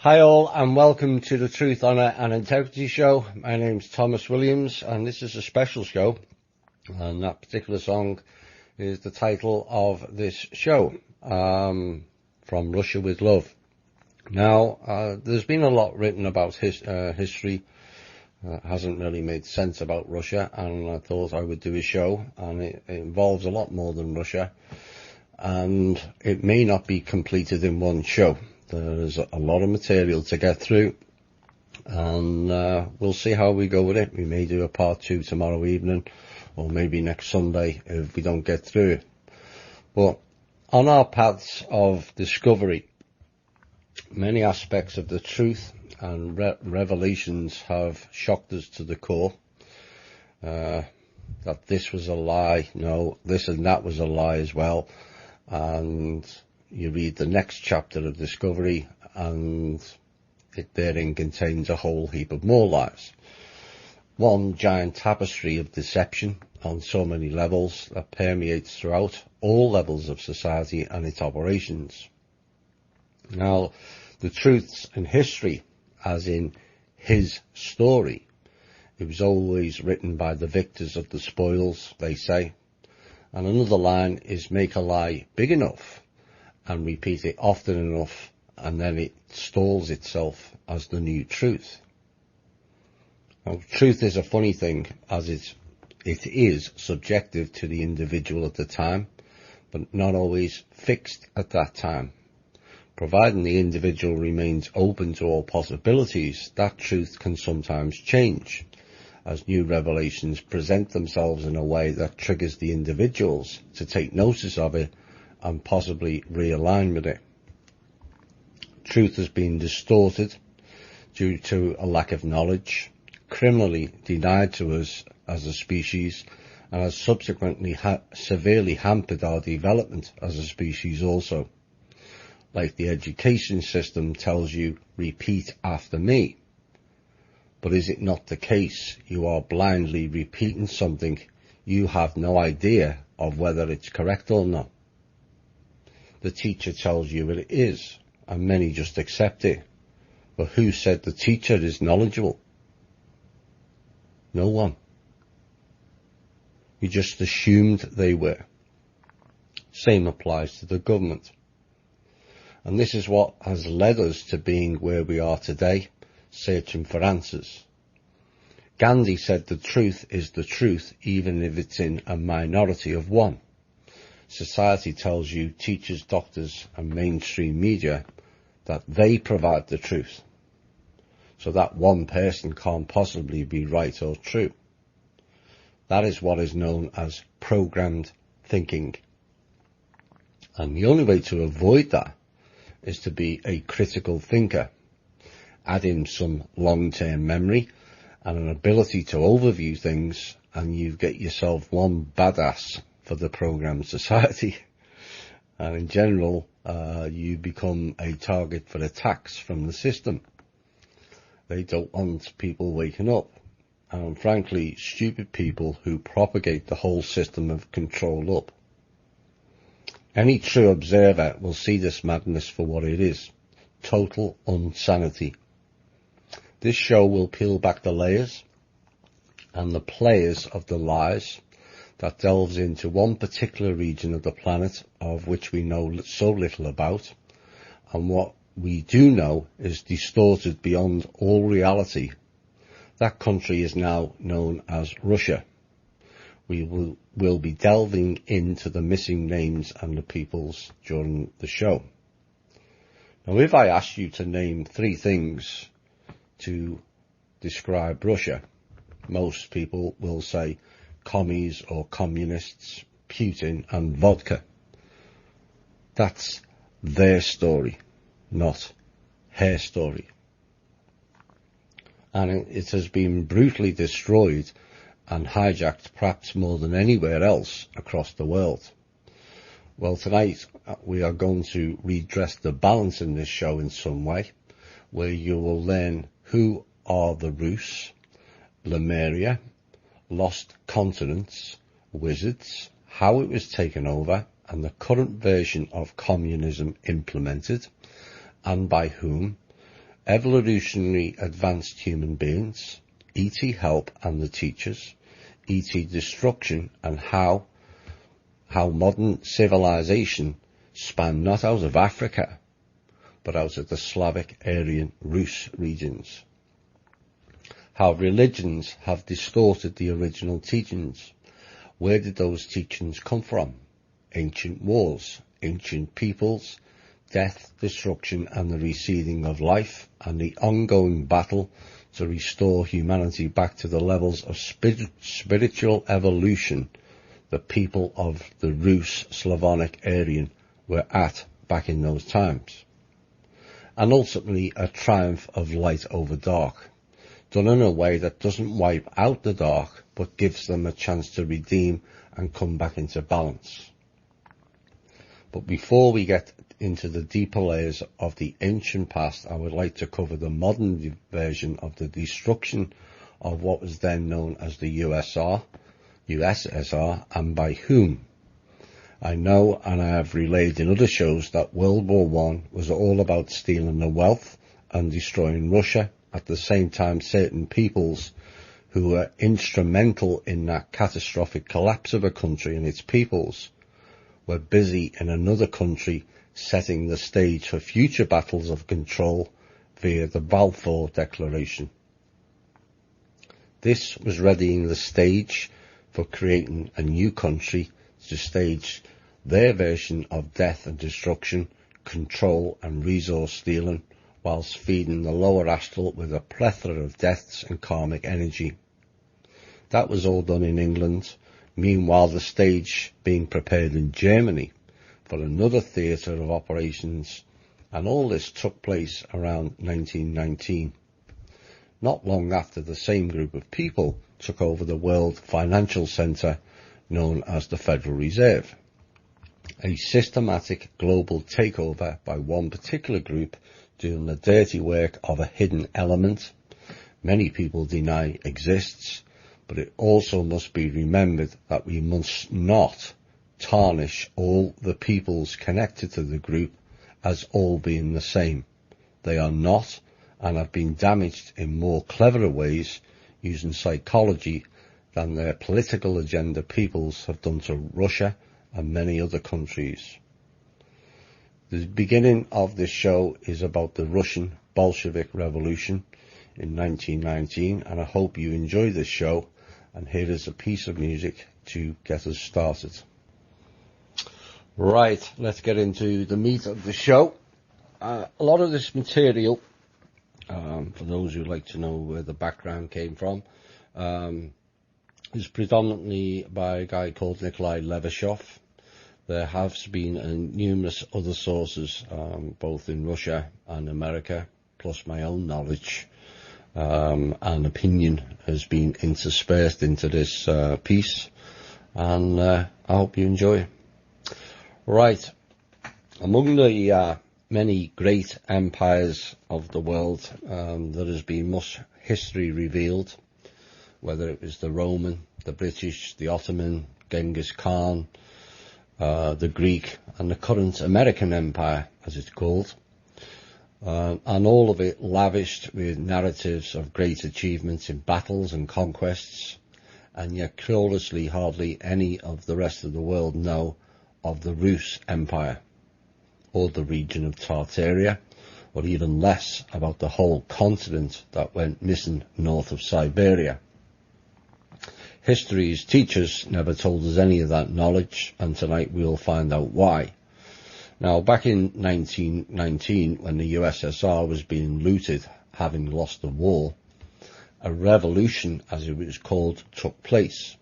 Hi all, and welcome to the Truth, Honour and Integrity Show. My name's Thomas Williams, and this is a special show, and that particular song is the title of this show, From Russia with Love. Now, there's been a lot written about history. Hasn't really made sense about Russia, and I thought I would do a show, and it involves a lot more than Russia, and it may not be completed in one show. There's a lot of material to get through, and we'll see how we go with it. We may do a part 2 tomorrow evening, or maybe next Sunday if we don't get through it. But on our paths of discovery, many aspects of the truth and revelations have shocked us to the core. That this was a lie, no, this and that was a lie as well. And you read the next chapter of discovery, and it therein contains a whole heap of more lies. One giant tapestry of deception on so many levels that permeates throughout all levels of society and its operations. Now, the truths in history, as in his story, it was always written by the victors of the spoils, they say. And another line is, make a lie big enough and repeat it often enough, and then it stalls itself as the new truth. Now, truth is a funny thing, as it is subjective to the individual at the time, but not always fixed at that time. Providing the individual remains open to all possibilities, that truth can sometimes change, as new revelations present themselves in a way that triggers the individuals to take notice of it and possibly realign with it. Truth has been distorted due to a lack of knowledge, criminally denied to us as a species, and has subsequently severely hampered our development as a species also. Like the education system tells you, repeat after me. But is it not the case you are blindly repeating something you have no idea of whether it's correct or not? The teacher tells you it is, and many just accept it. But who said the teacher is knowledgeable? No one. You just assumed they were. Same applies to the government. And this is what has led us to being where we are today, searching for answers. Gandhi said the truth is the truth, even if it's in a minority of one. Society tells you, teachers, doctors and mainstream media, that they provide the truth. So that one person can't possibly be right or true. That is what is known as programmed thinking. And the only way to avoid that is to be a critical thinker. Add in some long-term memory and an ability to overview things, and you get yourself one badass for the programmed society. And in general, you become a target for attacks from the system. They don't want people waking up. And frankly, stupid people who propagate the whole system of control up. Any true observer will see this madness for what it is. Total insanity. This show will peel back the layers and the players of the lies that delves into one particular region of the planet of which we know so little about, and what we do know is distorted beyond all reality. That country is now known as Russia. We will be delving into the missing names and the peoples during the show. Now, if I ask you to name 3 things to describe Russia, most people will say commies or communists, Putin and vodka. That's their story, not her story. And it has been brutally destroyed and hijacked perhaps more than anywhere else across the world. Well, tonight we are going to redress the balance in this show in some way, where you will learn who are the Rus, Lemuria, lost continents, wizards, how it was taken over, and the current version of communism implemented, and by whom, evolutionary advanced human beings, E.T. help and the teachers, E.T. destruction, and how modern civilization span not out of Africa, but out of the Slavic, Aryan, Rus regions. How religions have distorted the original teachings. Where did those teachings come from? Ancient wars, ancient peoples, death, destruction, and the receding of life, and the ongoing battle to restore humanity back to the levels of spiritual evolution the people of the Rus, Slavonic, Aryan were at back in those times. And ultimately a triumph of light over dark, done in a way that doesn't wipe out the dark, but gives them a chance to redeem and come back into balance. But before we get into the deeper layers of the ancient past, I would like to cover the modern version of the destruction of what was then known as the USSR, and by whom. I know, and I have relayed in other shows, that World War I was all about stealing the wealth and destroying Russia. At the same time, certain peoples who were instrumental in that catastrophic collapse of a country and its peoples were busy in another country setting the stage for future battles of control via the Balfour Declaration. This was readying the stage for creating a new country to stage their version of death and destruction, control and resource stealing, whilst feeding the lower astral with a plethora of deaths and karmic energy. That was all done in England, meanwhile the stage being prepared in Germany for another theatre of operations, and all this took place around 1919. Not long after, the same group of people took over the world financial centre known as the Federal Reserve. A systematic global takeover by one particular group doing the dirty work of a hidden element many people deny exists, but it also must be remembered that we must not tarnish all the peoples connected to the group as all being the same. They are not, and have been damaged in more cleverer ways using psychology than their political agenda peoples have done to Russia and many other countries. The beginning of this show is about the Russian Bolshevik Revolution in 1919, and I hope you enjoy this show, and here is a piece of music to get us started. Right, let's get into the meat of the show. A lot of this material, for those who like to know where the background came from, is predominantly by a guy called Nikolai Levashov. There has been numerous other sources, both in Russia and America, plus my own knowledge and opinion has been interspersed into this piece, and I hope you enjoy it. Right, among the many great empires of the world, there has been much history revealed, whether it was the Roman, the British, the Ottoman, Genghis Khan, the Greek, and the current American empire, as it's called, and all of it lavished with narratives of great achievements in battles and conquests, and yet curiously hardly any of the rest of the world know of the Rus Empire, or the region of Tartaria, or even less about the whole continent that went missing north of Siberia. History's teachers never told us any of that knowledge, and tonight we'll find out why. Now, back in 1919, when the USSR was being looted, having lost the war, a revolution, as it was called, took place,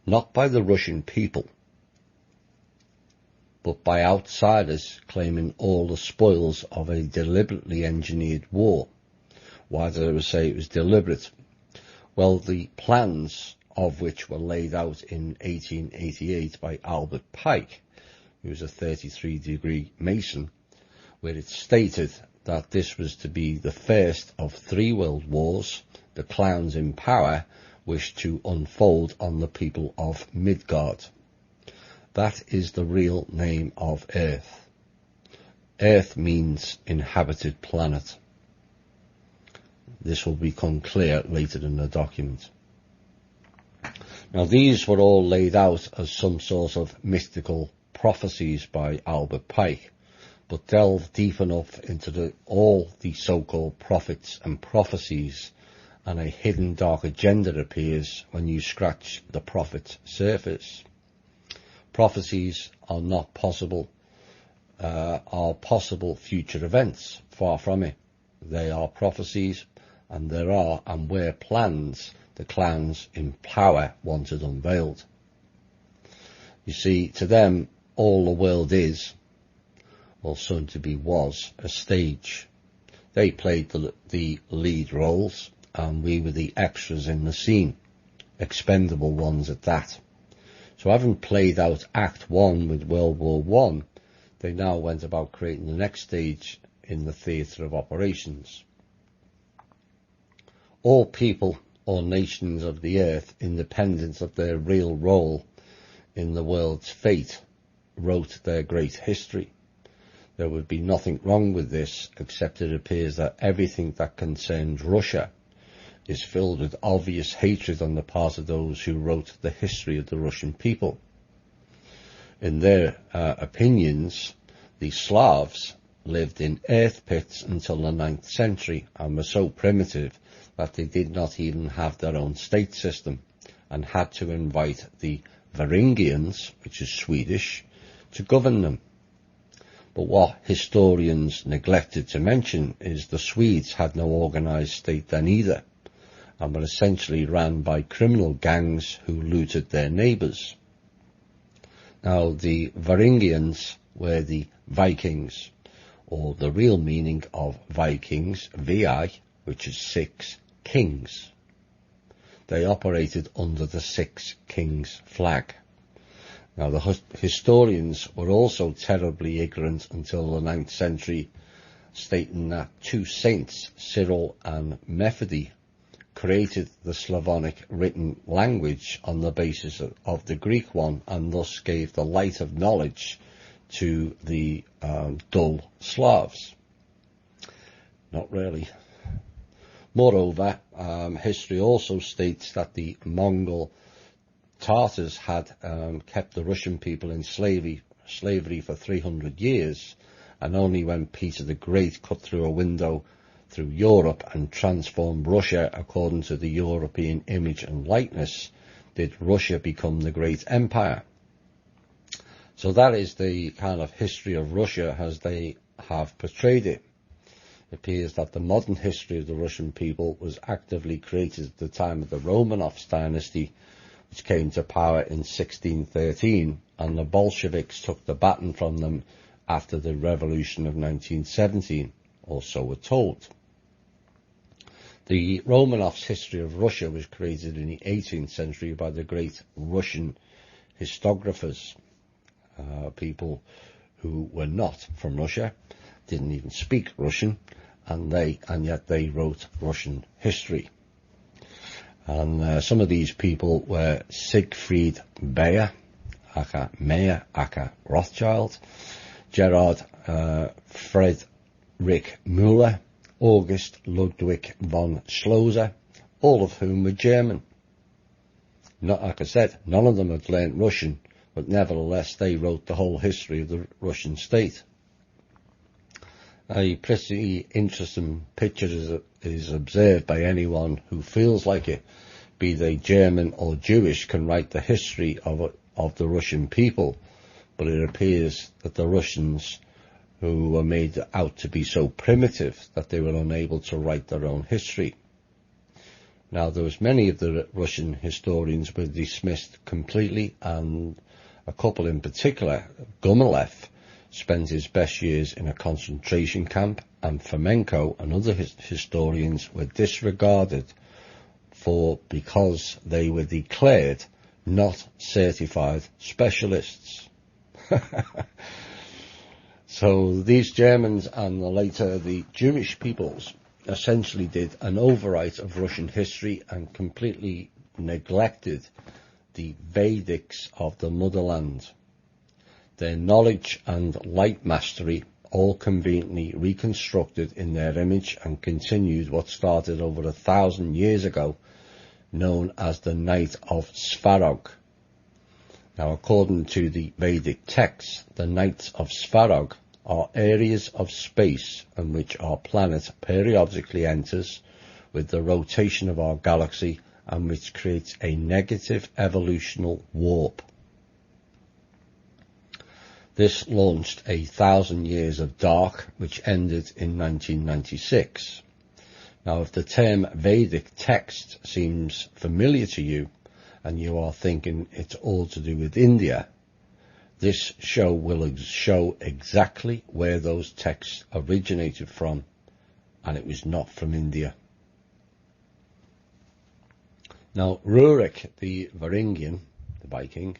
not by the Russian people, but by outsiders claiming all the spoils of a deliberately engineered war. Why did I say it was deliberate? Well, the plans of which were laid out in 1888 by Albert Pike, who was a 33-degree Mason, where it stated that this was to be the first of 3 world wars the clowns in power wished to unfold on the people of Midgard. That is the real name of Earth. Earth means inhabited planet. this will become clear later in the document. Now, these were all laid out as some sort of mystical prophecies by Albert Pike, but delve deep enough into all the so-called prophets and prophecies, and a hidden dark agenda appears when you scratch the prophet's surface. Prophecies are not possible, are possible future events. Far from it. They are prophecies, and there are and were plans the clans in power wanted unveiled. You see, to them, all the world is, or soon to be was, a stage. They played the lead roles, and we were the extras in the scene, expendable ones at that. So having played out Act 1 with World War I, they now went about creating the next stage in the theatre of operations. All people or nations of the earth, independent of their real role in the world's fate, wrote their great history. There would be nothing wrong with this, except it appears that everything that concerns Russia is filled with obvious hatred on the part of those who wrote the history of the Russian people. In their opinions, the Slavs lived in earth pits until the 9th century and were so primitive that they did not even have their own state system and had to invite the Varangians, which is Swedish, to govern them. But what historians neglected to mention is the Swedes had no organised state then either, and were essentially ran by criminal gangs who looted their neighbours. Now, the Varangians were the Vikings, or the real meaning of Vikings, VI, which is 6 kings. They operated under the 6 kings flag. Now, the historians were also terribly ignorant until the 9th century, stating that 2 saints, Cyril and Methody, created the Slavonic written language on the basis of the Greek one, and thus gave the light of knowledge to the dull Slavs. Not really. Moreover, history also states that the Mongol Tartars had kept the Russian people in slavery for 300 years, and only when Peter the Great cut through a window through Europe and transformed Russia according to the European image and likeness did Russia become the great empire. So that is the kind of history of Russia as they have portrayed it. It appears that the modern history of the Russian people was actively created at the time of the Romanovs dynasty, which came to power in 1613, and the Bolsheviks took the baton from them after the revolution of 1917, or so we're told. The Romanovs' history of Russia was created in the 18th century by the great Russian historiographers, people who were not from Russia, didn't even speak Russian, and yet they wrote Russian history. And some of these people were Siegfried Beyer, aka Mayer, aka Rothschild, Gerhard Friedrich Müller, August Ludwig von Schlosser, all of whom were German. Not, like I said, none of them had learnt Russian, but nevertheless they wrote the whole history of the Russian state. A pretty interesting picture is observed by anyone who feels like it, be they German or Jewish, can write the history of the Russian people, but it appears that the Russians, who were made out to be so primitive that they were unable to write their own history. Now, there was many of the Russian historians were dismissed completely, and a couple in particular, Gumilev, spent his best years in a concentration camp, and Fomenko and other historians were disregarded because they were declared not certified specialists. So these Germans and later the Jewish peoples essentially did an overwrite of Russian history and completely neglected the Vedics of the motherland. Their knowledge and light mastery all conveniently reconstructed in their image and continued what started over 1,000 years ago, known as the Night of Svarog. Now, according to the Vedic texts, the Nights of Svarog are areas of space in which our planet periodically enters with the rotation of our galaxy, and which creates a negative evolutional warp. This launched 1,000 years of dark, which ended in 1996. Now, if the term Vedic text seems familiar to you, and you are thinking it's all to do with India, this show will show exactly where those texts originated from, and it was not from India. Now, Rurik the Varangian, the Viking,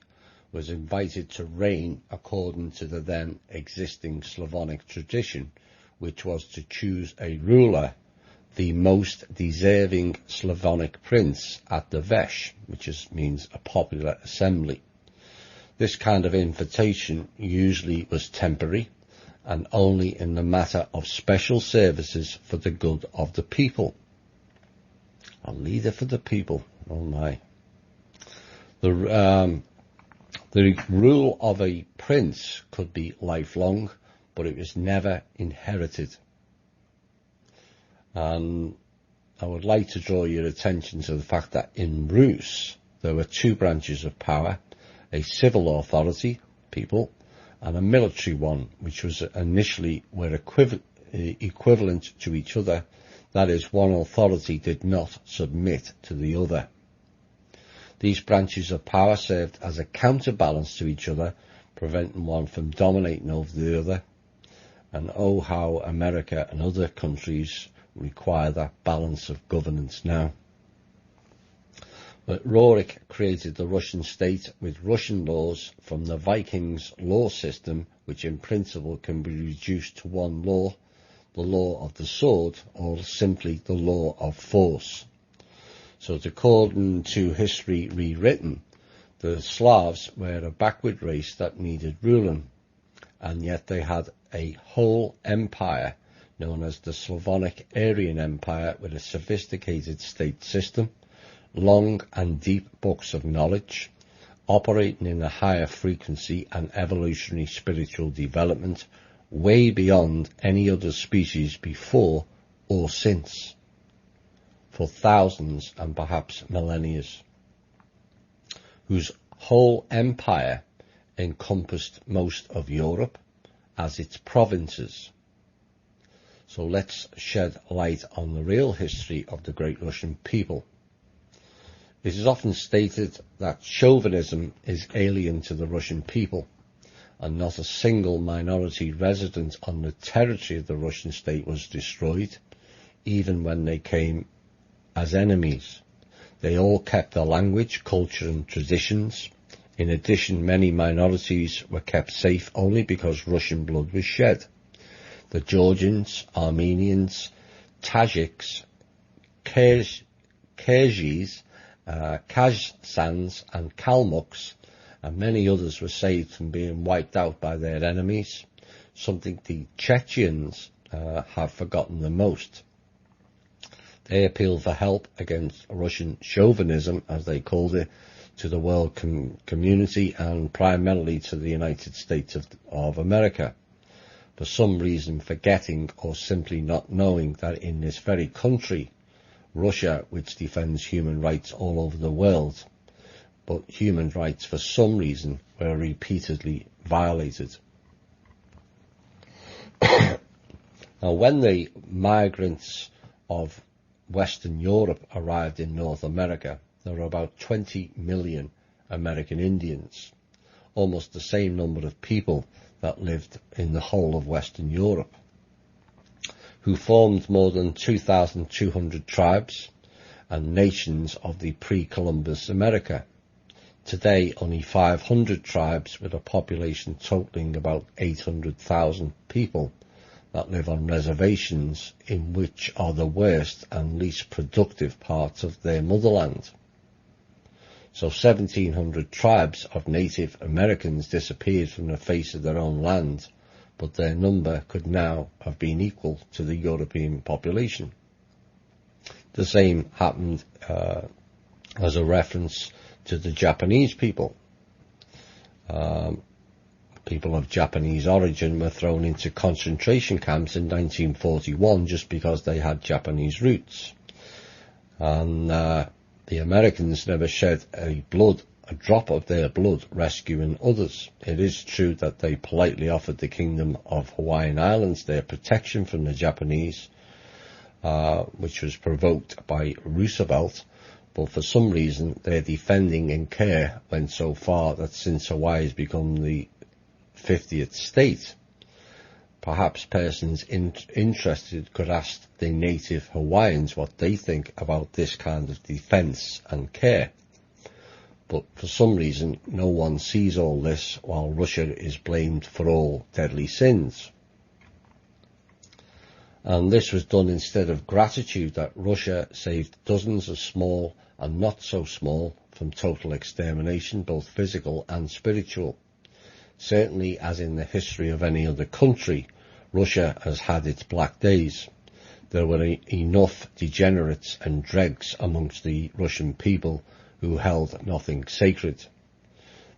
was invited to reign according to the then existing Slavonic tradition, which was to choose a ruler, the most deserving Slavonic prince at the Vesh, which means a popular assembly. This kind of invitation usually was temporary and only in the matter of special services for the good of the people. A leader for the people, oh my. The rule of a prince could be lifelong, but it was never inherited. And I would like to draw your attention to the fact that in Rus there were two branches of power, a civil authority, people, and a military one, which was initially were equivalent to each other. That is, one authority did not submit to the other. These branches of power served as a counterbalance to each other, preventing one from dominating over the other. And oh, how America and other countries require that balance of governance now. But Rurik created the Russian state with Russian laws from the Vikings' law system, which in principle can be reduced to one law, the law of the sword, or simply the law of force. So according to history rewritten, the Slavs were a backward race that needed ruling, and yet they had a whole empire known as the Slavonic Aryan Empire, with a sophisticated state system, long and deep books of knowledge, operating in a higher frequency and evolutionary spiritual development, way beyond any other species before or since, for thousands and perhaps millennia, whose whole empire encompassed most of Europe as its provinces. So let's shed light on the real history of the great Russian people. It is often stated that chauvinism is alien to the Russian people, and not a single minority resident on the territory of the Russian state was destroyed, even when they came as enemies. They all kept their language, culture and traditions. In addition, many minorities were kept safe only because Russian blood was shed. The Georgians, Armenians, Tajiks, Kyrgyz, Kazakhstans and Kalmucks, and many others were saved from being wiped out by their enemies, something the Chechens have forgotten the most. They appealed for help against Russian chauvinism, as they called it, to the world community and primarily to the United States of America, for some reason forgetting or simply not knowing that in this very country, Russia, which defends human rights all over the world, but human rights for some reason were repeatedly violated. Now, when the migrants of Western Europe arrived in North America, there were about 20 million American Indians, almost the same number of people that lived in the whole of Western Europe, who formed more than 2,200 tribes and nations of the pre-Columbus America. Today, only 500 tribes with a population totaling about 800,000 people that live on reservations, in which are the worst and least productive parts of their motherland. So 1,700 tribes of Native Americans disappeared from the face of their own land but their number could now have been equal to the European population. The same happened as a reference to the Japanese people. People of Japanese origin were thrown into concentration camps in 1941 just because they had Japanese roots. And the Americans never shed a drop of their blood rescuing others. It is true that they politely offered the Kingdom of Hawaiian Islands their protection from the Japanese, which was provoked by Roosevelt, but for some reason their defending and care went so far that since Hawaii has become the 50th state, perhaps persons interested could ask the native Hawaiians what they think about this kind of defence and care. But for some reason no one sees all this, while Russia is blamed for all deadly sins. And this was done instead of gratitude that Russia saved dozens of small and not so small from total extermination, both physical and spiritual. Certainly, as in the history of any other country, Russia has had its black days. There were enough degenerates and dregs amongst the Russian people who held nothing sacred.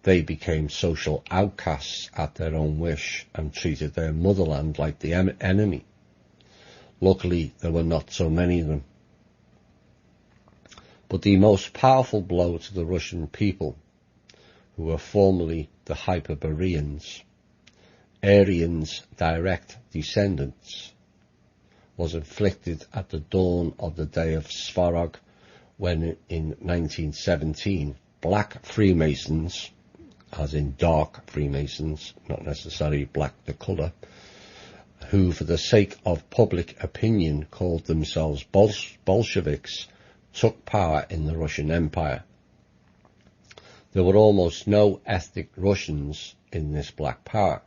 They became social outcasts at their own wish and treated their motherland like the enemy. Luckily, there were not so many of them. But the most powerful blow to the Russian people, who were formerly the Hyperboreans, Aryans' direct descendants, was inflicted at the dawn of the day of Svarog, when in 1917 black Freemasons, as in dark Freemasons, not necessarily black the colour, who for the sake of public opinion called themselves Bolsheviks, took power in the Russian Empire. There were almost no ethnic Russians in this black power,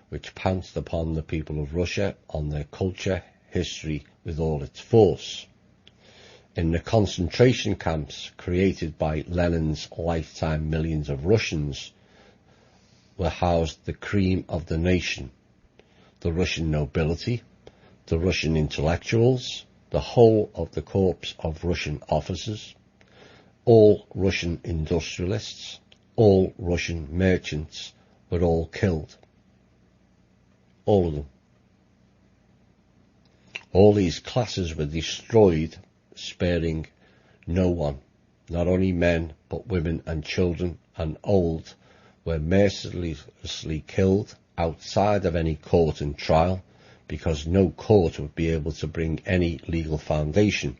which pounced upon the people of Russia, on their culture, history, with all its force. In the concentration camps created by Lenin's lifetime, millions of Russians were housed the cream of the nation, the Russian nobility, the Russian intellectuals, the whole of the corps of Russian officers, all Russian industrialists, all Russian merchants were all killed. All of them. All these classes were destroyed, sparing no one. Not only men, but women and children and old were mercilessly killed outside of any court and trial, because no court would be able to bring any legal foundation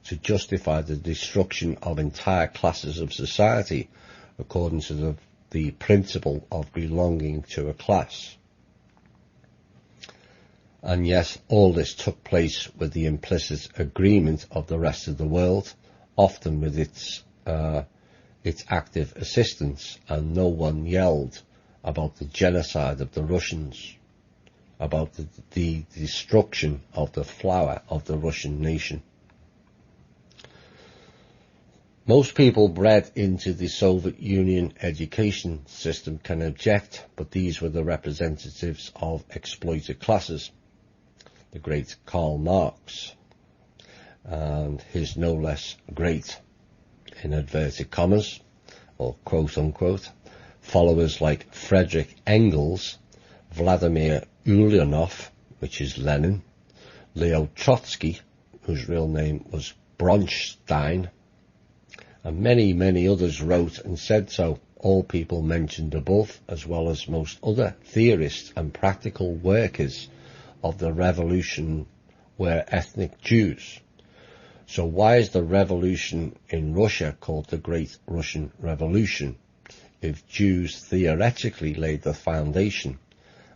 to justify the destruction of entire classes of society according to the principle of belonging to a class. And yes, all this took place with the implicit agreement of the rest of the world, often with its active assistance, and no one yelled about the genocide of the Russians, about the destruction of the flower of the Russian nation. Most people bred into the Soviet Union education system can object, but these were the representatives of exploited classes. The great Karl Marx and his no less great, in inverted commas, or quote unquote, followers like Friedrich Engels, Vladimir Ulyanov, which is Lenin, Leo Trotsky, whose real name was Bronstein, and many, many others wrote and said so. All people mentioned above, as well as most other theorists and practical workers of the revolution, were ethnic Jews. So why is the revolution in Russia called the Great Russian Revolution, if Jews theoretically laid the foundation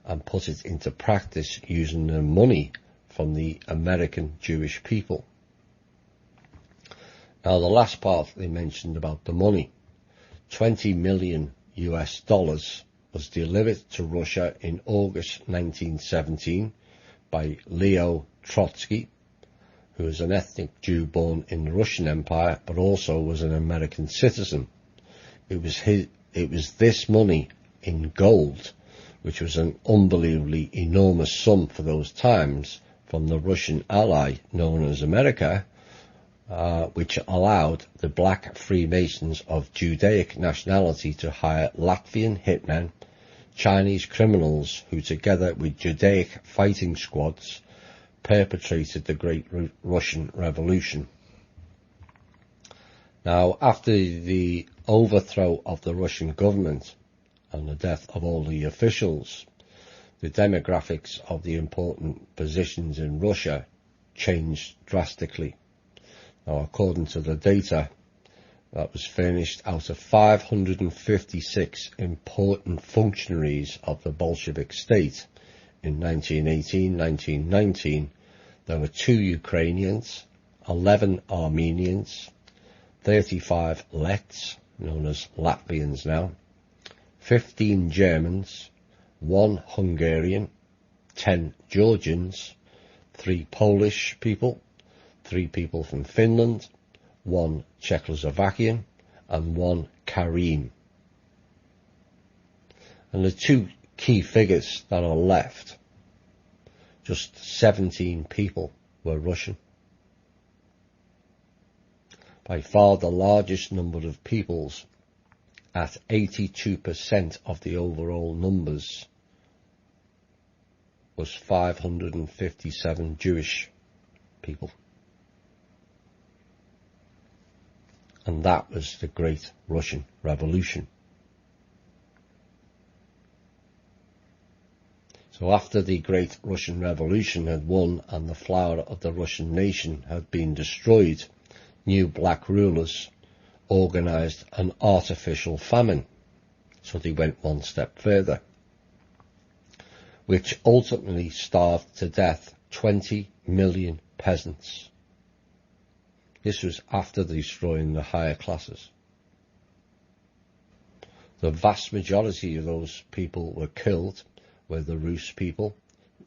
and put it into practice using the money from the American Jewish people? Now, the last part they mentioned about the money, $20 million was delivered to Russia in August 1917 by Leo Trotsky, who was an ethnic Jew born in the Russian Empire, but also was an American citizen. It was this money in gold which was an unbelievably enormous sum for those times, from the Russian ally known as America, which allowed the black Freemasons of Judaic nationality to hire Latvian hitmen, Chinese criminals who, together with Judaic fighting squads, perpetrated the Great Russian Revolution. Now, after the overthrow of the Russian government and the death of all the officials, the demographics of the important positions in Russia changed drastically. Now, according to the data that was furnished, out of 556 important functionaries of the Bolshevik state in 1918-1919, there were 2 Ukrainians, 11 Armenians, 35 Lets, known as Latvians now, 15 Germans, 1 Hungarian, 10 Georgians, 3 Polish people, 3 people from Finland, 1 Czechoslovakian, and 1 Karen. And the 2 key figures that are left, just 17 people were Russian. By far the largest number of peoples, at 82% of the overall numbers, was 557 Jewish people. And that was the Great Russian Revolution. So after the Great Russian Revolution had won and the flower of the Russian nation had been destroyed, new black rulers organised an artificial famine. So they went one step further, which ultimately starved to death 20 million peasants. This was after destroying the higher classes. The vast majority of those people were killed were the Rus people,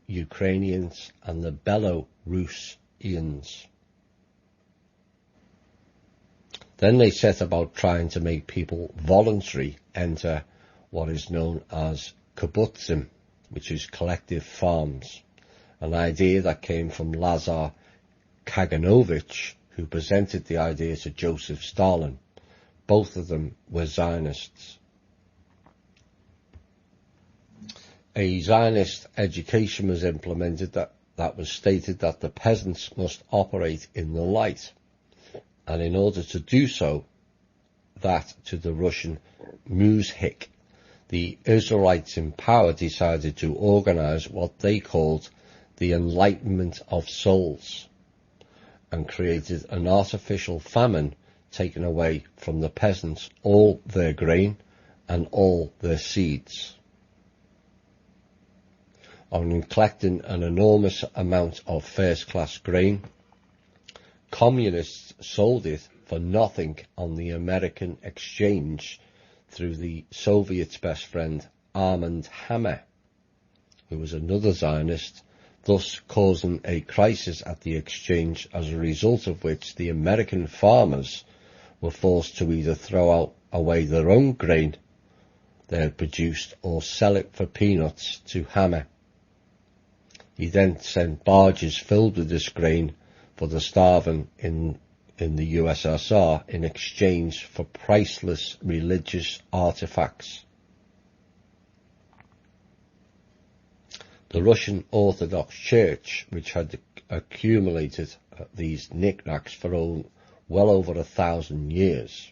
Ukrainians, and the Belarusians. Then they set about trying to make people voluntarily enter what is known as kibbutzim, which is collective farms, an idea that came from Lazar Kaganovich, who presented the idea to Joseph Stalin. Both of them were Zionists. A Zionist education was implemented that was stated that the peasants must operate in the light, and in order to do so, that to the Russian Muzhik, the Israelites in power decided to organize what they called the Enlightenment of Souls, and created an artificial famine, taking away from the peasants all their grain and all their seeds. On collecting an enormous amount of first-class grain, communists sold it for nothing on the American exchange through the Soviets' best friend Armand Hammer, who was another Zionist, thus causing a crisis at the exchange, as a result of which the American farmers were forced to either throw away their own grain they had produced or sell it for peanuts to Hammer. He then sent barges filled with this grain for the starving in the USSR in exchange for priceless religious artifacts. The Russian Orthodox Church, which had accumulated these knickknacks for well over 1,000 years,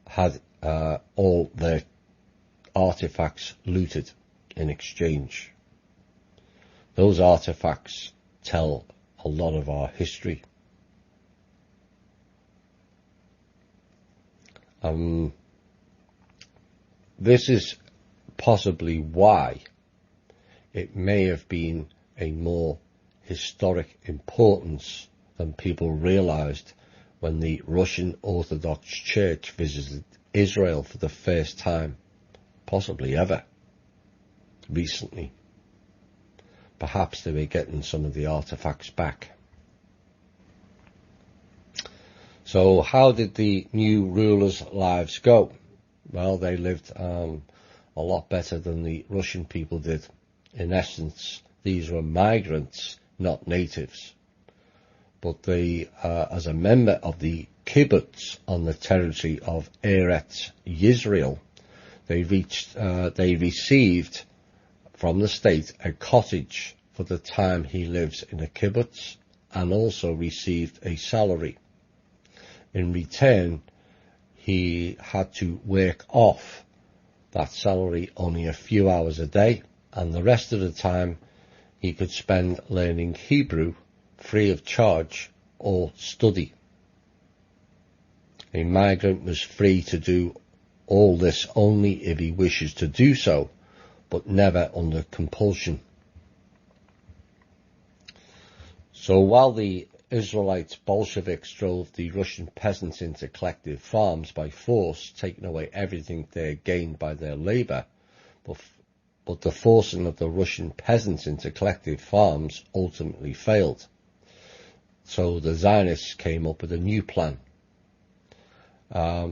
had all their artifacts looted in exchange. Those artifacts tell a lot of our history. This is possibly why it may have been a more historic importance than people realized when the Russian Orthodox Church visited Israel for the first time, possibly ever, recently. Perhaps they were getting some of the artifacts back. So how did the new rulers' lives go? Well, they lived a lot better than the Russian people did. In essence, these were migrants, not natives. But they, as a member of the kibbutz on the territory of Eretz Yisrael, they received from the state a cottage for the time he lives in a kibbutz, and also received a salary. In return, he had to work off that salary only a few hours a day, and the rest of the time he could spend learning Hebrew free of charge or study. A migrant was free to do all this only if he wishes to do so, but never under compulsion. So while the Israelite Bolsheviks drove the Russian peasants into collective farms by force, taking away everything they had gained by their labour, but the forcing of the Russian peasants into collective farms ultimately failed. So the Zionists came up with a new plan. A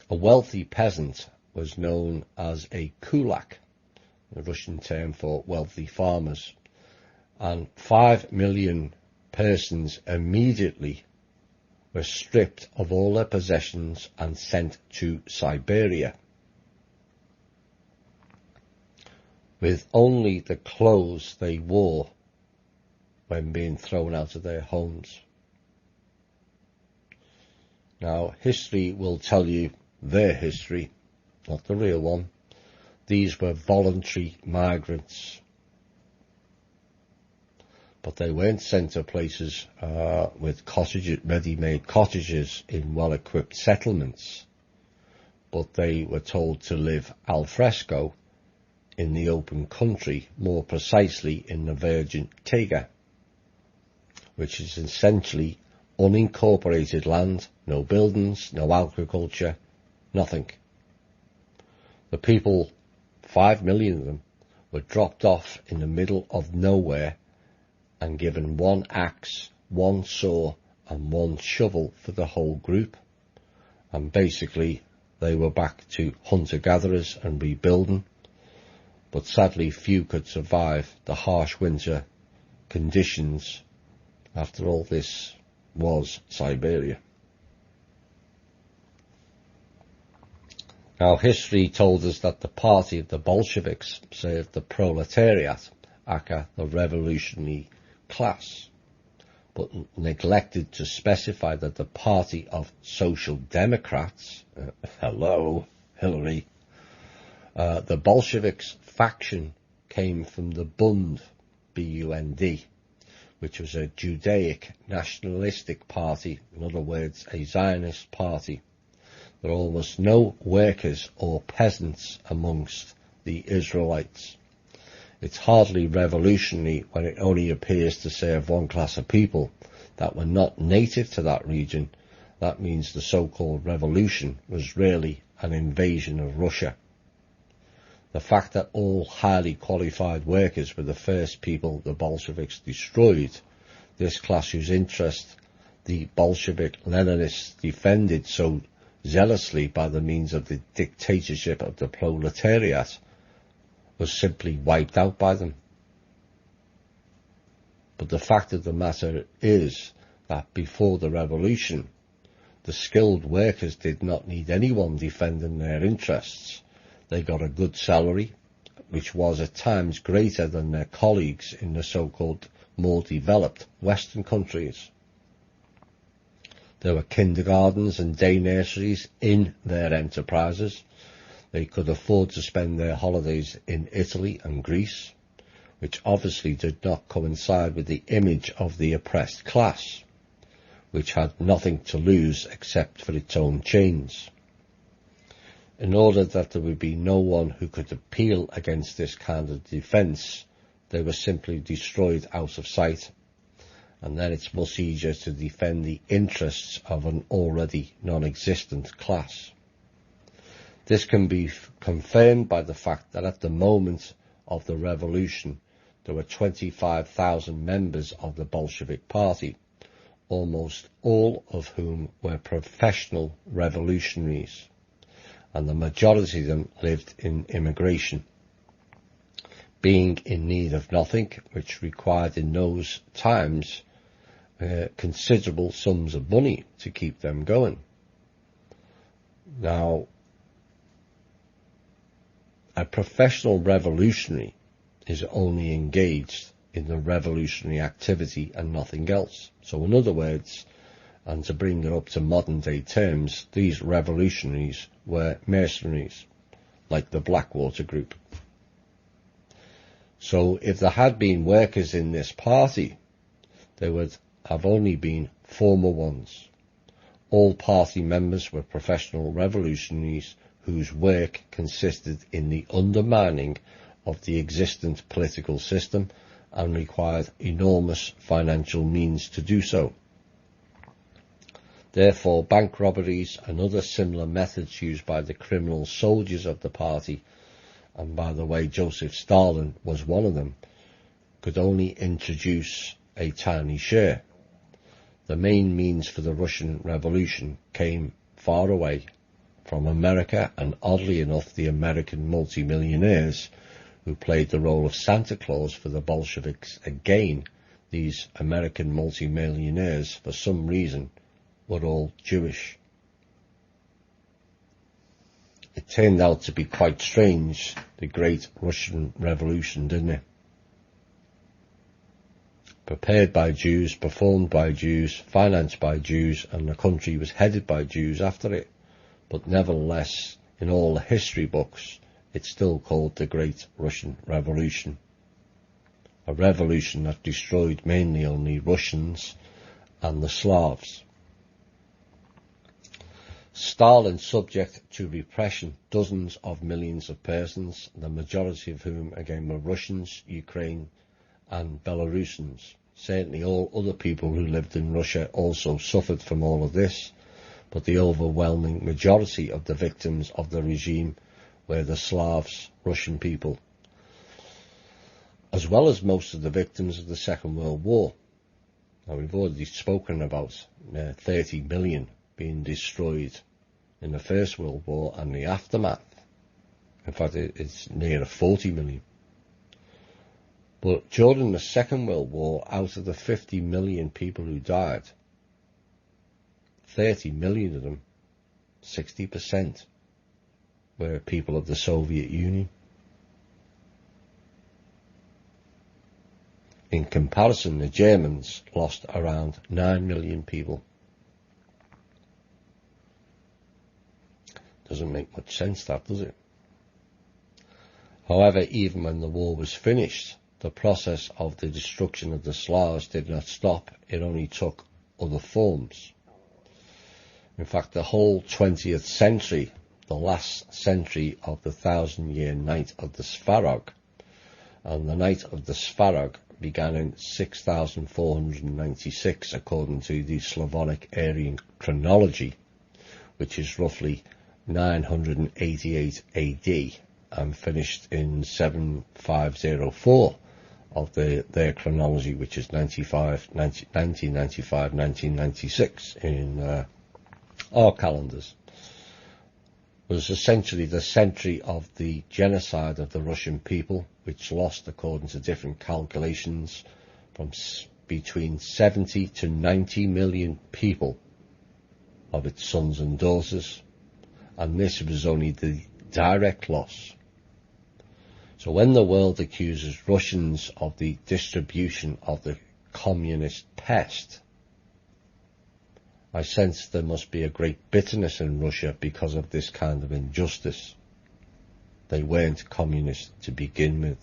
wealthy peasant was known as a kulak, the Russian term for wealthy farmers, and 5 million persons immediately were stripped of all their possessions and sent to Siberia, with only the clothes they wore when being thrown out of their homes. Now, history will tell you their history, not the real one. These were voluntary migrants, but they weren't sent to places with cottages, ready-made cottages in well-equipped settlements, but they were told to live al fresco in the open country, more precisely in the Virgin Taiga, which is essentially unincorporated land, no buildings, no agriculture, nothing. The people, 5 million of them, were dropped off in the middle of nowhere and given one axe, one saw and one shovel for the whole group. And basically they were back to hunter-gatherers and rebuilding. But sadly few could survive the harsh winter conditions. After all, this was Siberia. Now, history told us that the party of the Bolsheviks served the proletariat, aka the revolutionary class, but neglected to specify that the party of Social Democrats, hello, Hillary, the Bolsheviks faction came from the Bund, B-U-N-D, which was a Judaic nationalistic party, in other words, a Zionist party. There are almost no workers or peasants amongst the Israelites. It's hardly revolutionary when it only appears to serve one class of people that were not native to that region. That means the so-called revolution was really an invasion of Russia. The fact that all highly qualified workers were the first people the Bolsheviks destroyed, this class whose interest the Bolshevik Leninists defended so zealously by the means of the dictatorship of the proletariat, was simply wiped out by them. But the fact of the matter is that before the revolution, the skilled workers did not need anyone defending their interests. They got a good salary, which was at times greater than their colleagues in the so-called more developed Western countries. There were kindergartens and day nurseries in their enterprises. They could afford to spend their holidays in Italy and Greece, which obviously did not coincide with the image of the oppressed class, which had nothing to lose except for its own chains. In order that there would be no one who could appeal against this kind of defence, they were simply destroyed out of sight, and then it's much easier to defend the interests of an already non-existent class. This can be confirmed by the fact that at the moment of the revolution, there were 25,000 members of the Bolshevik Party, almost all of whom were professional revolutionaries. and the majority of them lived in immigration, being in need of nothing, which required in those times considerable sums of money to keep them going. Now, a professional revolutionary is only engaged in the revolutionary activity and nothing else. So in other words, and to bring it up to modern day terms, these revolutionaries were mercenaries, like the Blackwater Group. So if there had been workers in this party, there would have only been former ones. All party members were professional revolutionaries whose work consisted in the undermining of the existent political system and required enormous financial means to do so. Therefore, bank robberies and other similar methods used by the criminal soldiers of the party, and by the way, Joseph Stalin was one of them, could only introduce a tiny share. The main means for the Russian Revolution came far away from America, and oddly enough, the American multimillionaires who played the role of Santa Claus for the Bolsheviks again, these American multimillionaires, for some reason, were all Jewish. It turned out to be quite strange, the Great Russian Revolution, didn't it? Prepared by Jews, performed by Jews, financed by Jews, and the country was headed by Jews after it. But nevertheless, in all the history books, it's still called the Great Russian Revolution. A revolution that destroyed mainly only Russians and the Slavs. Stalin subject to repression dozens of millions of persons, the majority of whom again were Russians, Ukraine and Belarusians. Certainly all other people who lived in Russia also suffered from all of this, but the overwhelming majority of the victims of the regime were the Slavs, Russian people, as well as most of the victims of the Second World War. Now, we've already spoken about 30 million being destroyed in the First World War and the aftermath. In fact, it's near 40 million. But during the Second World War, out of the 50 million people who died, 30 million of them, 60%, were people of the Soviet Union. In comparison, the Germans lost around 9 million people. Doesn't make much sense, that, does it? However, even when the war was finished, the process of the destruction of the Slavs did not stop. It only took other forms. In fact, the whole 20th century, the last century of the 1,000-year night of the Svarog, and the night of the Svarog began in 6496 according to the Slavonic Aryan chronology, which is roughly 988 AD, and finished in 7504 of their chronology, which is 1996 in our calendars. Was essentially the century of the genocide of the Russian people, which lost, according to different calculations, from between 70 to 90 million people of its sons and daughters, and this was only the direct loss. So when the world accuses Russians of the distribution of the communist pest, I sense there must be a great bitterness in Russia because of this kind of injustice. They weren't communist to begin with.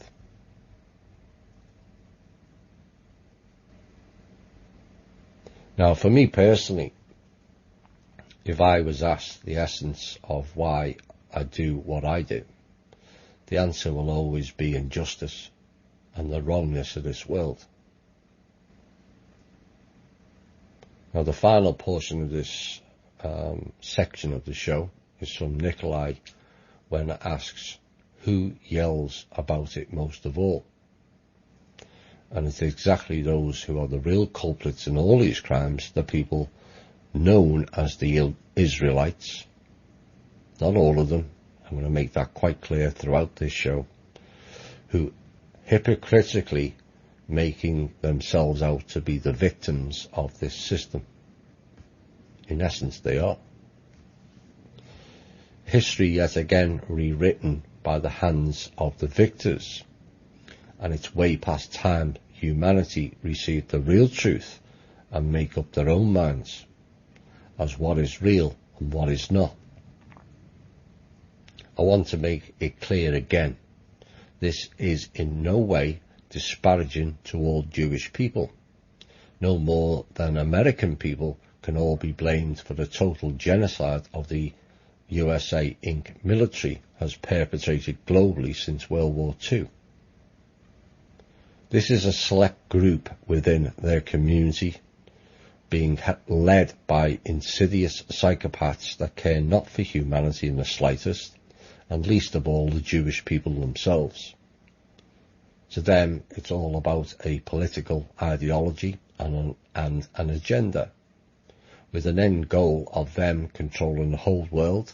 Now, for me personally, if I was asked the essence of why I do what I do, the answer will always be injustice and the wrongness of this world. Now, the final portion of this section of the show is from Nikolai, when it asks, who yells about it most of all? And it's exactly those who are the real culprits in all these crimes, the people known as the Israelites, not all of them, I'm going to make that quite clear throughout this show, who hypocritically making themselves out to be the victims of this system. In essence, they are. History yet again rewritten by the hands of the victors, and it's way past time humanity received the real truth and make up their own minds as what is real and what is not. I want to make it clear again, this is in no way disparaging to all Jewish people, no more than American people can all be blamed for the total genocide of the USA Inc. military has perpetrated globally since World War II. This is a select group within their community, being led by insidious psychopaths that care not for humanity in the slightest, and least of all the Jewish people themselves. To them, it's all about a political ideology and an agenda, with an end goal of them controlling the whole world,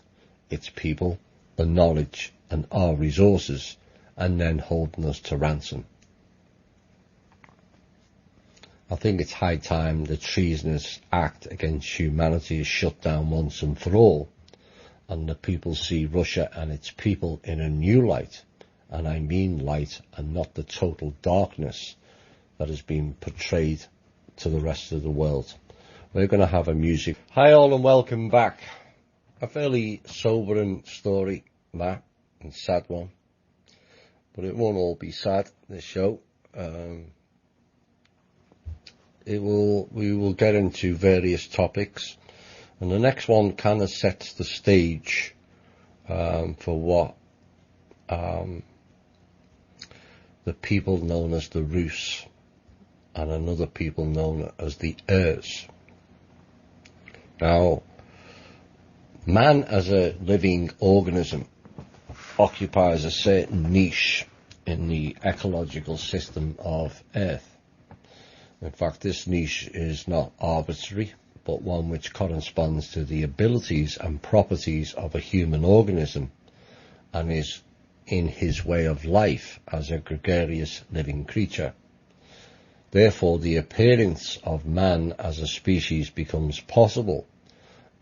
its people, the knowledge and our resources, and then holding us to ransom. I think it's high time the treasonous act against humanity is shut down once and for all, and the people see Russia and its people in a new light, and I mean light and not the total darkness that has been portrayed to the rest of the world. We're going to have a music. Hi all and welcome back. A fairly sobering story, that, and sad one. But it won't all be sad, this show. We will get into various topics. And the next one kind of sets the stage for what the people known as the Rus and another people known as the Urs. Now, man as a living organism occupies a certain niche in the ecological system of Earth. In fact, this niche is not arbitrary, but one which corresponds to the abilities and properties of a human organism and is in his way of life as a gregarious living creature. Therefore, the appearance of man as a species becomes possible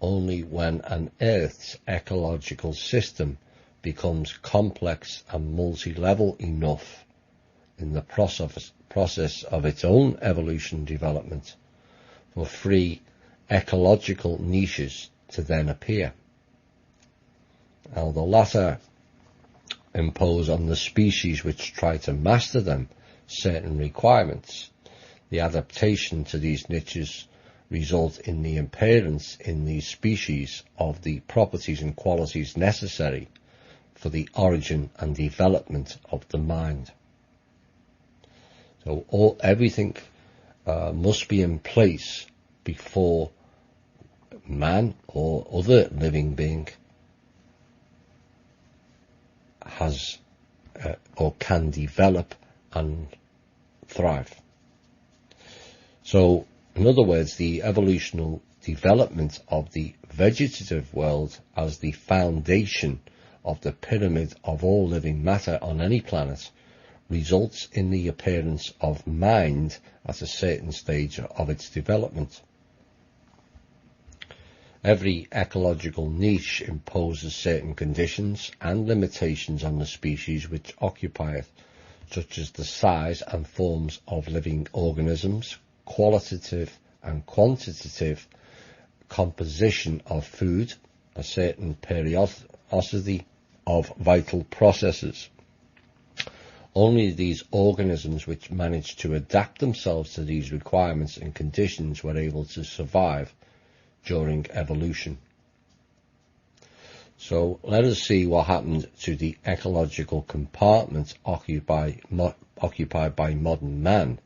only when an Earth's ecological system becomes complex and multi-level enough in the process of its own evolution development for free ecological niches to then appear. Now, the latter impose on the species which try to master them certain requirements. The adaptation to these niches result in the appearance in these species of the properties and qualities necessary for the origin and development of the mind. So everything must be in place before man or other living being has or can develop and thrive. So, in other words, the evolutional development of the vegetative world as the foundation of the pyramid of all living matter on any planet results in the appearance of mind at a certain stage of its development. Every ecological niche imposes certain conditions and limitations on the species which occupy it, such as the size and forms of living organisms, qualitative and quantitative composition of food, a certain periodicity of vital processes. Only these organisms which manage to adapt themselves to these requirements and conditions were able to survive during evolution. So let us see what happened to the ecological compartment occupied by modern man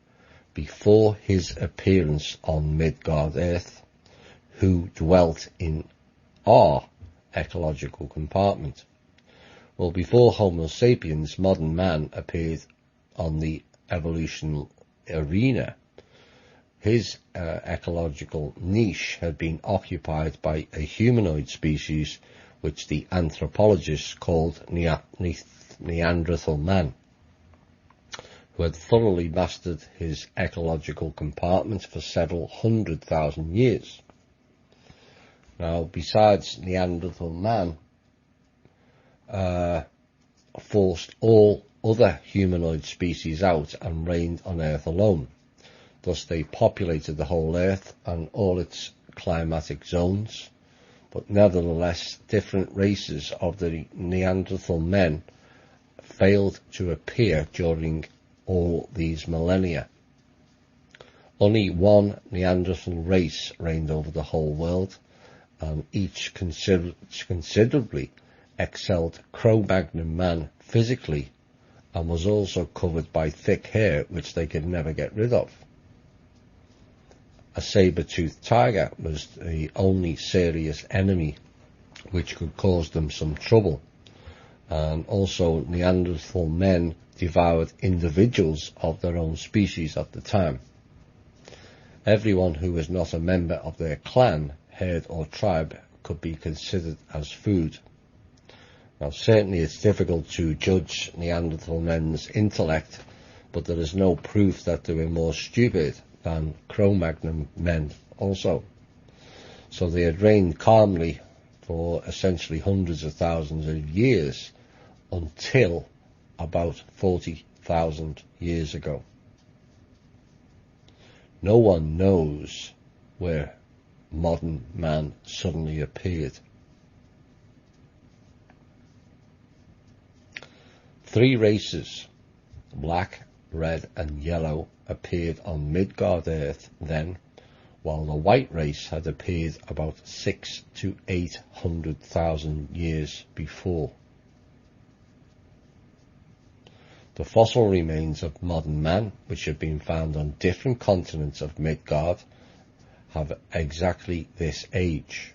before his appearance on Midgard Earth, who dwelt in our ecological compartment. Well, before Homo sapiens, modern man appeared on the evolutional arena. His ecological niche had been occupied by a humanoid species which the anthropologists called Neanderthal man, who had thoroughly mastered his ecological compartment for several 100,000 years. Now, besides Neanderthal man, forced all other humanoid species out and reigned on Earth alone. Thus they populated the whole Earth and all its climatic zones, but nevertheless different races of the Neanderthal men failed to appear during all these millennia. Only one Neanderthal race reigned over the whole world, and each considerably excelled Cro-Magnon man physically, and was also covered by thick hair which they could never get rid of. A saber-toothed tiger was the only serious enemy which could cause them some trouble, and also Neanderthal men devoured individuals of their own species at the time. Everyone who was not a member of their clan, herd or tribe could be considered as food. Now, certainly it's difficult to judge Neanderthal men's intellect, but there is no proof that they were more stupid than Cro-Magnon men also. So they had reigned calmly for essentially hundreds of thousands of years until about 40,000 years ago. No one knows where modern man suddenly appeared. 3 races, black, red and yellow, appeared on Midgard Earth then, while the white race had appeared about 600,000 to 800,000 years before. The fossil remains of modern man, which have been found on different continents of Midgard, have exactly this age.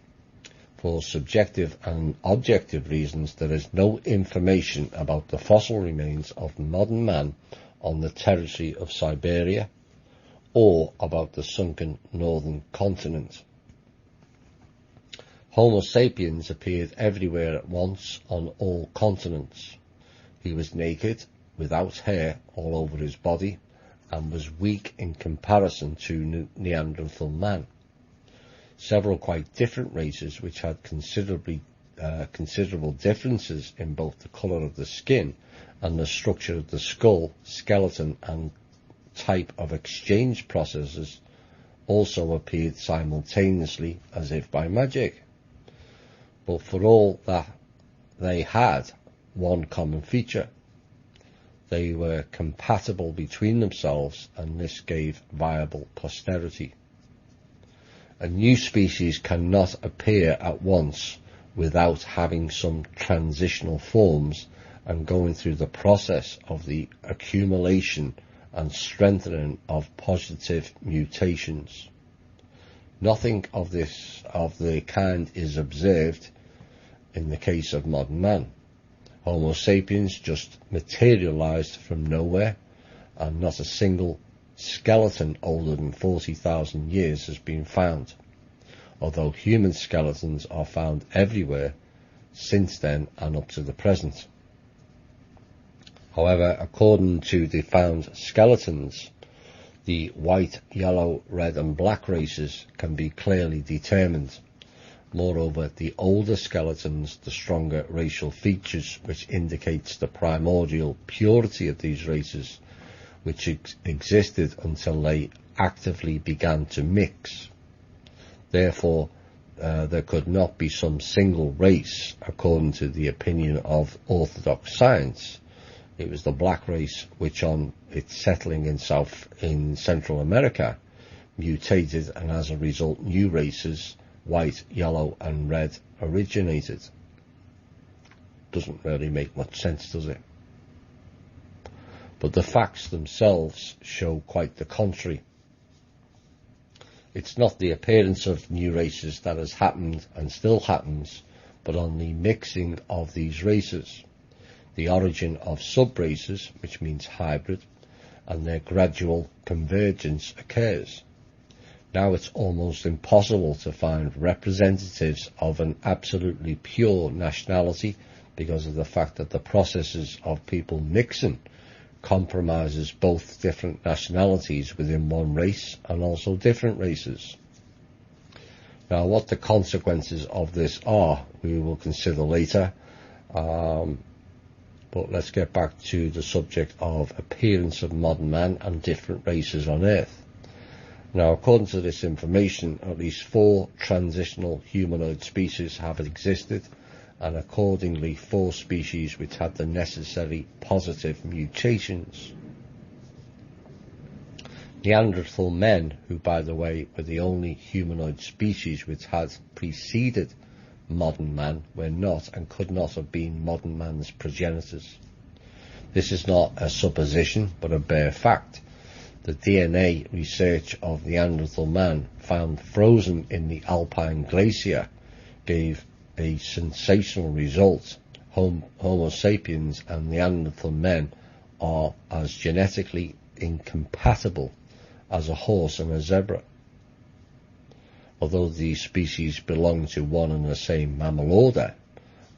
For subjective and objective reasons, there is no information about the fossil remains of modern man on the territory of Siberia or about the sunken northern continent. Homo sapiens appeared everywhere at once on all continents. He was naked, without hair all over his body, and was weak in comparison to Neanderthal man. Several quite different races which had considerable differences in both the colour of the skin and the structure of the skull, skeleton and type of exchange processes also appeared simultaneously as if by magic. But for all that, they had one common feature. They were compatible between themselves, and this gave viable posterity. A new species cannot appear at once without having some transitional forms and going through the process of the accumulation and strengthening of positive mutations. Nothing of the kind is observed in the case of modern man. Homo sapiens just materialized from nowhere, and not a single skeleton older than 40,000 years has been found, although human skeletons are found everywhere since then and up to the present. However, according to the found skeletons, the white, yellow, red and black races can be clearly determined. Moreover, the older skeletons, the stronger racial features, which indicates the primordial purity of these races, which existed until they actively began to mix. Therefore, there could not be some single race, according to the opinion of orthodox science. It was the black race which, on its settling in Central America, mutated, and as a result new races, white, yellow and red, originated. Doesn't really make much sense, does it? But the facts themselves show quite the contrary. It's not the appearance of new races that has happened and still happens, but on the mixing of these races. The origin of sub-races, which means hybrid, and their gradual convergence occurs. Now it's almost impossible to find representatives of an absolutely pure nationality because of the fact that the processes of people mixing compromises both different nationalities within one race and also different races. Now, what the consequences of this are, we will consider later, but let's get back to the subject of appearance of modern man and different races on Earth. Now, according to this information, at least 4 transitional humanoid species have existed, and accordingly 4 species which had the necessary positive mutations. Neanderthal men, who by the way were the only humanoid species which had preceded modern man, were not and could not have been modern man's progenitors. This is not a supposition but a bare fact. The DNA research of Neanderthal man found frozen in the Alpine glacier gave a sensational result. Homo sapiens and Neanderthal men are as genetically incompatible as a horse and a zebra. Although these species belong to one and the same mammal order,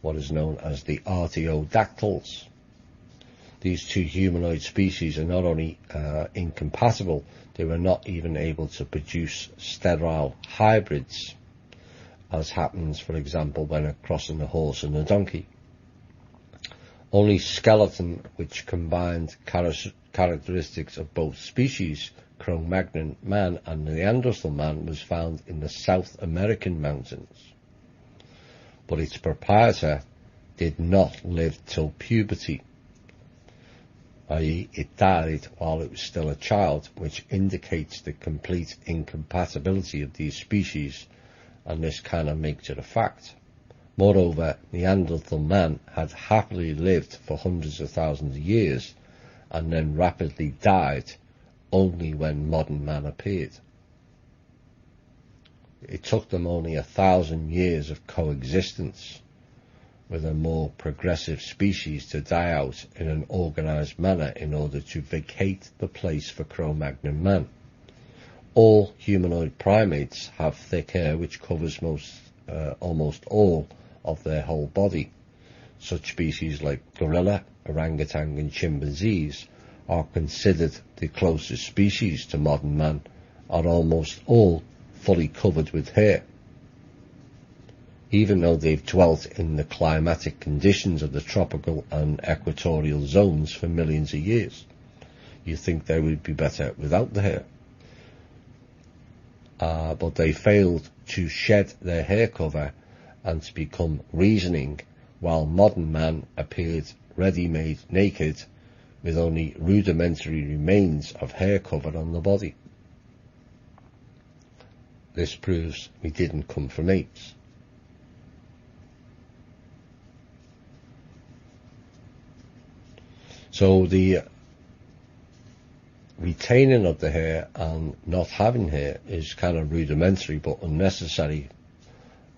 what is known as the artiodactyls, these 2 humanoid species are not only incompatible, they were not even able to produce sterile hybrids, as happens, for example, when crossing a horse and a donkey. Only skeleton which combined characteristics of both species, Cro-Magnon man and Neanderthal man, was found in the South American mountains. But its proprietor did not live till puberty, i.e. it died while it was still a child, which indicates the complete incompatibility of these species, and this kind of makes it a fact. Moreover, Neanderthal man had happily lived for hundreds of thousands of years and then rapidly died only when modern man appeared. It took them only 1,000 years of coexistence with a more progressive species to die out in an organized manner in order to vacate the place for Cro-Magnon man. All humanoid primates have thick hair which covers almost all of their whole body. Such species like gorilla, orangutan and chimpanzees are considered the closest species to modern man, are almost all fully covered with hair. Even though they've dwelt in the climatic conditions of the tropical and equatorial zones for millions of years, you think they would be better without the hair. But they failed to shed their hair cover and to become reasoning, while modern man appeared ready-made naked with only rudimentary remains of hair cover on the body. This proves we didn't come from apes. So the retaining of the hair and not having hair is kind of rudimentary but unnecessary.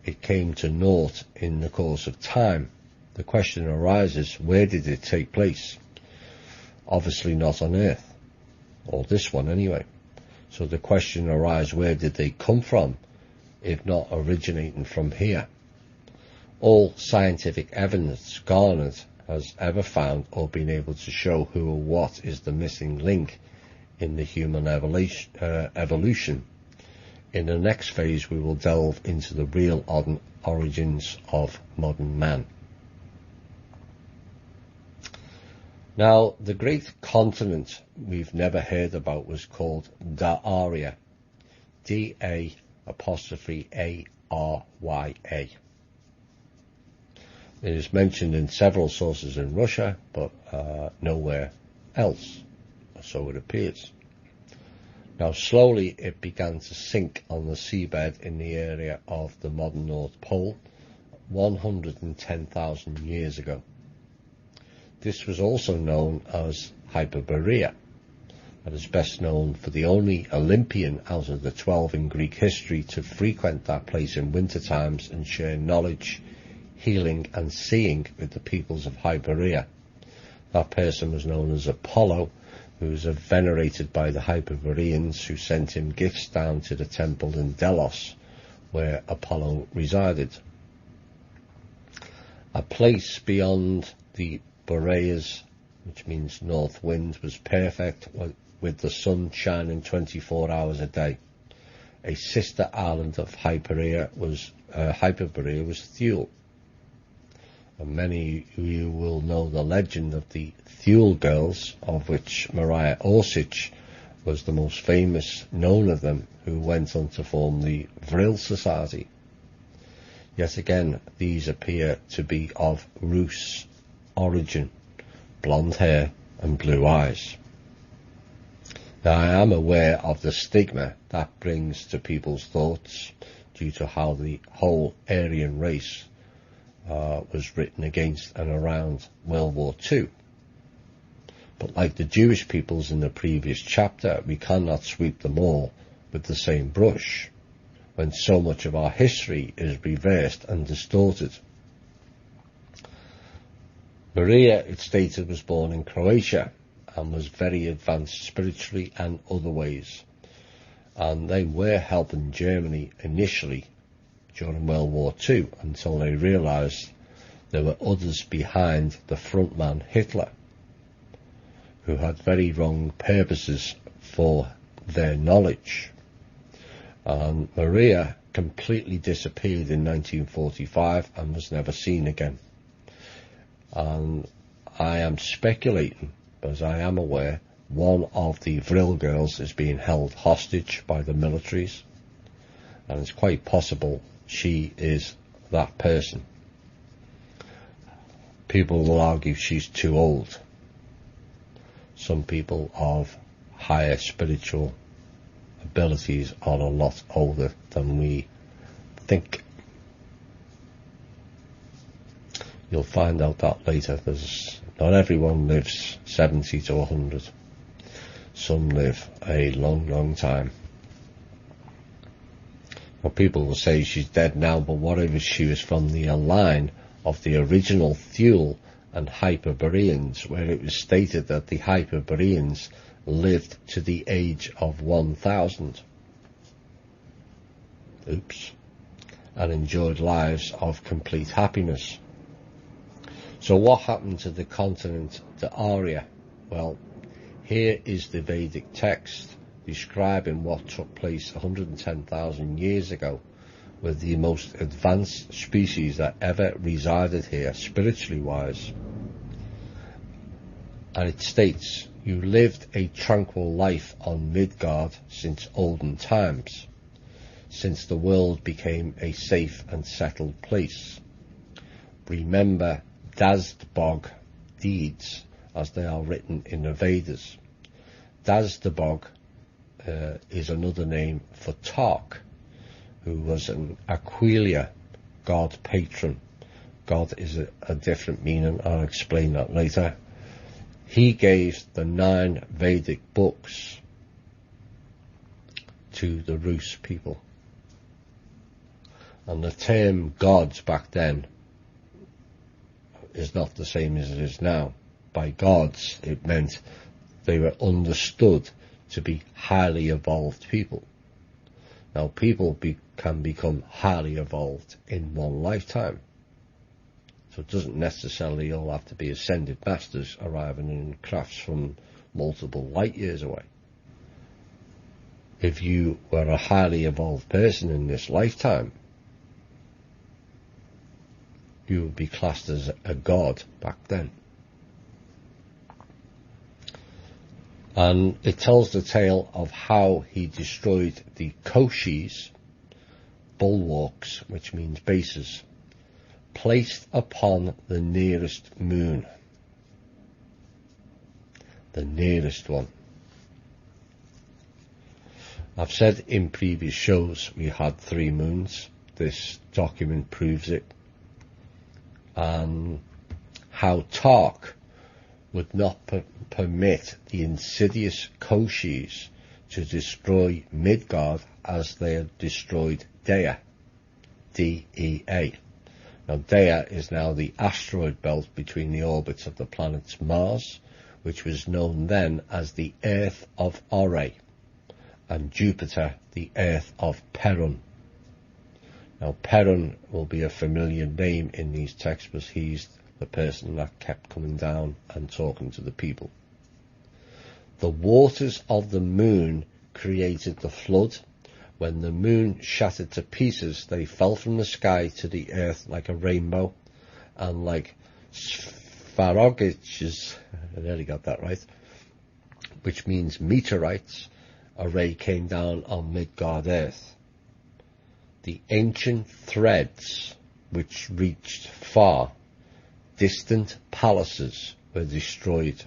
It came to naught in the course of time. The question arises, where did it take place? Obviously not on Earth, or this one anyway. So the question arises, where did they come from, if not originating from here? All scientific evidence garnered has ever found or been able to show who or what is the missing link in the human evolution. In the next phase we will delve into the real origins of modern man. Now, the great continent we've never heard about was called Darya, D-A''Arya. It is mentioned in several sources in Russia, but nowhere else, so it appears. Now, slowly it began to sink on the seabed in the area of the modern North Pole 110,000 years ago. This was also known as Hyperborea. That is best known for the only Olympian out of the 12 in Greek history to frequent that place in winter times and share knowledge, healing and seeing with the peoples of Hyperborea. That person was known as Apollo, who was venerated by the Hyperboreans, who sent him gifts down to the temple in Delos, where Apollo resided. A place beyond the Boreas, which means north wind, was perfect, with the sun shining 24 hours a day. A sister island of Hyperborea was Thule. And many of you will know the legend of the Thule girls, of which Maria Orsic was the most famous known of them, who went on to form the Vril Society. Yet again, these appear to be of Rus origin, blonde hair and blue eyes. Now, I am aware of the stigma that brings to people's thoughts due to how the whole Aryan race was written against and around World War II. But like the Jewish peoples in the previous chapter, we cannot sweep them all with the same brush, when so much of our history is reversed and distorted. Maria, it's stated, was born in Croatia and was very advanced spiritually and other ways. And they were helping Germany initially during World War II, until they realised there were others behind the front man, Hitler, who had very wrong purposes for their knowledge. And Maria completely disappeared in 1945 and was never seen again. And I am speculating, as I am aware, one of the Vril girls is being held hostage by the militaries, and it's quite possible she is that person. People will argue she's too old. Some people of higher spiritual abilities are a lot older than we think. You'll find out that later. Not everyone lives 70 to 100. Some live a long, long time. Well, people will say she's dead now, but what if she was from the line of the original Thule and Hyperboreans, where it was stated that the Hyperboreans lived to the age of 1000. Oops. And enjoyed lives of complete happiness. So what happened to the continent, the Arya? Well, here is the Vedic text describing what took place 110,000 years ago with the most advanced species that ever resided here, spiritually wise. And it states, you lived a tranquil life on Midgard since olden times, since the world became a safe and settled place. Remember Dazdbog deeds, as they are written in the Vedas. Dazdbog is another name for Tark, who was an Aquilia god patron. God is a different meaning, I'll explain that later. He gave the 9 Vedic books to the Rus people. And the term gods back then is not the same as it is now. By gods, it meant they were understood to be highly evolved people. Now, people can become highly evolved in one lifetime. So it doesn't necessarily all have to be ascended masters arriving in crafts from multiple light years away. If you were a highly evolved person in this lifetime, you would be classed as a god back then. And it tells the tale of how he destroyed the Koshis, bulwarks, which means bases, placed upon the nearest moon. The nearest one. I've said in previous shows we had 3 moons. This document proves it. And how Tark would not permit the insidious Koshis to destroy Midgard as they had destroyed Dea, D-E-A. Now Dea is now the asteroid belt between the orbits of the planets Mars, which was known then as the Earth of Ore, and Jupiter the Earth of Perun. Now Perun will be a familiar name in these texts because he's the person that kept coming down and talking to the people. The waters of the moon created the flood. When the moon shattered to pieces, they fell from the sky to the earth like a rainbow, and like spharogiches, I nearly got that right, which means meteorites, a ray came down on Midgard earth. The ancient threads, which reached far, distant palaces, were destroyed.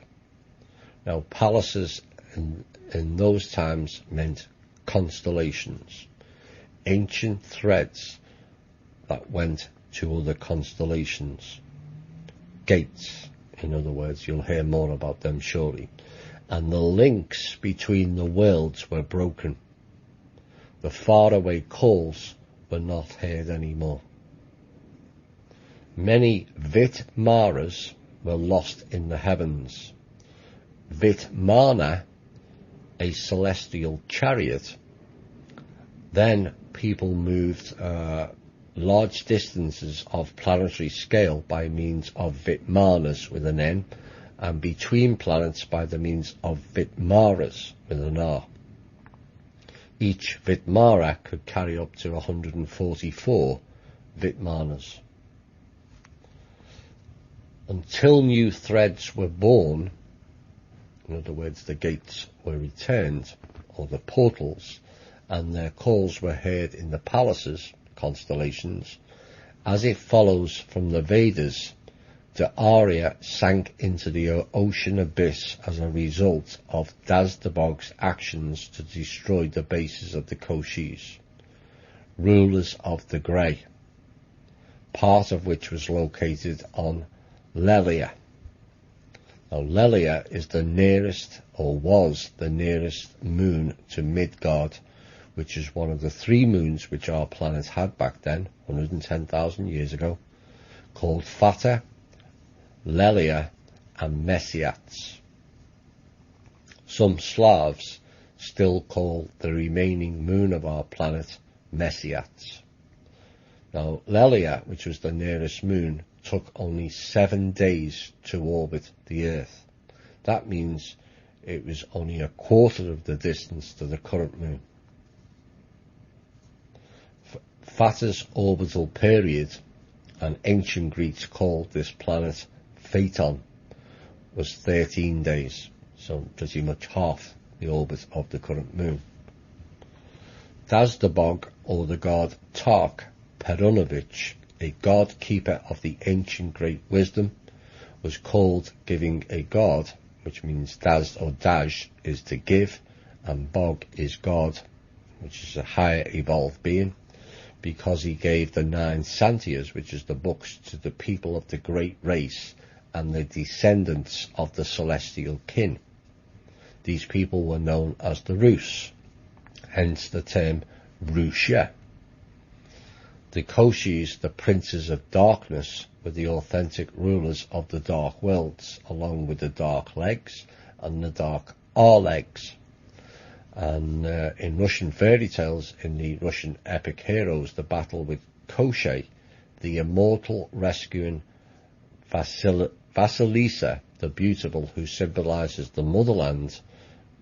Now, palaces in those times meant constellations, ancient threads that went to other constellations, gates, in other words. You'll hear more about them shortly. And the links between the worlds were broken. The faraway calls were not heard anymore. Many Vitmaras were lost in the heavens. Vitmana, a celestial chariot. Then people moved large distances of planetary scale by means of Vitmanas with an N, and between planets by the means of Vitmaras with an R. Each Vitmara could carry up to 144 Vitmanas. Until new threads were born, in other words, the gates were returned, or the portals, and their calls were heard in the palaces, constellations, as it follows from the Vedas, the Arya sank into the ocean abyss as a result of Dazdabog's actions to destroy the bases of the Koshis, rulers of the Grey, part of which was located on Lelia. Now, Lelia is the nearest, or was the nearest moon to Midgard, which is one of the 3 moons which our planet had back then, 110,000 years ago, called Fata, Lelia, and Messiats. Some Slavs still call the remaining moon of our planet Messiats. Now, Lelia, which was the nearest moon, took only 7 days to orbit the Earth. That means it was only a quarter of the distance to the current moon. Fata's orbital period, and ancient Greeks called this planet Phaeton, was 13 days, so pretty much half the orbit of the current moon. Dazdabog, or the god Tark Perunovich, a god keeper of the ancient great wisdom, was called giving a god, which means Daz or Daj is to give, and Bog is God, which is a higher evolved being, because he gave the 9 Santias, which is the books, to the people of the great race and the descendants of the celestial kin. These people were known as the Rus, hence the term Rusha. The Koshis, the princes of darkness, were the authentic rulers of the dark worlds, along with the dark legs and the dark R-legs. And in Russian fairy tales, in the Russian epic heroes, the battle with Koschei, the immortal rescuing Vasilisa, the beautiful, who symbolizes the motherland,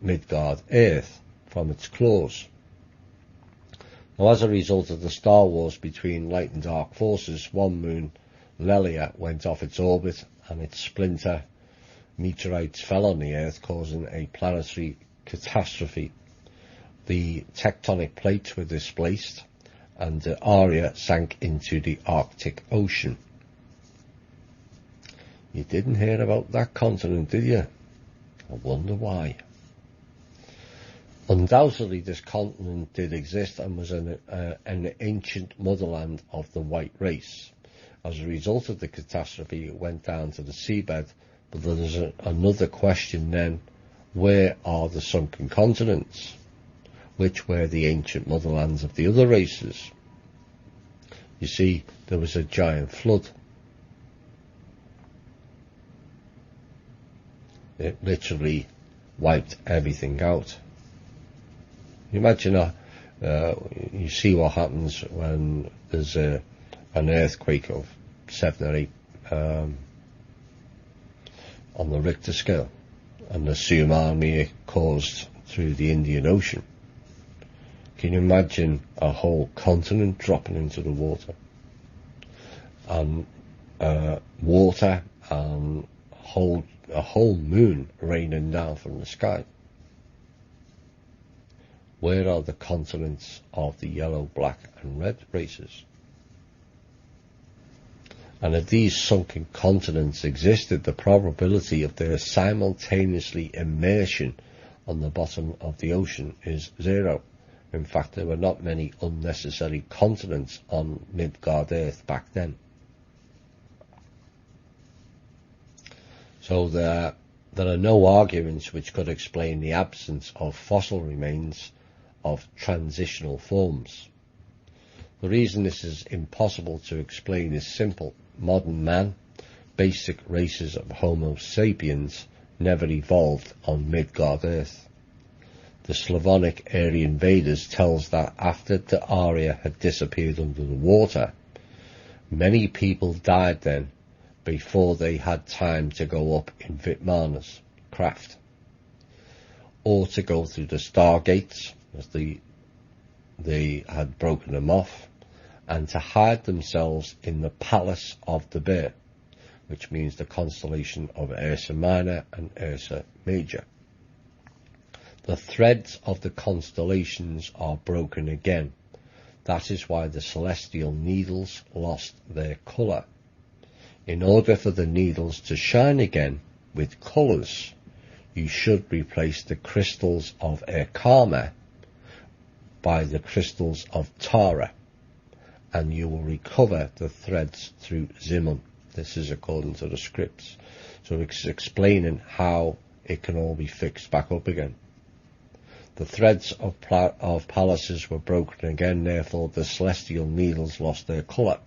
Midgard Earth, from its claws. Now, as a result of the Star Wars between light and dark forces, one moon, Lelia, went off its orbit, and its splinter meteorites fell on the Earth, causing a planetary catastrophe. The tectonic plates were displaced, and Arya sank into the Arctic Ocean. You didn't hear about that continent, did you? I wonder why. Undoubtedly, this continent did exist and was an ancient motherland of the white race. As a result of the catastrophe, it went down to the seabed, but there's another question then: where are the sunken continents? Which were the ancient motherlands of the other races? You see, there was a giant flood. it literally wiped everything out. Imagine you see what happens when there's an earthquake of 7 or 8 on the Richter scale, and the tsunami caused through the Indian Ocean. Can you imagine a whole continent dropping into the water, and water and a whole moon raining down from the sky? Where are the continents of the yellow, black and red races? And if these sunken continents existed, the probability of their simultaneously immersion on the bottom of the ocean is 0. In fact, there were not many unnecessary continents on Midgard Earth back then. So there are no arguments which could explain the absence of fossil remains of transitional forms. The reason this is impossible to explain is simple. Modern man, basic races of Homo sapiens, never evolved on Midgard Earth. The Slavonic Aryan Vedas tells that after the Arya had disappeared under the water, many people died then before they had time to go up in Vitmana's craft, or to go through the stargates, as they had broken them off, and to hide themselves in the Palace of the Bear, which means the constellation of Ursa Minor and Ursa Major. The threads of the constellations are broken again. That is why the celestial needles lost their colour. In order for the needles to shine again with colours, you should replace the crystals of Erkama by the crystals of Tara, and you will recover the threads through Zimun. This is according to the scripts. So it's explaining how it can all be fixed back up again. The threads of palaces were broken again, therefore the celestial needles lost their colour.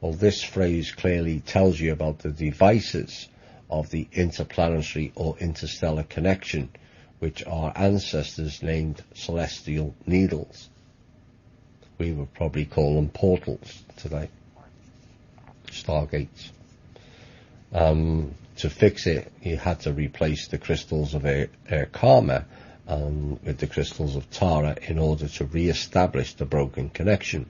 Well, this phrase clearly tells you about the devices of the interplanetary or interstellar connection, which our ancestors named celestial needles. We would probably call them portals today, stargates. To fix it, you had to replace the crystals of Erkama with the crystals of Tara in order to re-establish the broken connection.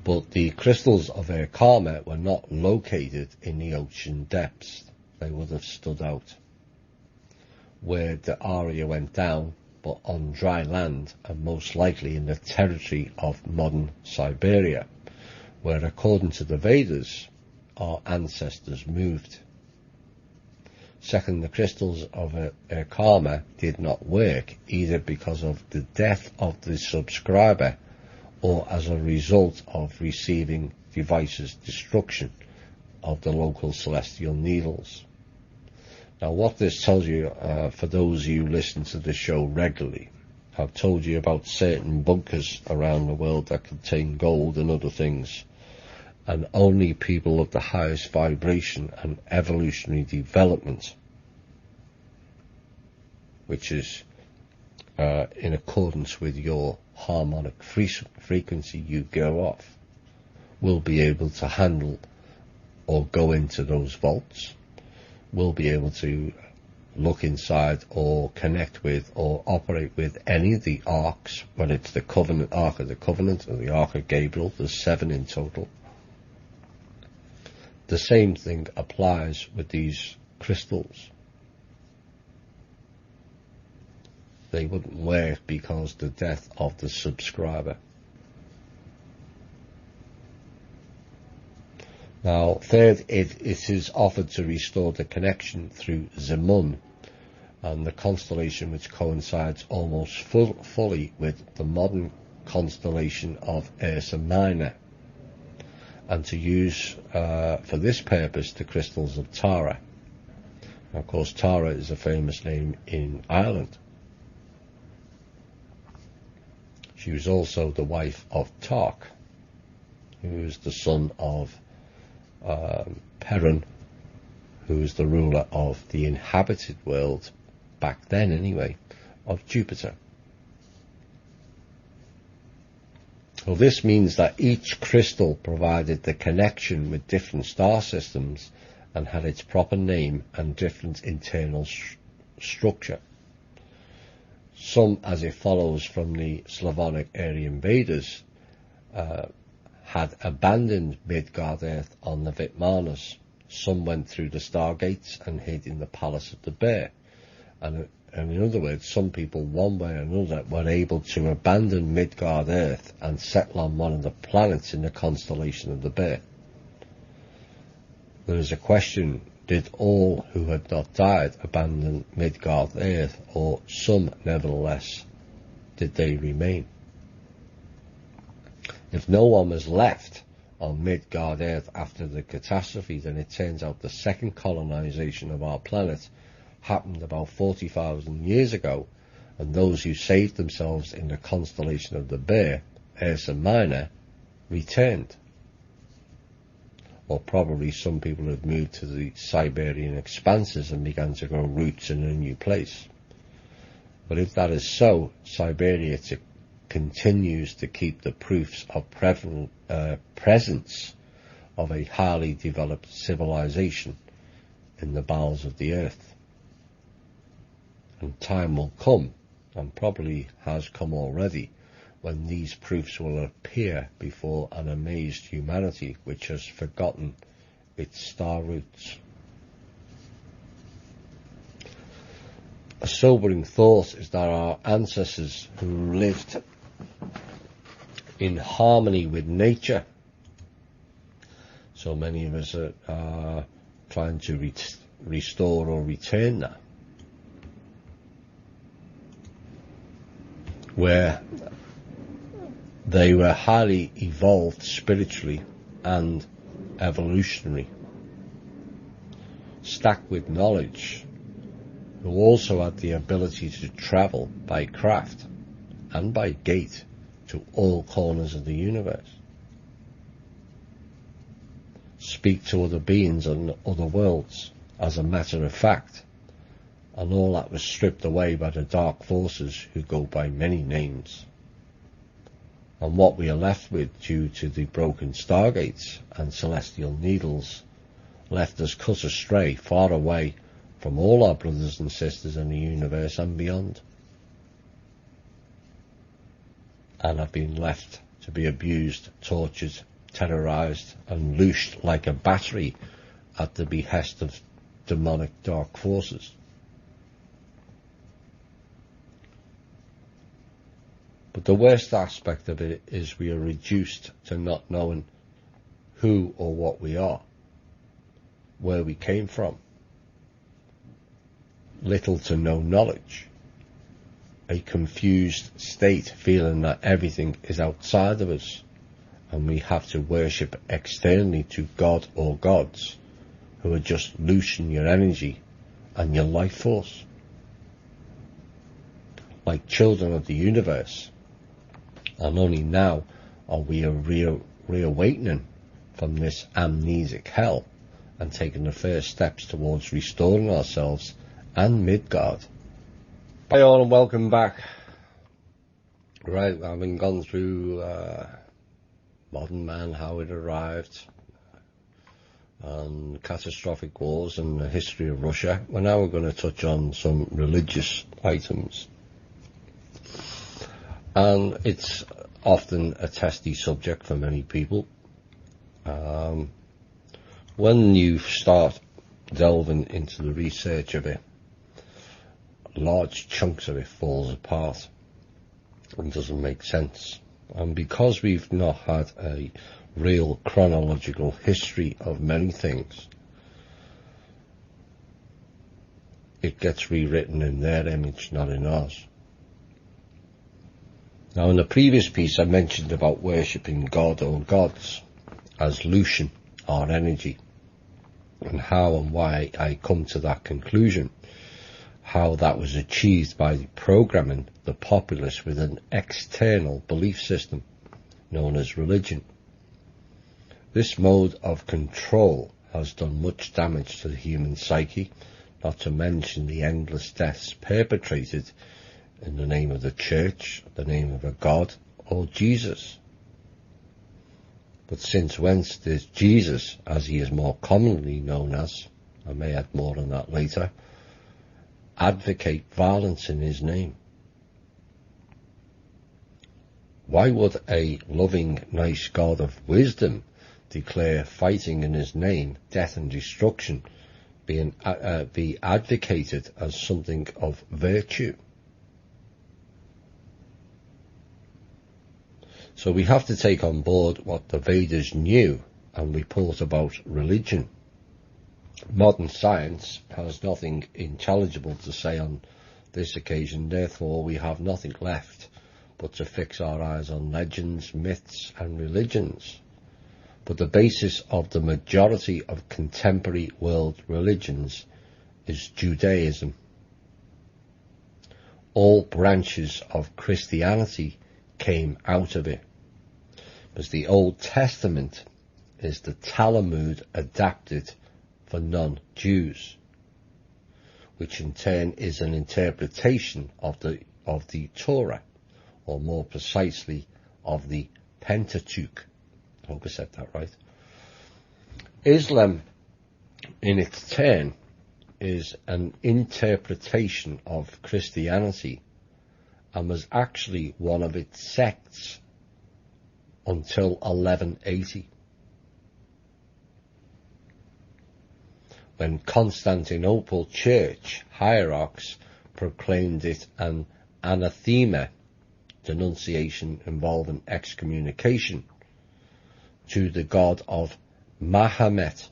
But the crystals of Erkama were not located in the ocean depths. They would have stood out where the Arya went down, but on dry land, and most likely in the territory of modern Siberia, where according to the Vedas, our ancestors moved. Second, the crystals of Erkama did not work, either because of the death of the subscriber or as a result of receiving devices' destruction of the local celestial needles. Now, what this tells you, for those of you who listen to the show regularly, I've told you about certain bunkers around the world that contain gold and other things, and only people of the highest vibration and evolutionary development, which is in accordance with your harmonic frequency you go off, will be able to handle or go into those vaults, will be able to look inside or connect with or operate with any of the arcs, whether it's the covenant, Ark of the Covenant or the Ark of Gabriel. There's 7 in total. The same thing applies with these crystals. They wouldn't work because of the death of the subscriber. Now, third, it is offered to restore the connection through Zimun, and the constellation which coincides almost fully with the modern constellation of Ursa Minor, and to use for this purpose the crystals of Tara. Now, of course, Tara is a famous name in Ireland. She was also the wife of Tark, who is the son of Perun, who was the ruler of the inhabited world, back then anyway, of Jupiter. Well, this means that each crystal provided the connection with different star systems and had its proper name and different internal structure. Some, as it follows from the Slavonic Aryan Vedas, had abandoned Midgard Earth on the Vitmanas. Some went through the stargates and hid in the Palace of the Bear. And in other words, some people, one way or another, were able to abandon Midgard Earth and settle on one of the planets in the constellation of the Bear. There is a question, did all who had not died abandon Midgard Earth, or some, nevertheless, did they remain? If no one was left on Midgard Earth after the catastrophe, then it turns out the second colonization of our planet happened about 40,000 years ago, and those who saved themselves in the constellation of the Bear, Ursa Minor, returned. Or probably some people had moved to the Siberian expanses and began to grow roots in a new place. But if that is so, Siberia continues to keep the proofs of presence of a highly developed civilization in the bowels of the earth. And time will come, and probably has come already, when these proofs will appear before an amazed humanity which has forgotten its star roots. A sobering thought is that our ancestors who lived in harmony with nature, so many of us are trying to restore or return that, where they were highly evolved spiritually and evolutionary, stacked with knowledge, who also had the ability to travel by craft and by gate to all corners of the universe, speak to other beings on other worlds as a matter of fact, and all that was stripped away by the dark forces who go by many names. And what we are left with, due to the broken stargates and celestial needles, left us cut astray, far away from all our brothers and sisters in the universe and beyond, and have been left to be abused, tortured, terrorized, and loosed like a battery at the behest of demonic dark forces. But the worst aspect of it is we are reduced to not knowing who or what we are, where we came from, little to no knowledge, a confused state, feeling that everything is outside of us, and we have to worship externally to God or gods who are just loosing your energy and your life force. Like children of the universe, and only now are we reawakening from this amnesic hell and taking the first steps towards restoring ourselves and Midgard. Hi all, and welcome back. Right, having gone through modern man, how it arrived, and catastrophic wars and the history of Russia, well, now we're going to touch on some religious items. And it's often a testy subject for many people. When you start delving into the research of it, large chunks of it falls apart and doesn't make sense. And because we've not had a real chronological history of many things, it gets rewritten in their image, not in ours. Now, in the previous piece I mentioned about worshipping God or gods as Lucian, our energy, and how and why I come to that conclusion, how that was achieved by programming the populace with an external belief system known as religion. This mode of control has done much damage to the human psyche, not to mention the endless deaths perpetrated in the name of the church, the name of a God, or Jesus. But since whence does Jesus, as he is more commonly known as, I may add more on that later, advocate violence in his name? Why would a loving, nice God of wisdom declare fighting in his name, death and destruction, be advocated as something of virtue? So we have to take on board what the Vedas knew and report about religion. Modern science has nothing intelligible to say on this occasion, therefore we have nothing left but to fix our eyes on legends, myths and religions. But the basis of the majority of contemporary world religions is Judaism. All branches of Christianity came out of it, because the Old Testament is the Talmud adapted for non-Jews, which in turn is an interpretation of the Torah, or more precisely of the Pentateuch. I hope I said that right. Islam, in its turn, is an interpretation of Christianity and was actually one of its sects until 1180, when Constantinople church hierarchs proclaimed it an anathema, denunciation involving excommunication, to the god of Mahomet,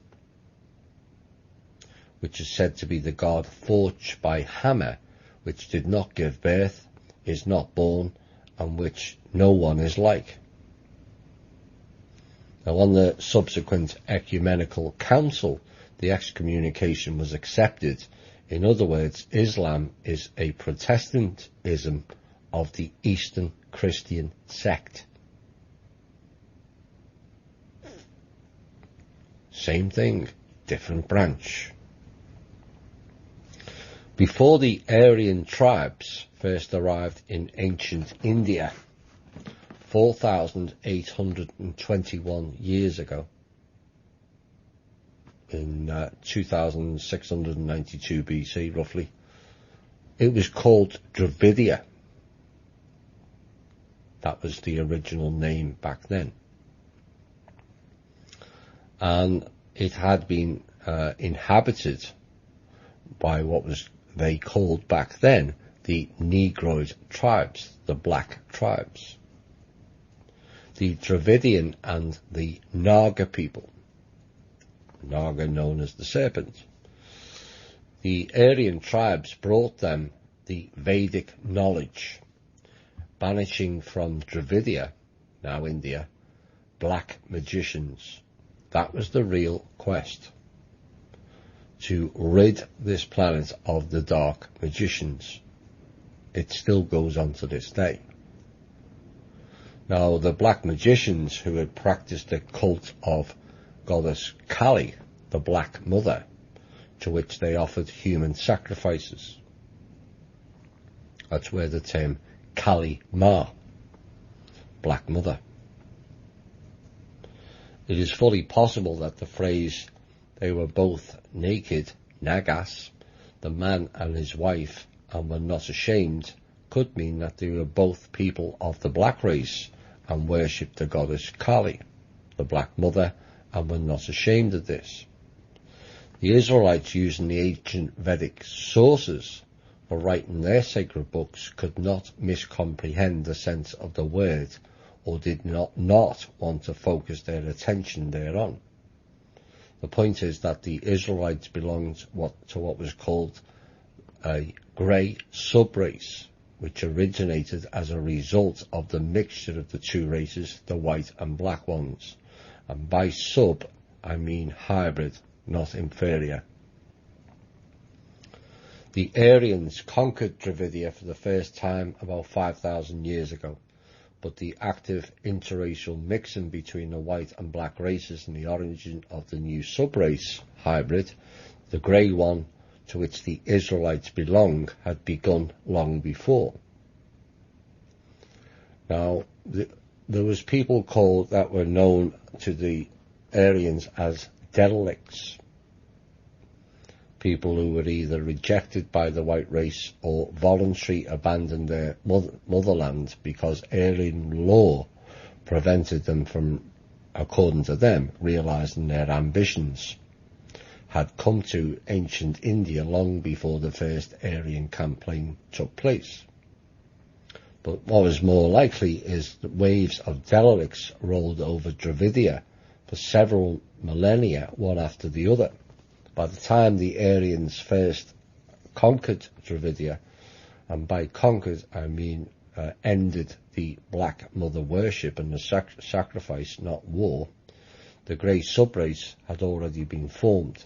which is said to be the god forged by hammer, which did not give birth, is not born, and which no one is like. Now, on the subsequent ecumenical council, the excommunication was accepted. In other words, Islam is a Protestantism of the Eastern Christian sect. Same thing, different branch. Before the Aryan tribes first arrived in ancient India, 4,821 years ago, in 2692 BC roughly, it was called Dravidia. That was the original name back then. And it had been inhabited by what was they called back then the Negroid tribes, the black tribes. The Dravidian and the Naga people, Naga known as the serpent. The Aryan tribes brought them the Vedic knowledge, banishing from Dravidia, now India, black magicians. That was the real quest, to rid this planet of the dark magicians. It still goes on to this day. Now, the black magicians who had practiced the cult of goddess Kali, the Black Mother, to which they offered human sacrifices. That's where the term Kali Ma, Black Mother. It is fully possible that the phrase, they were both naked, Nagas, the man and his wife, and were not ashamed, could mean that they were both people of the black race and worshipped the goddess Kali, the Black Mother, and were not ashamed of this. The Israelites, using the ancient Vedic sources for writing their sacred books, could not miscomprehend the sense of the word, or did not want to focus their attention thereon. The point is that the Israelites belonged to what was called a grey subrace, which originated as a result of the mixture of the two races, the white and black ones. And by sub, I mean hybrid, not inferior. The Aryans conquered Dravidia for the first time about 5,000 years ago, but the active interracial mixing between the white and black races and the origin of the new subrace hybrid, the grey one to which the Israelites belong, had begun long before. Now, there was people that were known to the Aryans as derelicts, people who were either rejected by the white race or voluntarily abandoned their motherland because Aryan law prevented them from, according to them, realizing their ambitions had come to ancient India long before the first Aryan campaign took place. But what was more likely is that waves of derelicts rolled over Dravidia for several millennia, one after the other. By the time the Aryans first conquered Dravidia, and by conquered I mean ended the black mother worship and the sacrifice, not war, the grey subrace had already been formed.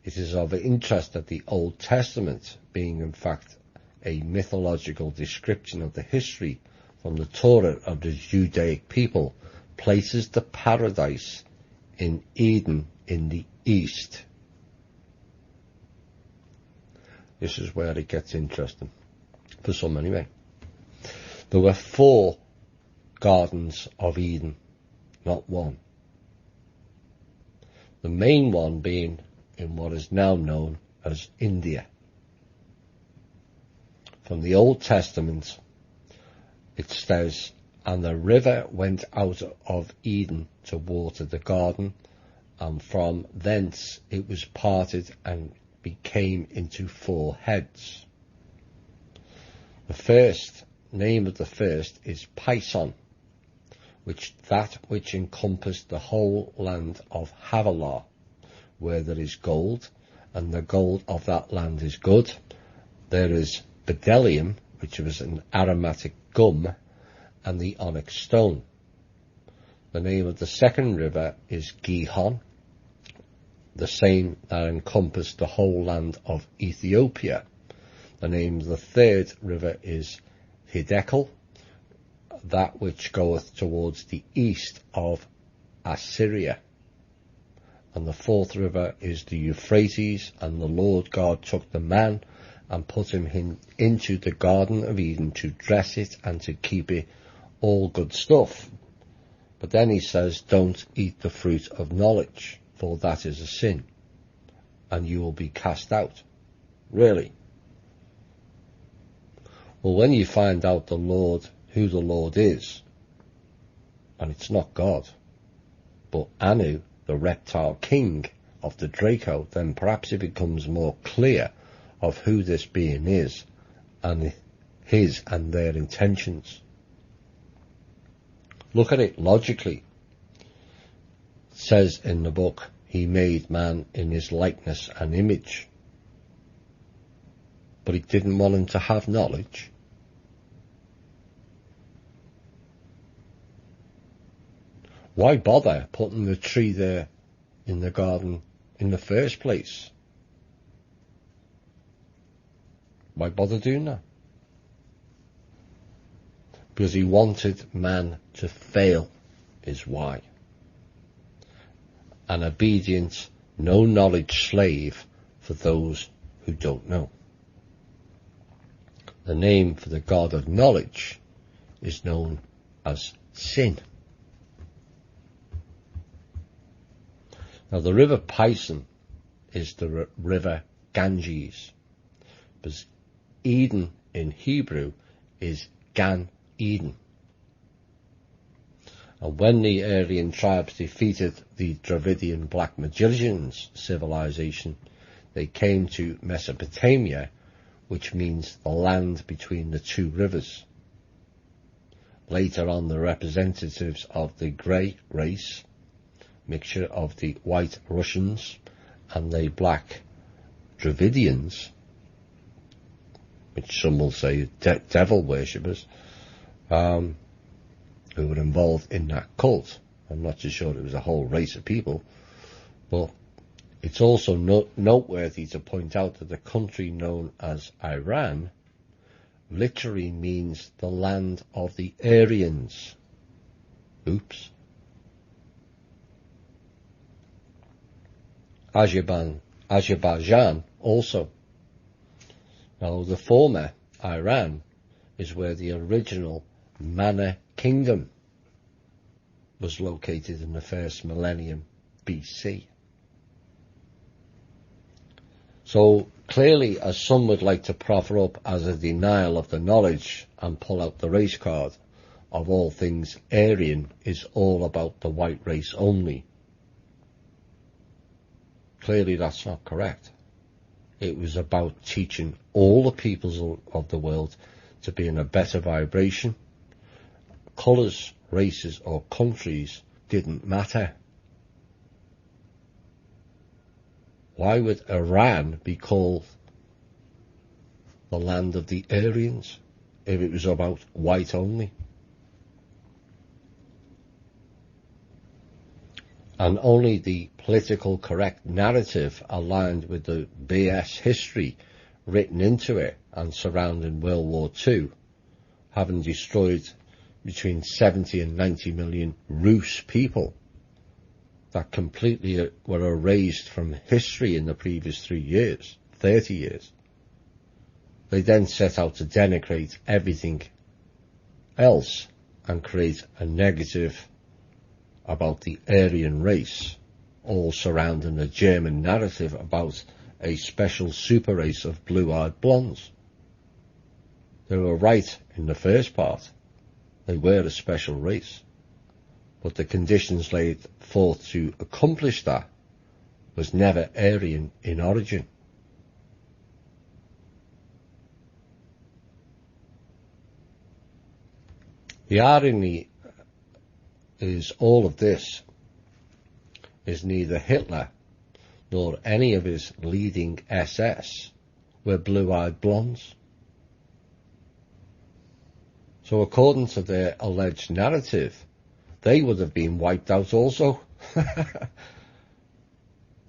It is of interest that the Old Testament, being in fact a mythological description of the history from the Torah of the Judaic people, places the paradise in Eden in the east. This is where it gets interesting, for some anyway. There were 4 gardens of Eden, not one. The main one being in what is now known as India. From the Old Testament, it says, "And the river went out of Eden to water the garden, and from thence it was parted and became into 4 heads. The first name of the first is Pison, which encompassed the whole land of Havilah, where there is gold, and the gold of that land is good. There is bdellium, which was an aromatic gum, and the onyx stone. The name of the second river is Gihon, the same that encompassed the whole land of Ethiopia. The name of the third river is Hiddekel, that which goeth towards the east of Assyria. And the fourth river is the Euphrates, and the Lord God took the man and put him into the Garden of Eden to dress it and to keep it, all good stuff. But then he says, don't eat the fruit of knowledge, for that is a sin, and you will be cast out." Really? Well, when you find out who the Lord is, and it's not God, but Anu, the reptile king of the Draco, then perhaps it becomes more clear of who this being is, and his and their intentions. Look at it logically. It says in the book, he made man in his likeness and image. But he didn't want him to have knowledge. Why bother putting the tree there in the garden in the first place? Why bother doing that? Because he wanted man to fail, is why. An obedient, no knowledge slave for those who don't know. The name for the God of knowledge is known as sin. Now the river Pison is the river Ganges, because Eden in Hebrew is Gan Eden. And when the Aryan tribes defeated the Dravidian black magicians' civilization, they came to Mesopotamia, which means the land between the 2 rivers. Later on, the representatives of the grey race, mixture of the white Russians and the black Dravidians, which some will say devil worshippers, who were involved in that cult. I'm not too sure it was a whole race of people, but it's also noteworthy to point out that the country known as Iran literally means the land of the Aryans. Oops. Azerbaijan also. Now, the former Iran is where the original Mana Kingdom was located in the first millennium BC. So clearly, as some would like to proffer up as a denial of the knowledge and pull out the race card of all things Aryan is all about the white race only. Clearly that's not correct. It was about teaching all the peoples of the world to be in a better vibration. Colours, races or countries didn't matter. Why would Iran be called the land of the Aryans if it was about white only? And only the political correct narrative aligned with the BS history written into it and surrounding World War II, having destroyed between 70 and 90 million Rus people that completely were erased from history in the previous 30 years. They then set out to denigrate everything else and create a negative about the Aryan race, all surrounding a German narrative about a special super race of blue-eyed blondes. They were right in the first part. They were a special race. But the conditions laid forth to accomplish that was never Aryan in origin. The irony is all of this is neither Hitler nor any of his leading SS were blue-eyed blondes. So according to their alleged narrative, they would have been wiped out also.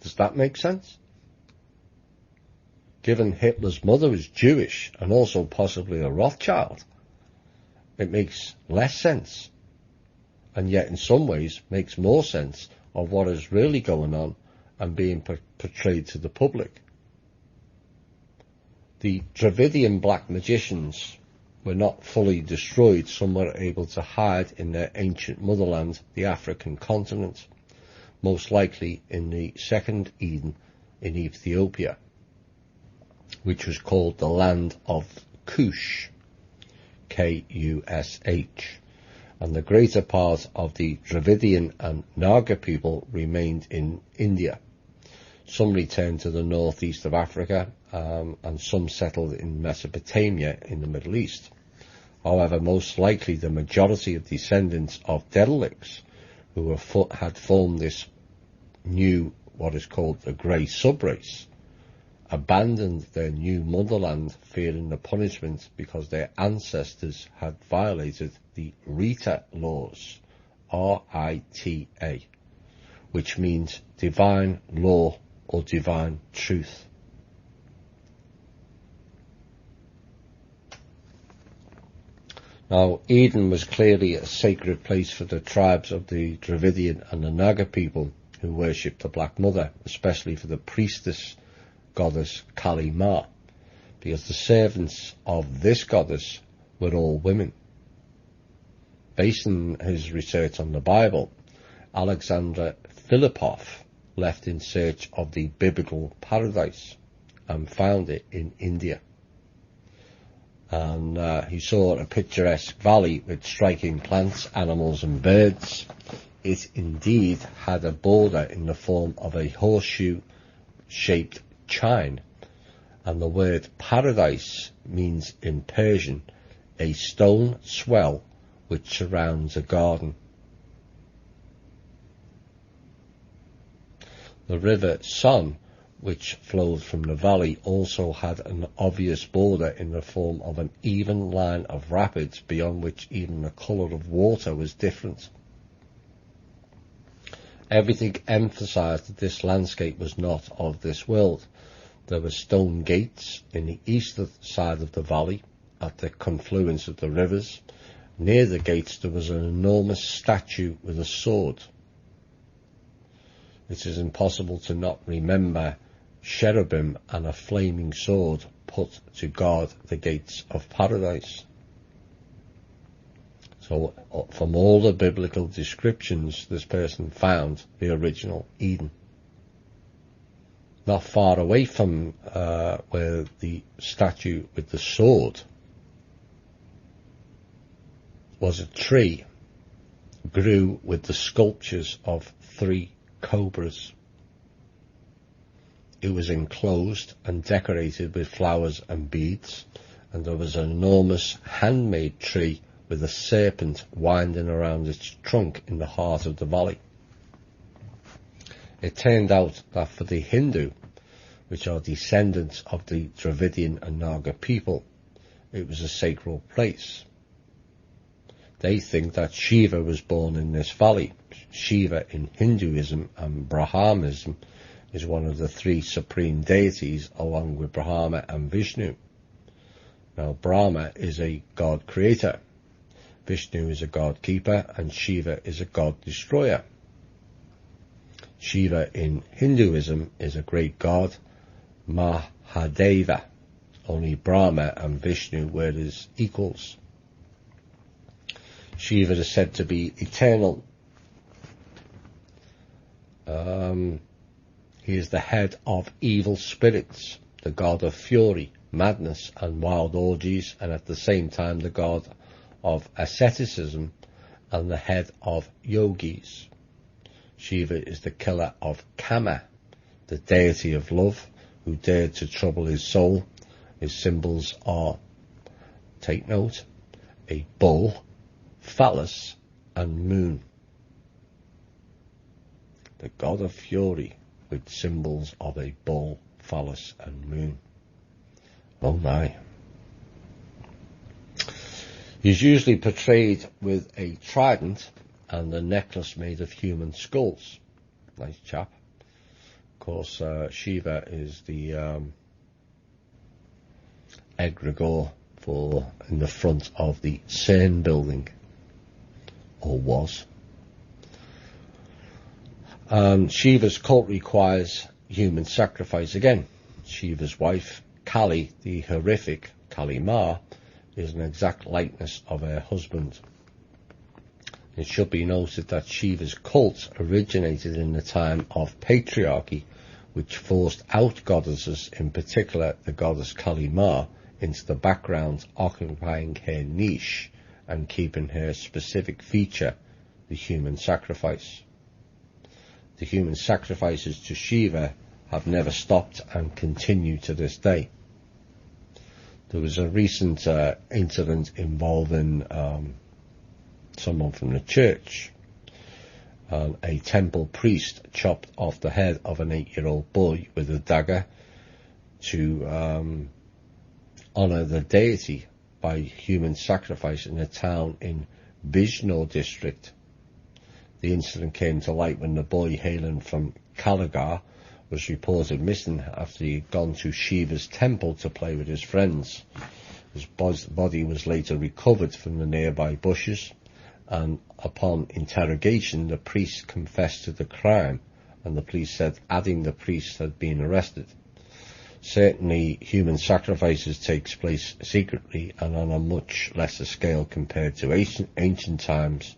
Does that make sense? Given Hitler's mother was Jewish and also possibly a Rothschild, it makes less sense, and yet in some ways makes more sense of what is really going on and being portrayed to the public. The Dravidian black magicians were not fully destroyed. Some were able to hide in their ancient motherland, the African continent, most likely in the second Eden in Ethiopia, which was called the land of Kush, K-U-S-H, and the greater part of the Dravidian and Naga people remained in India. Some returned to the northeast of Africa, and some settled in Mesopotamia in the Middle East. However, most likely the majority of descendants of derelicts who had formed this new, what is called the grey subrace, abandoned their new motherland fearing the punishment because their ancestors had violated the Rita laws, R-I-T-A, which means divine law or divine truth. Now, Eden was clearly a sacred place for the tribes of the Dravidian and the Naga people who worshipped the Black Mother, especially for the priestess goddess Kali Ma, because the servants of this goddess were all women. Based on his research on the Bible, Alexander Philippov left in search of the biblical paradise and found it in India. And he saw a picturesque valley with striking plants, animals and birds. It indeed had a border in the form of a horseshoe-shaped chine, and the word paradise means in Persian a stone swell which surrounds a garden. The river Son, which flowed from the valley, also had an obvious border in the form of an even line of rapids beyond which even the colour of water was different. Everything emphasised that this landscape was not of this world. There were stone gates in the east side of the valley, at the confluence of the rivers. Near the gates there was an enormous statue with a sword. It is impossible to not remember cherubim and a flaming sword put to guard the gates of paradise. So from all the biblical descriptions, this person found the original Eden. Not far away from where the statue with the sword was a tree, grew with the sculptures of 3 cobras. It was enclosed and decorated with flowers and beads, and there was an enormous handmade tree with a serpent winding around its trunk in the heart of the valley. It turned out that for the Hindu, which are descendants of the Dravidian and Naga people, it was a sacred place. They think that Shiva was born in this valley. Shiva in Hinduism and Brahmanism is one of the 3 supreme deities along with Brahma and Vishnu. Now Brahma is a god creator, Vishnu is a god keeper, and Shiva is a god destroyer. Shiva in Hinduism is a great god, Mahadeva. Only Brahma and Vishnu were his equals. Shiva is said to be eternal. He is the head of evil spirits, the god of fury, madness and wild orgies, and at the same time the god of asceticism and the head of yogis. Shiva is the killer of Kama, the deity of love, who dared to trouble his soul. His symbols are, take note, a bull, phallus and moon. The god of fury with symbols of a bull, phallus and moon. Oh my. He's usually portrayed with a trident and a necklace made of human skulls. Nice chap. Of course, Shiva is the egregore for in the front of the CERN building, or was. Shiva's cult requires human sacrifice again. Shiva's wife, Kali, the horrific Kali Ma, is an exact likeness of her husband. It should be noted that Shiva's cult originated in the time of patriarchy, which forced out goddesses, in particular the goddess Kali Ma, into the background, occupying her niche and keeping her specific feature, the human sacrifice. The human sacrifices to Shiva have never stopped and continue to this day. There was a recent incident involving someone from the church. A temple priest chopped off the head of an 8-year-old boy with a dagger to honour the deity by human sacrifice in a town in Bijnor district. The incident came to light when the boy, hailing from Kalagar, was reported missing after he had gone to Shiva's temple to play with his friends. His body was later recovered from the nearby bushes, and upon interrogation the priest confessed to the crime, and the police said adding the priest had been arrested. Certainly human sacrifices takes place secretly and on a much lesser scale compared to ancient times,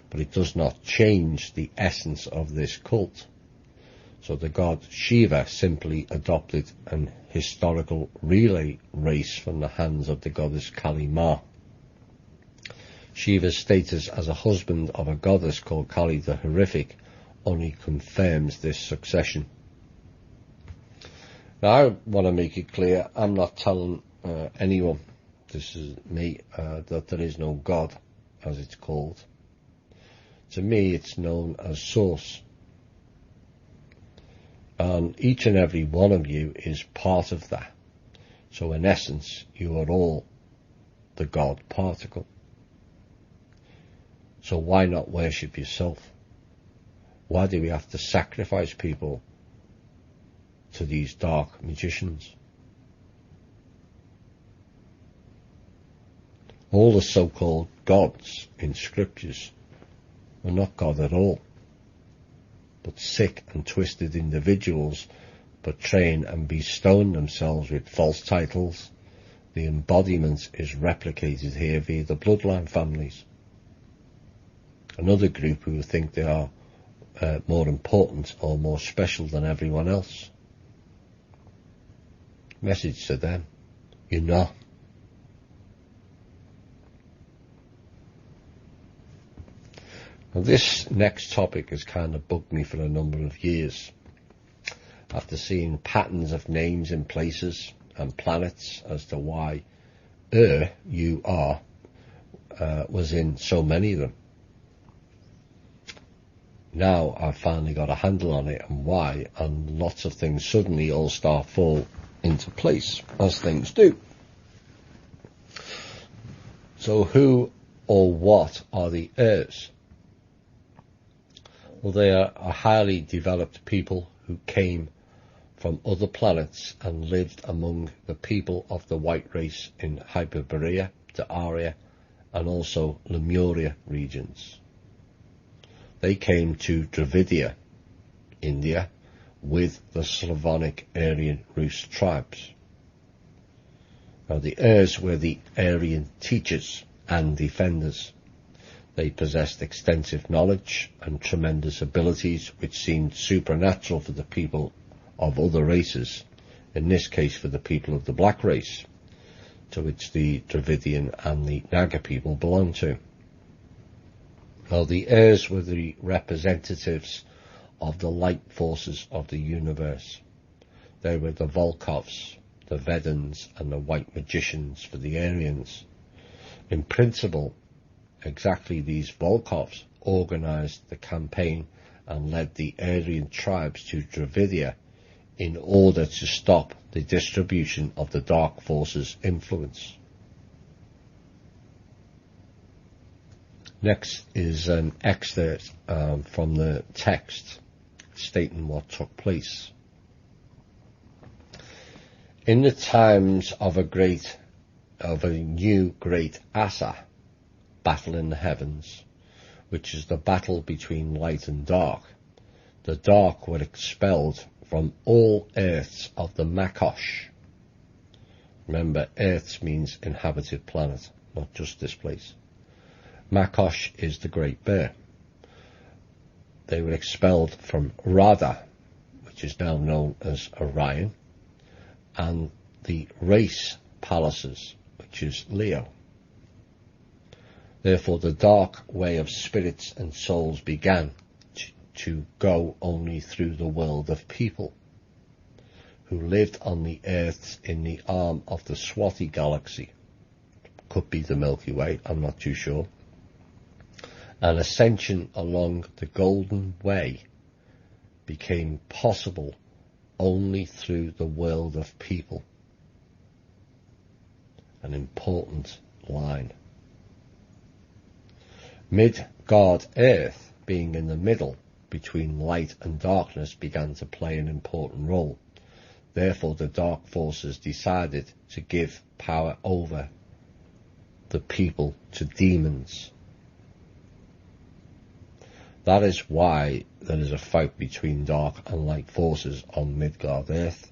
but it does not change the essence of this cult. So the god Shiva simply adopted an historical relay race from the hands of the goddess Kali Ma. Shiva's status as a husband of a goddess called Kali the Horrific only confirms this succession. Now I want to make it clear, I'm not telling anyone, this is me, that there is no God, as it's called. To me it's known as Source. And each and every one of you is part of that. So in essence, you are all the God particle. So why not worship yourself? Why do we have to sacrifice people to these dark magicians? All the so-called gods in scriptures were not God at all, but sick and twisted individuals portraying and bestowing themselves with false titles. The embodiment is replicated here via the bloodline families. Another group who think they are more important or more special than everyone else. Message to them: you're not. Now, this next topic has kind of bugged me for a number of years. After seeing patterns of names in places and planets as to why U-R was in so many of them. Now I've finally got a handle on it and why, and lots of things suddenly all start fall into place, as things do. So who or what are the heirs? Well, they are a highly developed people who came from other planets and lived among the people of the white race in Hyperborea, the Arya, and also Lemuria regions. They came to Dravidia, India, with the Slavonic Aryan Rus tribes. Now, the heirs were the Aryan teachers and defenders. They possessed extensive knowledge and tremendous abilities which seemed supernatural for the people of other races, in this case for the people of the black race, to which the Dravidian and the Naga people belonged to. Well, the heirs were the representatives of the light forces of the universe. They were the Volkovs, the Vedans, and the white magicians for the Aryans. In principle, exactly these Volkovs organized the campaign and led the Aryan tribes to Dravidia in order to stop the distribution of the dark forces' influence. Next is an excerpt from the text stating what took place. In the times of a new great Asa, battle in the heavens, which is the battle between light and dark, the dark were expelled from all earths of the Makosh. Remember, earths means inhabited planet, not just this place. Makosh is the Great Bear. They were expelled from Radha, which is now known as Orion, and the race palaces, which is Leo. Therefore, the dark way of spirits and souls began to go only through the world of people who lived on the earths in the arm of the Swati galaxy. Could be the Milky Way, I'm not too sure. An ascension along the Golden Way became possible only through the world of people. An important line. Midgard Earth, being in the middle between light and darkness, began to play an important role. Therefore, the dark forces decided to give power over the people to demons. That is why there is a fight between dark and light forces on Midgard Earth,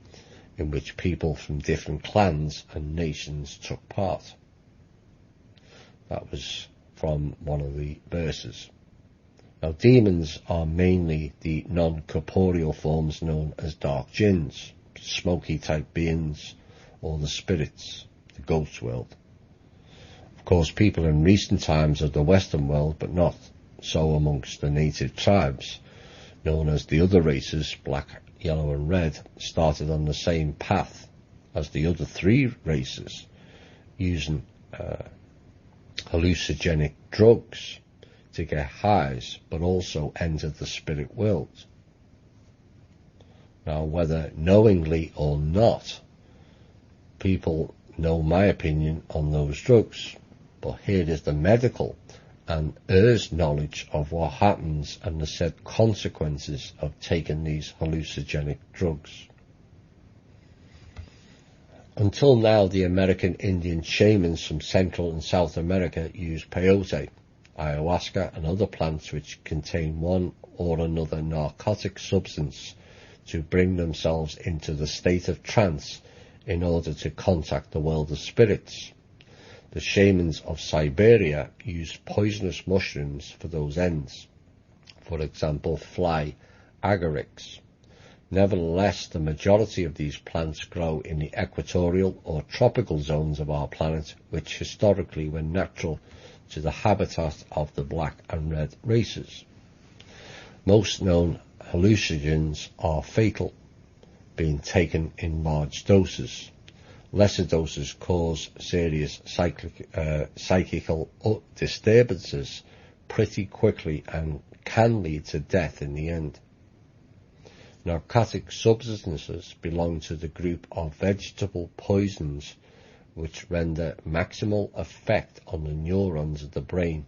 in which people from different clans and nations took part. That was from one of the verses. Now, demons are mainly the non-corporeal forms known as dark jinns, smoky-type beings, or the spirits, the ghost world. Of course, people in recent times of the Western world, but not so amongst the native tribes, known as the other races, black, yellow and red, started on the same path as the other three races, using hallucinogenic drugs to get highs, but also entered the spirit world. Now, whether knowingly or not, people know my opinion on those drugs, but here is the medical and heirs' knowledge of what happens and the said consequences of taking these hallucinogenic drugs. Until now, the American Indian shamans from Central and South America used peyote, ayahuasca and other plants which contain one or another narcotic substance to bring themselves into the state of trance in order to contact the world of spirits. The shamans of Siberia used poisonous mushrooms for those ends, for example fly agarics. Nevertheless, the majority of these plants grow in the equatorial or tropical zones of our planet, which historically were natural to the habitat of the black and red races. Most known hallucinogens are fatal, being taken in large doses. Lesser doses cause serious psychical disturbances pretty quickly and can lead to death in the end. Narcotic substances belong to the group of vegetable poisons which render maximal effect on the neurons of the brain,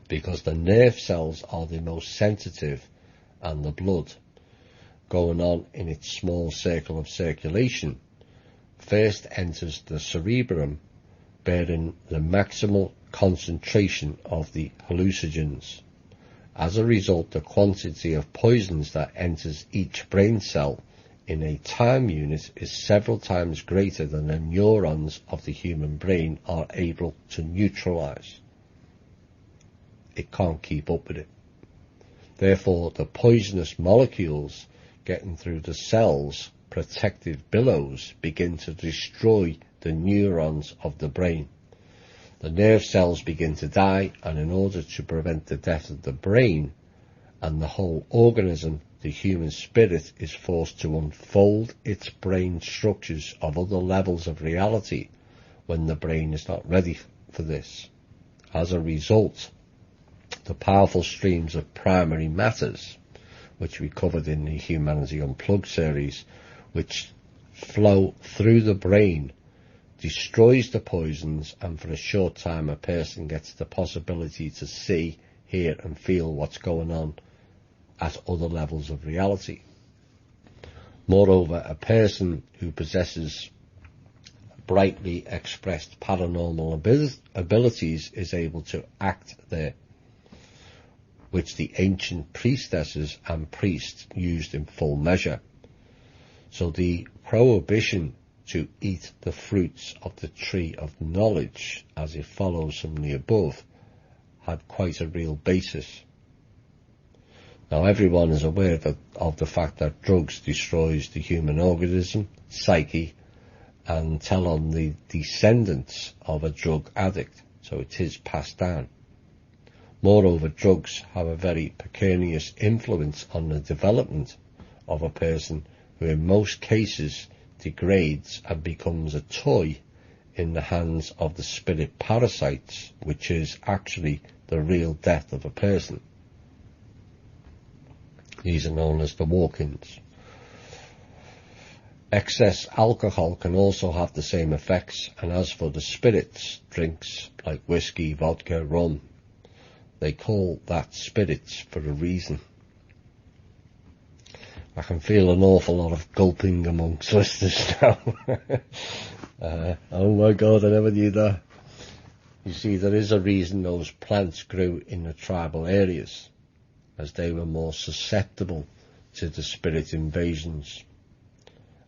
because the nerve cells are the most sensitive and the blood, going on in its small circle of circulation, first enters the cerebrum, bearing the maximal concentration of the hallucinogens. As a result, the quantity of poisons that enters each brain cell in a time unit is several times greater than the neurons of the human brain are able to neutralize. It can't keep up with it. Therefore, the poisonous molecules getting through the cell's protective billows begin to destroy the neurons of the brain. The nerve cells begin to die, and in order to prevent the death of the brain and the whole organism, the human spirit is forced to unfold its brain structures of other levels of reality when the brain is not ready for this. As a result, the powerful streams of primary matters, which we covered in the Humanity Unplugged series, which flow through the brain, destroys the poisons, and for a short time a person gets the possibility to see, hear and feel what's going on at other levels of reality. Moreover, a person who possesses brightly expressed paranormal abilities is able to act there, which the ancient priestesses and priests used in full measure. So the prohibition to eat the fruits of the tree of knowledge, as it follows from the above, had quite a real basis. Now everyone is aware of the fact that drugs destroys the human organism, psyche, and tell on the descendants of a drug addict, so it is passed down. Moreover, drugs have a very pernicious influence on the development of a person, who in most cases degrades and becomes a toy in the hands of the spirit parasites, which is actually the real death of a person. These are known as the walk-ins. Excess alcohol can also have the same effects, and as for the spirits, drinks like whiskey, vodka, rum, they call that spirits for a reason. I can feel an awful lot of gulping amongst listeners now. Oh my God, I never knew that. You see, there is a reason those plants grew in the tribal areas, as they were more susceptible to the spirit invasions.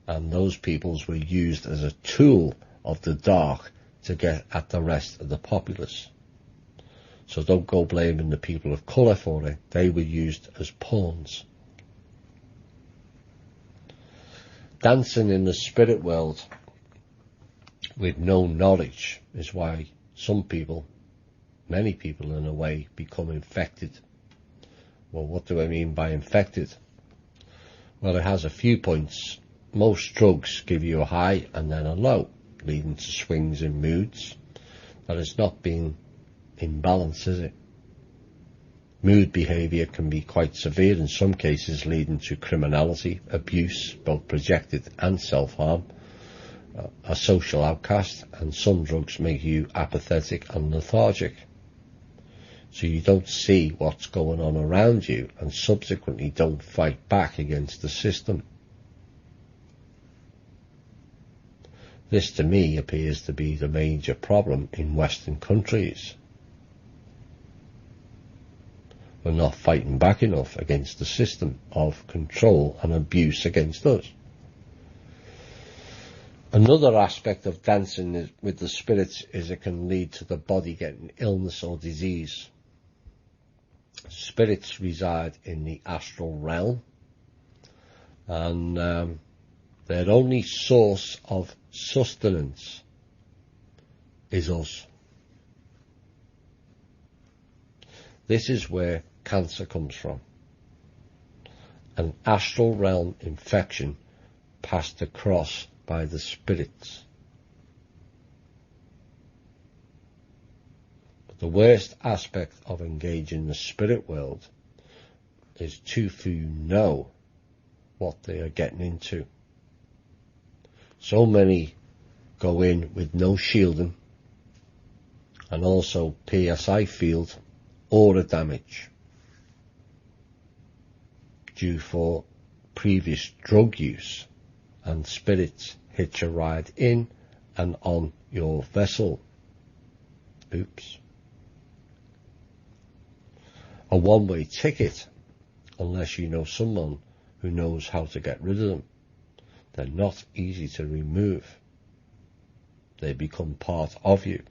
And those peoples were used as a tool of the dark to get at the rest of the populace. So don't go blaming the people of colour for it. They were used as pawns. Dancing in the spirit world with no knowledge is why some people, many people in a way, become infected. Well, what do I mean by infected? Well, it has a few points. Most drugs give you a high and then a low, leading to swings in moods. That is not being in balance, is it? Mood behaviour can be quite severe in some cases, leading to criminality, abuse, both projected and self-harm, a social outcast, and some drugs make you apathetic and lethargic. So you don't see what's going on around you and subsequently don't fight back against the system. This to me appears to be the major problem in Western countries. We're not fighting back enough against the system of control and abuse against us. Another aspect of dancing with the spirits is it can lead to the body getting illness or disease. Spirits reside in the astral realm, and their only source of sustenance is us. This is where cancer comes from. An astral realm infection passed across by the spirits. But the worst aspect of engaging the spirit world is too few know what they are getting into. So many go in with no shielding, and also PSI field aura damage due for previous drug use, and spirits hitch a ride in and on your vessel. Oops. A one-way ticket, unless you know someone who knows how to get rid of them. They're not easy to remove. They become part of you.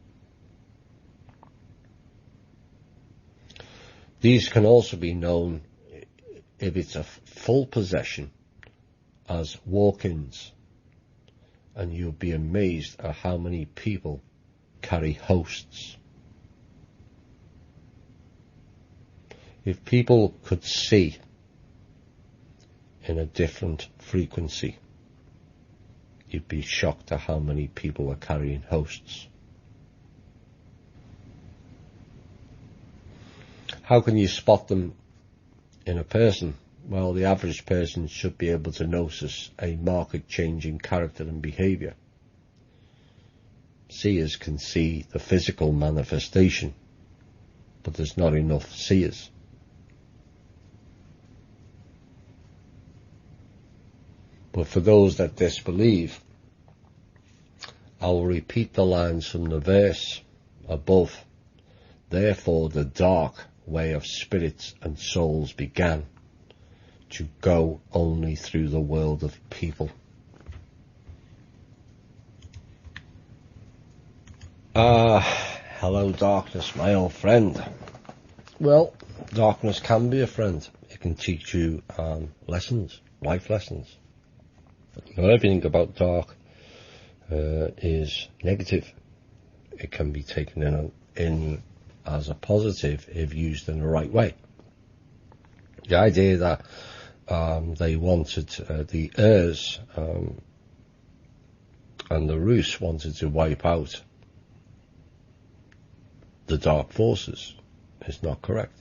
These can also be known, if it's a full possession, as walk-ins, and you'll be amazed at how many people carry hosts. If people could see in a different frequency, you'd be shocked at how many people are carrying hosts. How can you spot them in a person? Well, the average person should be able to notice a marked change in character and behaviour. Seers can see the physical manifestation, but there's not enough seers. But for those that disbelieve, I will repeat the lines from the verse above. Therefore the dark way of spirits and souls began to go only through the world of people. Hello darkness, my old friend. Well, darkness can be a friend. It can teach you lessons, life lessons. Not everything about dark is negative. It can be taken in as a positive if used in the right way. The idea that they wanted, the heirs and the Rus wanted to wipe out the dark forces is not correct.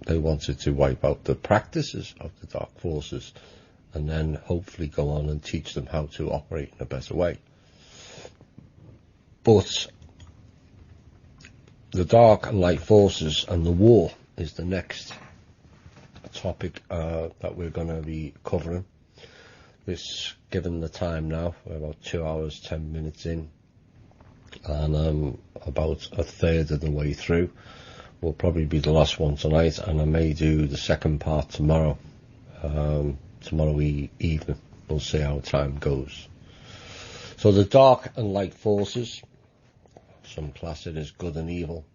They wanted to wipe out the practices of the dark forces and then hopefully go on and teach them how to operate in a better way. But the dark and light forces and the war is the next topic that we're going to be covering. This, given the time now, we're about 2 hours, 10 minutes in, and I'm about a third of the way through. Will probably be the last one tonight, and I may do the second part tomorrow. Tomorrow evening. We'll see how time goes. So the dark and light forces, some class it as good and evil.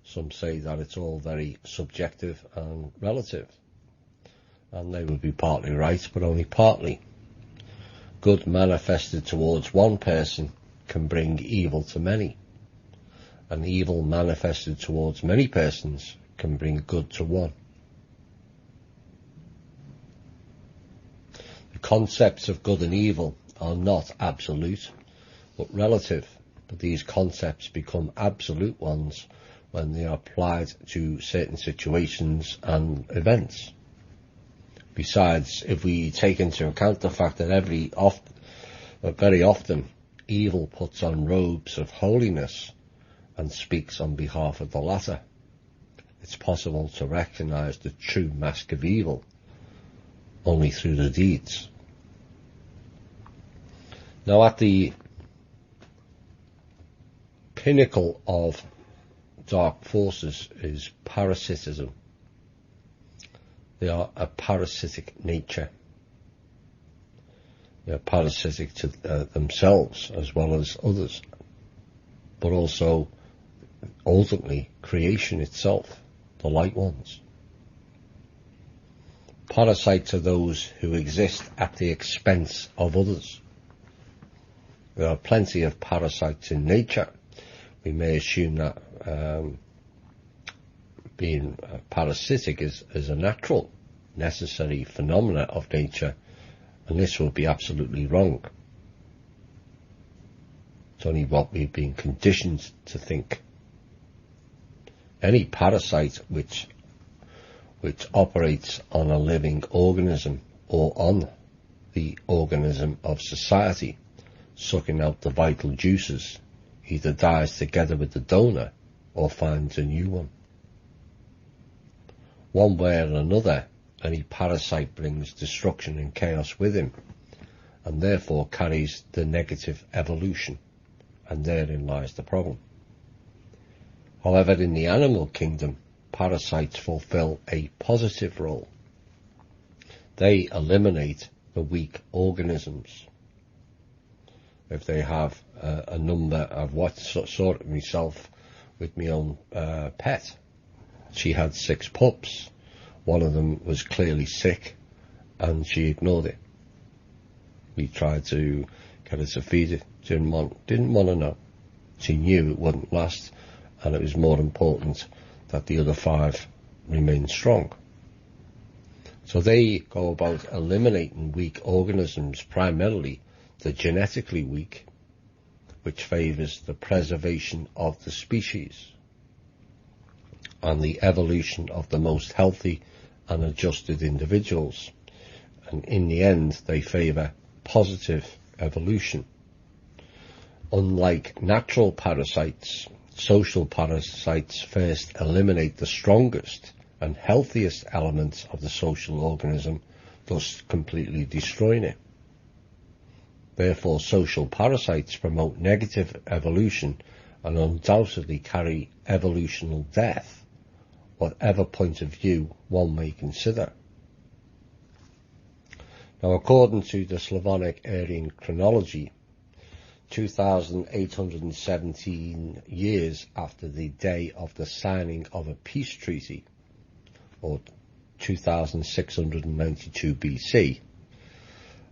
Some say that it's all very subjective and relative. And they would be partly right, but only partly. Good manifested towards one person can bring evil to many. And evil manifested towards many persons can bring good to one. The concepts of good and evil are not absolute, but relative. But these concepts become absolute ones when they are applied to certain situations and events. Besides, if we take into account the fact that very often evil puts on robes of holiness and speaks on behalf of the latter, it's possible to recognize the true mask of evil only through the deeds. Now, at the pinnacle of dark forces is parasitism. They are a parasitic nature. They are parasitic to themselves as well as others, but also ultimately creation itself, the light ones. Parasites are those who exist at the expense of others. There are plenty of parasites in nature. We may assume that being parasitic is a natural, necessary phenomena of nature, and this will be absolutely wrong. It's only what we've been conditioned to think. Any parasite which operates on a living organism or on the organism of society, sucking out the vital juices, either dies together with the donor or finds a new one. One way or another, any parasite brings destruction and chaos with him, and therefore carries the negative evolution, and therein lies the problem. However, in the animal kingdom, parasites fulfill a positive role. They eliminate the weak organisms. If they have a number, I've sort of myself with my own pet. She had 6 pups. One of them was clearly sick, and she ignored it. We tried to get her to feed it. Didn't want to know. She knew it wouldn't last, and it was more important that the other 5 remain strong. So they go about eliminating weak organisms, primarily the genetically weak, which favours the preservation of the species and the evolution of the most healthy and adjusted individuals. And in the end, they favour positive evolution. Unlike natural parasites, social parasites first eliminate the strongest and healthiest elements of the social organism, thus completely destroying it. Therefore, social parasites promote negative evolution and undoubtedly carry evolutional death, whatever point of view one may consider. Now, according to the Slavonic Aryan chronology, 2,817 years after the day of the signing of a peace treaty, or 2692 BC,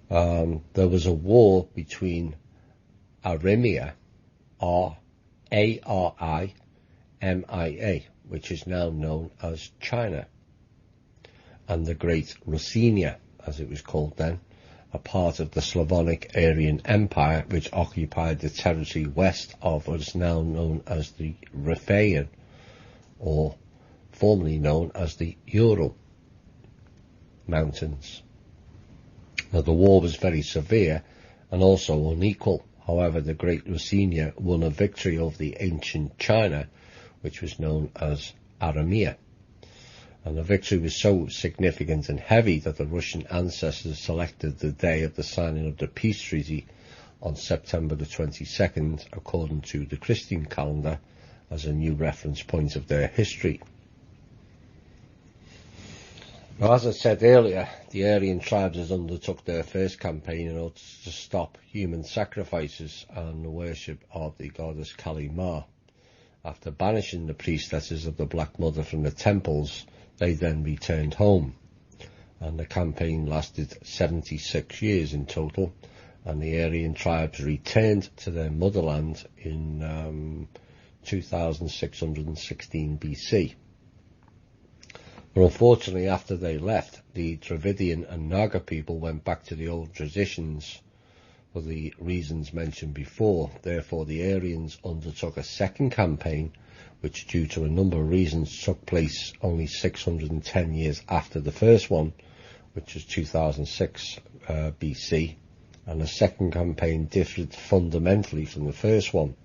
there was a war between Arimia, Arimia, which is now known as China, and the Great Ruthenia, as it was called then, a part of the Slavonic Aryan Empire, which occupied the territory west of what is now known as the Riffian, or formerly known as the Ural Mountains. Now, the war was very severe and also unequal. However, the Great Ruthenia won a victory over the ancient China, which was known as Arimia. And the victory was so significant and heavy that the Russian ancestors selected the day of the signing of the peace treaty on September the 22nd, according to the Christian calendar, as a new reference point of their history. Now, as I said earlier, the Aryan tribes undertook their first campaign in order to stop human sacrifices and the worship of the goddess Kali Ma. After banishing the priestesses of the Black Mother from the temples, they then returned home, and the campaign lasted 76 years in total, and the Aryan tribes returned to their motherland in 2616 BC. But unfortunately, after they left, the Dravidian and Naga people went back to the old traditions for the reasons mentioned before. Therefore, the Aryans undertook a second campaign, which, due to a number of reasons, took place only 610 years after the first one, which was 2006 BC, and the second campaign differed fundamentally from the first one.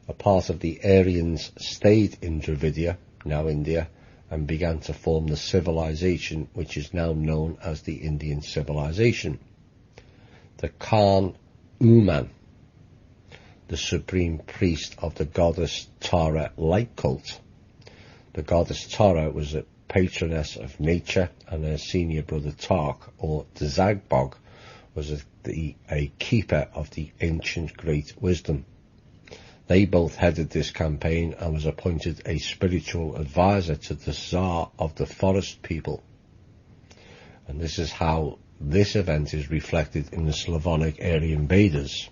A part of the Aryans stayed in Dravidia, now India, and began to form the civilization which is now known as the Indian civilization. The Khan Uman, the supreme priest of the goddess Tara light cult. The goddess Tara was a patroness of nature, and her senior brother Tark, or Zagbog, was a keeper of the ancient great wisdom. They both headed this campaign and was appointed a spiritual advisor to the Tsar of the forest people. And this is how this event is reflected in the Slavonic Aryan Vedas.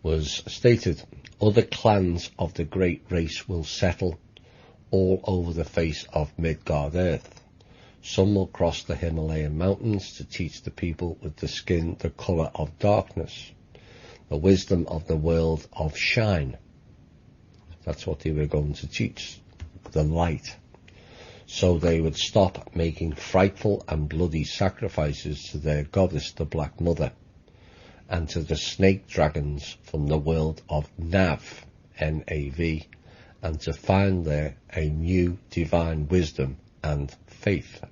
Was stated, other clans of the great race will settle all over the face of Midgard earth. Some will cross the Himalayan mountains to teach the people with the skin the colour of darkness, the wisdom of the world of shine. That's what they were going to teach, the light. So they would stop making frightful and bloody sacrifices to their goddess, the Black Mother, and to the snake dragons from the world of Nav, N-A-V, and to find there a new divine wisdom and faith.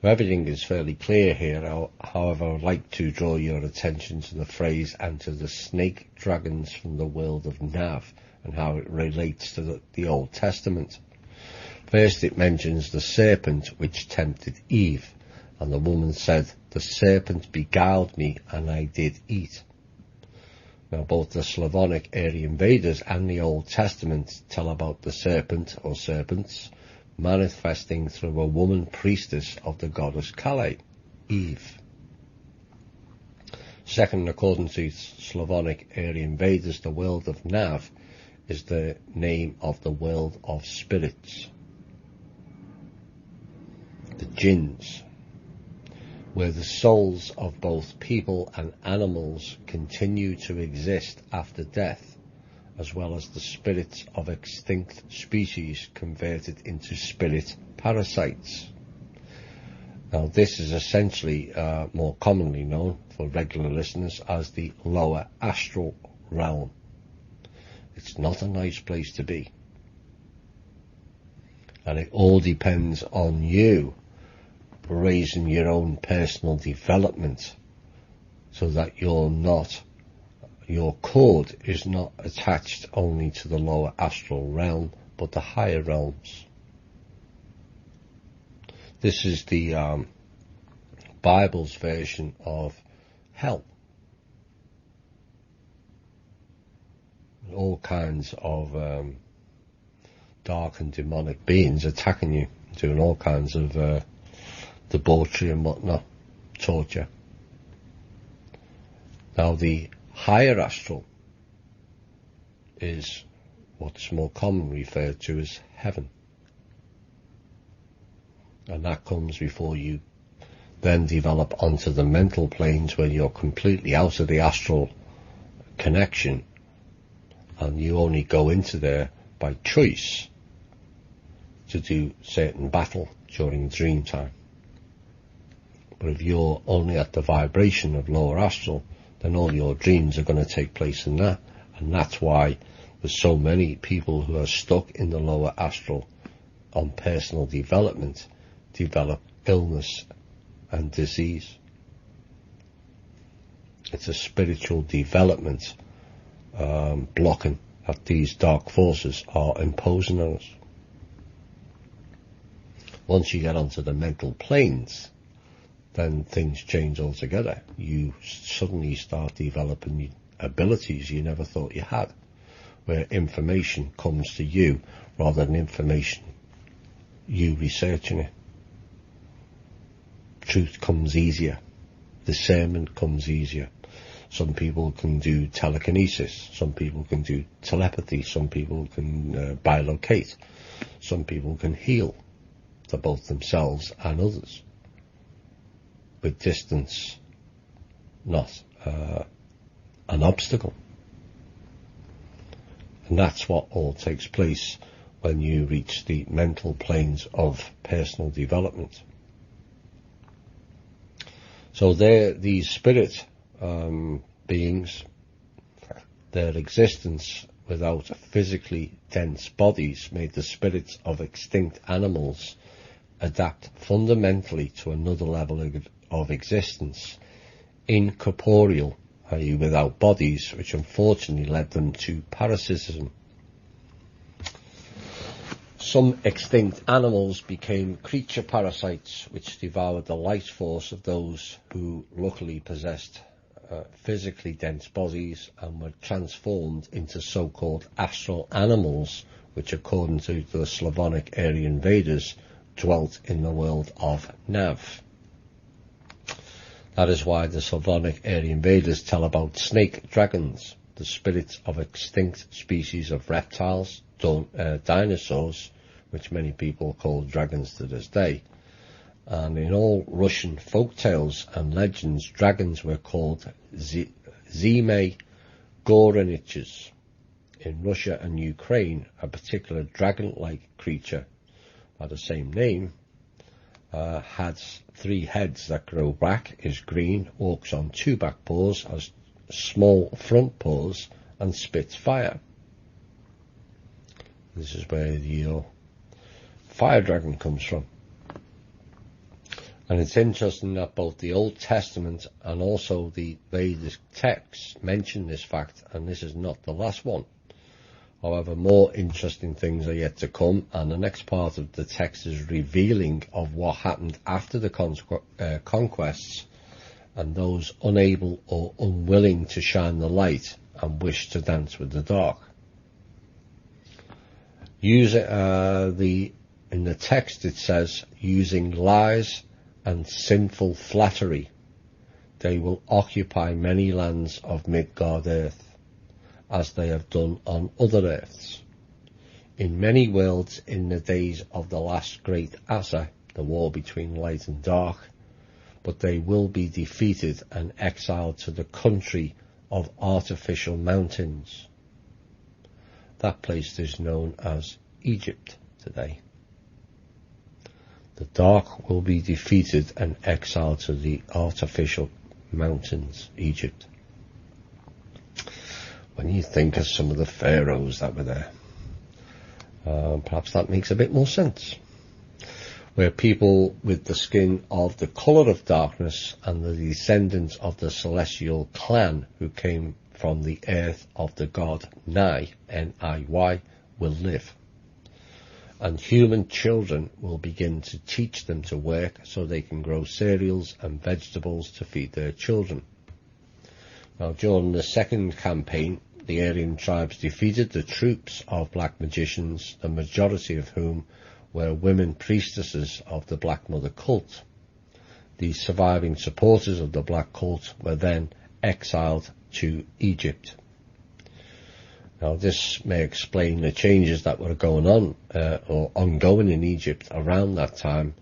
So everything is fairly clear here. However, I would like to draw your attention to the phrase, and to the snake dragons from the world of Nav, and how it relates to the Old Testament. First, it mentions the serpent which tempted Eve, and the woman said, the serpent beguiled me, and I did eat. Now, both the Slavonic Aryan Vedas and the Old Testament tell about the serpent, or serpents, manifesting through a woman priestess of the goddess Kale, Eve. Second, according to Slavonic Aryan Vedas, the world of Nav is the name of the world of spirits, the jinns, where the souls of both people and animals continue to exist after death, as well as the spirits of extinct species converted into spirit parasites. Now, this is essentially more commonly known for regular listeners as the lower astral realm. It's not a nice place to be. And it all depends on you raising your own personal development, so that your cord is not attached only to the lower astral realm, but the higher realms. This is the Bible's version of hell. All kinds of dark and demonic beings attacking you, doing all kinds of debauchery and whatnot, torture. Now, the higher astral is what's more commonly referred to as heaven, and that comes before you then develop onto the mental planes, where you're completely out of the astral connection, and you only go into there by choice to do certain battle during dream time. But if you're only at the vibration of lower astral, then all your dreams are going to take place in that. And that's why there's so many people who are stuck in the lower astral on personal development develop illness and disease. It's a spiritual development blocking that these dark forces are imposing on us. Once you get onto the mental planes, then things change altogether. You suddenly start developing abilities you never thought you had, where information comes to you rather than information you researching it. Truth comes easier. Discernment comes easier. Some people can do telekinesis. Some people can do telepathy. Some people can bilocate. Some people can heal to both themselves and others, with distance not an obstacle. And that's what all takes place when you reach the mental planes of personal development. So these spirit beings, their existence without physically dense bodies made the spirits of extinct animals adapt fundamentally to another level of existence incorporeal, i.e. without bodies, which unfortunately led them to parasitism. Some extinct animals became creature parasites, which devoured the life force of those who luckily possessed physically dense bodies and were transformed into so-called astral animals, which, according to the Slavonic Aryan invaders, dwelt in the world of Nav. That is why the Slavonic Aryan invaders tell about snake dragons, the spirits of extinct species of reptiles, dinosaurs, which many people call dragons to this day. And in all Russian folk tales and legends, dragons were called Zime Goreniches. In Russia and Ukraine, a particular dragon-like creature by the same name has 3 heads that grow back, is green, walks on 2 back paws, has small front paws, and spits fire. This is where the fire dragon comes from. And it's interesting that both the Old Testament and also the Vedic texts mention this fact, and this is not the last one. However, more interesting things are yet to come, and the next part of the text is revealing of what happened after the conquests, and those unable or unwilling to shine the light and wish to dance with the dark. In the text it says, using lies and sinful flattery, they will occupy many lands of Midgard earth, as they have done on other earths. In many worlds in the days of the last great Asa, the war between light and dark, but they will be defeated and exiled to the country of artificial mountains. That place is known as Egypt today. The dark will be defeated and exiled to the artificial mountains, Egypt. When you think of some of the pharaohs that were there, perhaps that makes a bit more sense. Where people with the skin of the colour of darkness and the descendants of the celestial clan who came from the earth of the god Ni, N-I-Y, will live. And human children will begin to teach them to work so they can grow cereals and vegetables to feed their children. Now, during the second campaign, the Aryan tribes defeated the troops of black magicians, the majority of whom were women priestesses of the Black Mother cult. The surviving supporters of the black cult were then exiled to Egypt. Now, this may explain the changes that were going on or ongoing in Egypt around that time,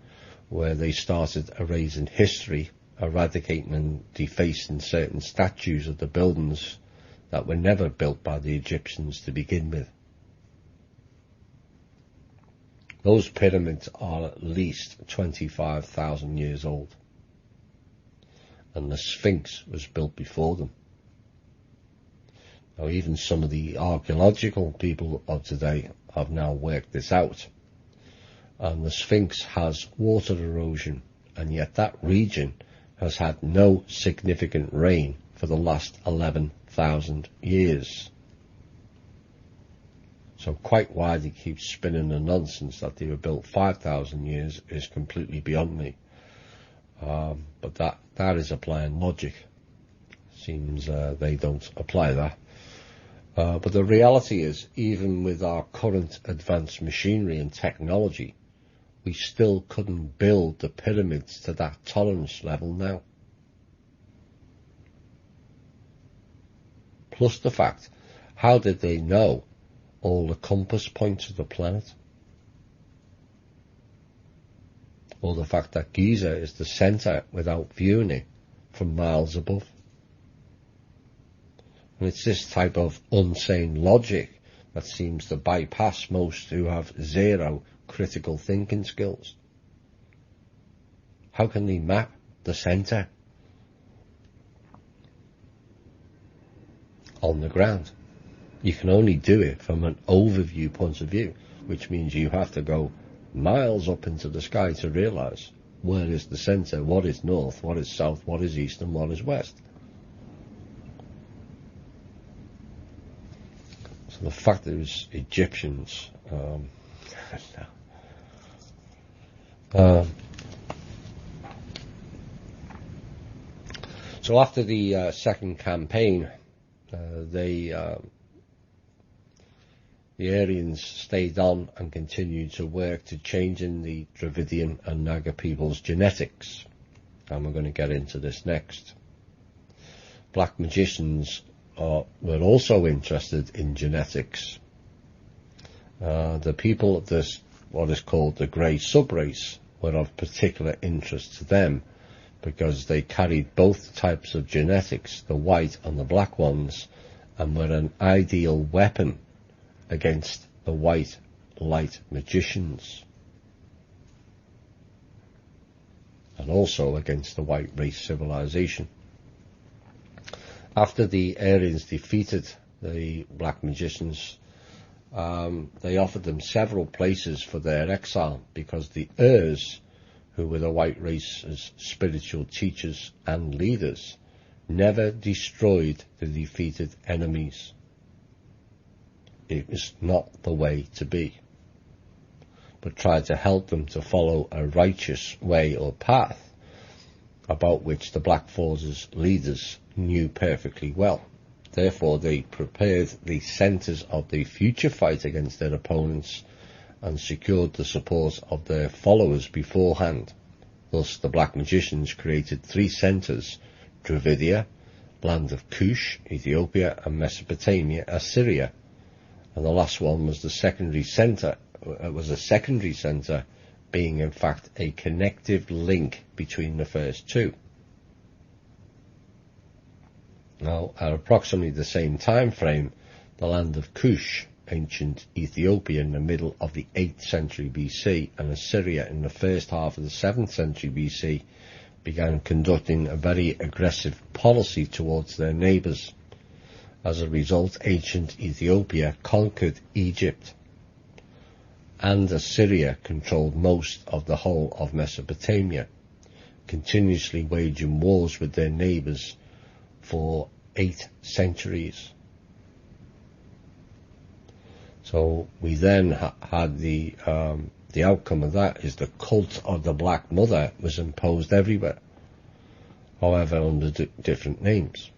where they started erasing history, eradicating and defacing certain statues of the buildings that were never built by the Egyptians to begin with. Those pyramids are at least 25,000 years old, and the Sphinx was built before them. Now, even some of the archaeological people of today have now worked this out, and the Sphinx has water erosion, and yet that region has had no significant rain for the last 11,000 years. So quite why they keep spinning the nonsense that they were built 5,000 years is completely beyond me. But that is applying logic. Seems they don't apply that. But the reality is, even with our current advanced machinery and technology, we still couldn't build the pyramids to that tolerance level now. Plus the fact, how did they know all the compass points of the planet? Or the fact that Giza is the centre without viewing it from miles above. And it's this type of insane logic that seems to bypass most who have zero critical thinking skills. How can they map the centre on the ground? You can only do it from an overview point of view, which means you have to go miles up into the sky to realise where is the centre, what is north, what is south, what is east, and what is west. So the fact that it was Egyptians, so after the second campaign, the Aryans stayed on and continued to work to changing the Dravidian and Naga people's genetics, and we're going to get into this next. Black magicians were also interested in genetics. The people of this, what is called the grey subrace, were of particular interest to them because they carried both types of genetics, the white and the black ones, and were an ideal weapon against the white light magicians, and also against the white race civilization. After the Aryans defeated the black magicians, they offered them several places for their exile, because the Urs, who were the white race's spiritual teachers and leaders, never destroyed the defeated enemies. It was not the way to be, but tried to help them to follow a righteous way or path, about which the Black Forces leaders knew perfectly well. Therefore, they prepared the centres of the future fight against their opponents and secured the support of their followers beforehand. Thus, the black magicians created 3 centres: Dravidia, land of Kush, Ethiopia, and Mesopotamia, Assyria. And the last one was the secondary centre. It was a secondary centre, being in fact a connective link between the first 2. Now, at approximately the same time frame, the land of Kush, ancient Ethiopia, in the middle of the 8th century BC, and Assyria in the first half of the 7th century BC, began conducting a very aggressive policy towards their neighbours. As a result, ancient Ethiopia conquered Egypt, and Assyria controlled most of the whole of Mesopotamia, continuously waging wars with their neighbours for 8 centuries. So we then had the outcome of that is the cult of the Black Mother was imposed everywhere, however under different names.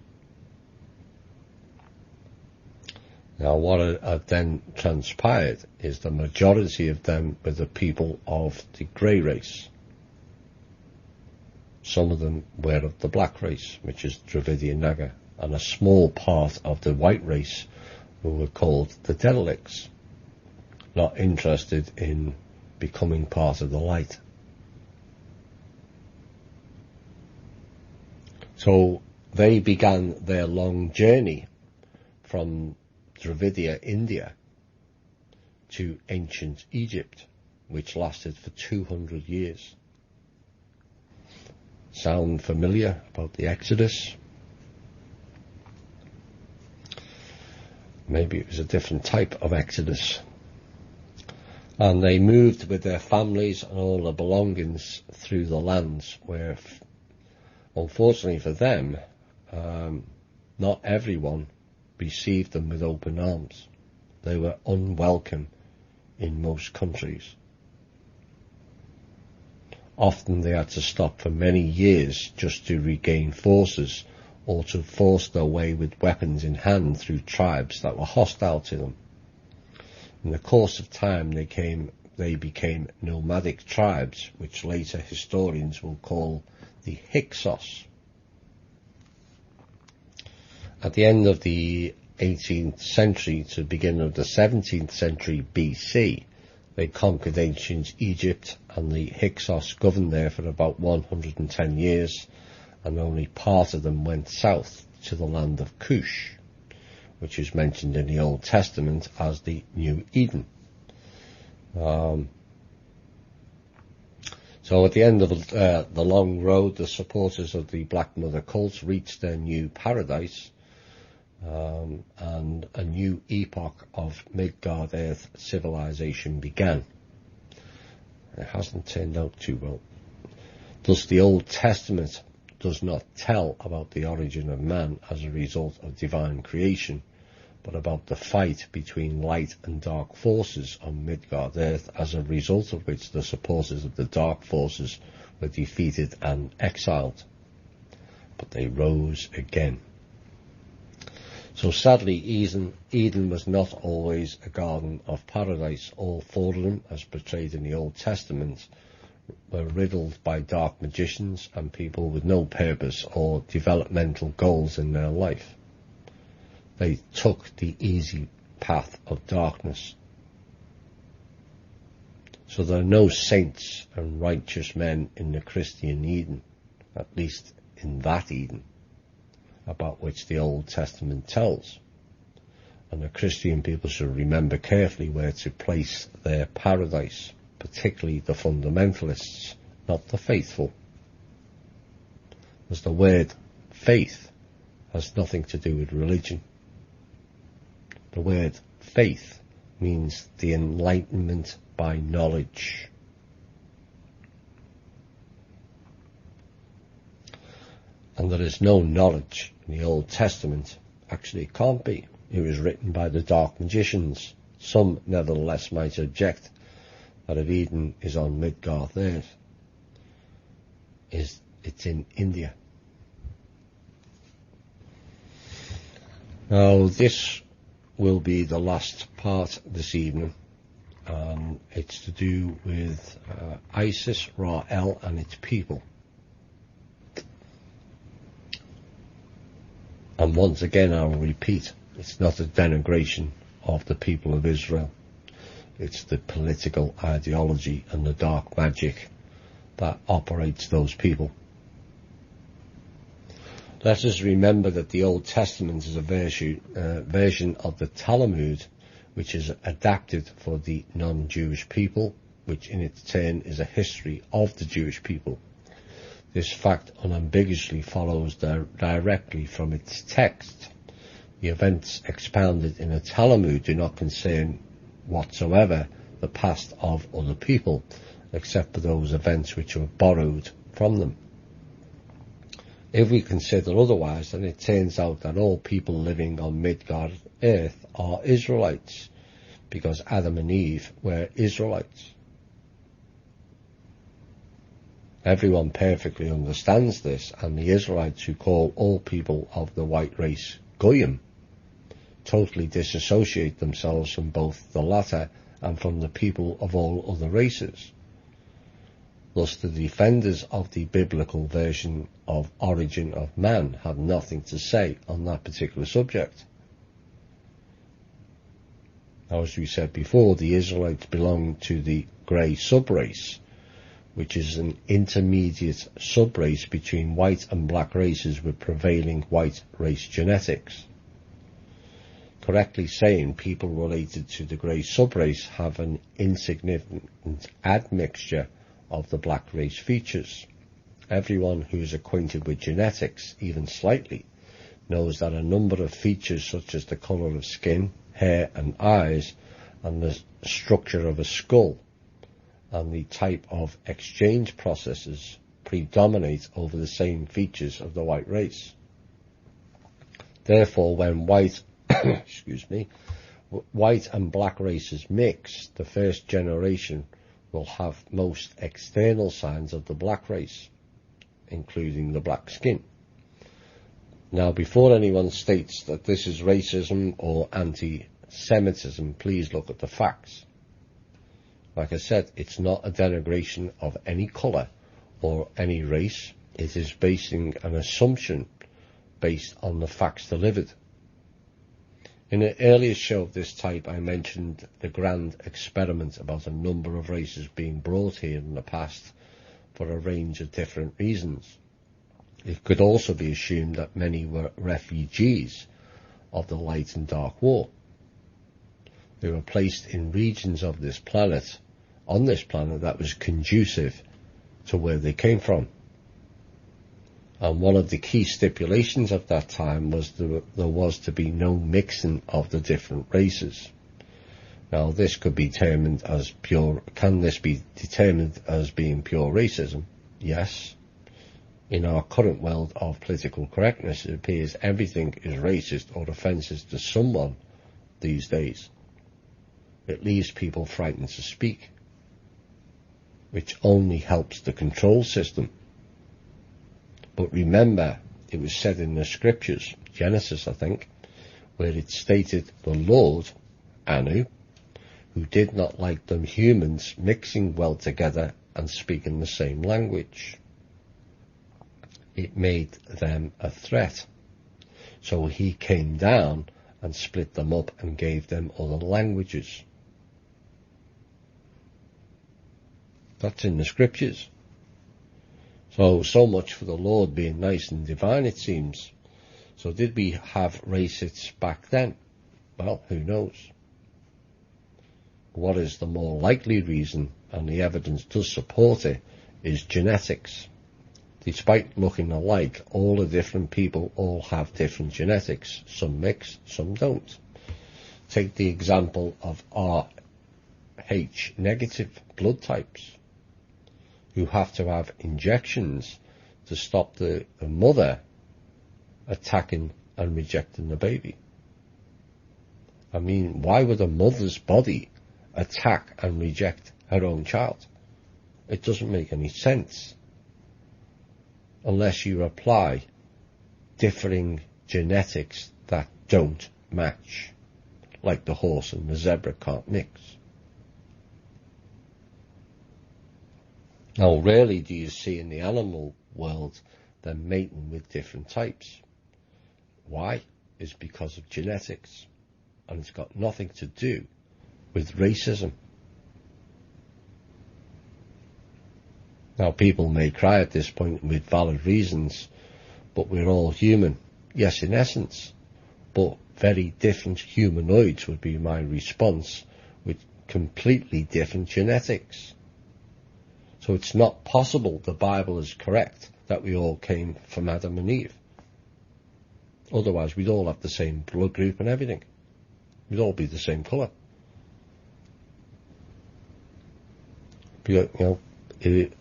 Now, what had then transpired is the majority of them were the people of the grey race. Some of them were of the black race, which is Dravidian Naga, and a small part of the white race, who were called the derelicts, not interested in becoming part of the light. So they began their long journey from Dravidia, India, to ancient Egypt, which lasted for 200 years. Sound familiar about the Exodus? Maybe it was a different type of Exodus. And they moved with their families and all their belongings through the lands where, unfortunately for them, not everyone received them with open arms. They were unwelcome in most countries. Often they had to stop for many years just to regain forces, or to force their way with weapons in hand through tribes that were hostile to them. In the course of time they became nomadic tribes, which later historians will call the Hyksos. At the end of the 18th century to beginning of the 17th century BC, they conquered ancient Egypt, and the Hyksos governed there for about 110 years, and only part of them went south to the land of Kush, which is mentioned in the Old Testament as the New Eden. So at the end of the long road, the supporters of the Black Mother cult reached their new paradise, and a new epoch of Midgard-Earth civilization began. It hasn't turned out too well. Thus the Old Testament does not tell about the origin of man as a result of divine creation, but about the fight between light and dark forces on Midgard Earth, as a result of which the supporters of the dark forces were defeated and exiled. But they rose again. So sadly, Eden was not always a garden of paradise. All four of them, as portrayed in the Old Testament, were riddled by dark magicians and people with no purpose or developmental goals in their life. They took the easy path of darkness. So there are no saints and righteous men in the Christian Eden, at least in that Eden, about which the Old Testament tells. And the Christian people should remember carefully where to place their paradise, particularly the fundamentalists, not the faithful. As the word faith has nothing to do with religion. The word faith means the enlightenment by knowledge. And there is no knowledge in the Old Testament. Actually, it can't be. It was written by the dark magicians. Some, nevertheless, might object that if Eden is on Midgard Earth, it's in India. Now, this will be the last part this evening. It's to do with Isis, Ra-El, and its people. And once again, I will repeat, it's not a denigration of the people of Israel. It's the political ideology and the dark magic that operates those people. Let us remember that the Old Testament is a version of the Talmud, which is adapted for the non-Jewish people, which in its turn is a history of the Jewish people. This fact unambiguously follows directly from its text. The events expounded in the Talmud do not concern whatsoever the past of other people, except for those events which were borrowed from them. If we consider otherwise, then it turns out that all people living on Midgard Earth are Israelites, because Adam and Eve were Israelites. Everyone perfectly understands this, and the Israelites, who call all people of the white race Goyim, totally disassociate themselves from both the latter and from the people of all other races. Thus, the defenders of the biblical version of origin of man have nothing to say on that particular subject. Now, as we said before, the Israelites belong to the grey subrace, which is an intermediate subrace between white and black races with prevailing white race genetics. Correctly saying, people related to the grey subrace have an insignificant admixture of the black race features. Everyone who is acquainted with genetics, even slightly, knows that a number of features such as the colour of skin, hair and eyes, and the structure of a skull, and the type of exchange processes predominate over the same features of the white race. Therefore, when white and black races mix, the first generation will have most external signs of the black race, including the black skin. Now, before anyone states that this is racism or anti-Semitism, please look at the facts. Like I said, it's not a denigration of any colour or any race. It is basing an assumption based on the facts delivered. In an earlier show of this type, I mentioned the grand experiment about a number of races being brought here in the past for a range of different reasons. It could also be assumed that many were refugees of the Light and Dark War. They were placed in regions of this planet, on this planet, that was conducive to where they came from. And one of the key stipulations of that time was there was to be no mixing of the different races. Now, this could be determined as pure. Can this be determined as being pure racism? Yes, in our current world of political correctness, it appears everything is racist or offensive to someone these days. It leaves people frightened to speak, which only helps the control system. But remember, it was said in the scriptures, Genesis I think, where it stated the Lord, Anu, who did not like them humans mixing well together and speaking the same language. It made them a threat. So he came down and split them up and gave them other languages. That's in the scriptures. So much for the Lord being nice and divine, it seems. So did we have racists back then? Well, who knows? What is the more likely reason, and the evidence does support it, is genetics. Despite looking alike, all the different people all have different genetics. Some mix, some don't. Take the example of Rh negative blood types, who have to have injections to stop the mother attacking and rejecting the baby. I mean, why would a mother's body attack and reject her own child? It doesn't make any sense unless you apply differing genetics that don't match, like the horse and the zebra can't mix. Now, rarely do you see in the animal world them mating with different types. Why? It's because of genetics, and it's got nothing to do with racism. Now, people may cry at this point with valid reasons, but we're all human. Yes, in essence, but very different humanoids would be my response, with completely different genetics. So it's not possible the Bible is correct that we all came from Adam and Eve. Otherwise, we'd all have the same blood group and everything. We'd all be the same colour. You know, if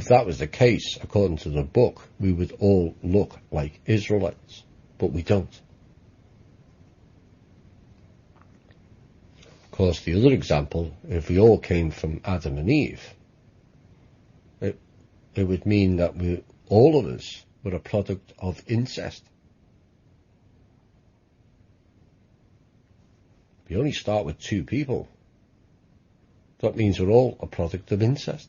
that was the case, according to the book, we would all look like Israelites, but we don't. Of course, the other example, if we all came from Adam and Eve, it would mean that all of us were a product of incest. We only start with 2 people. That means we're all a product of incest.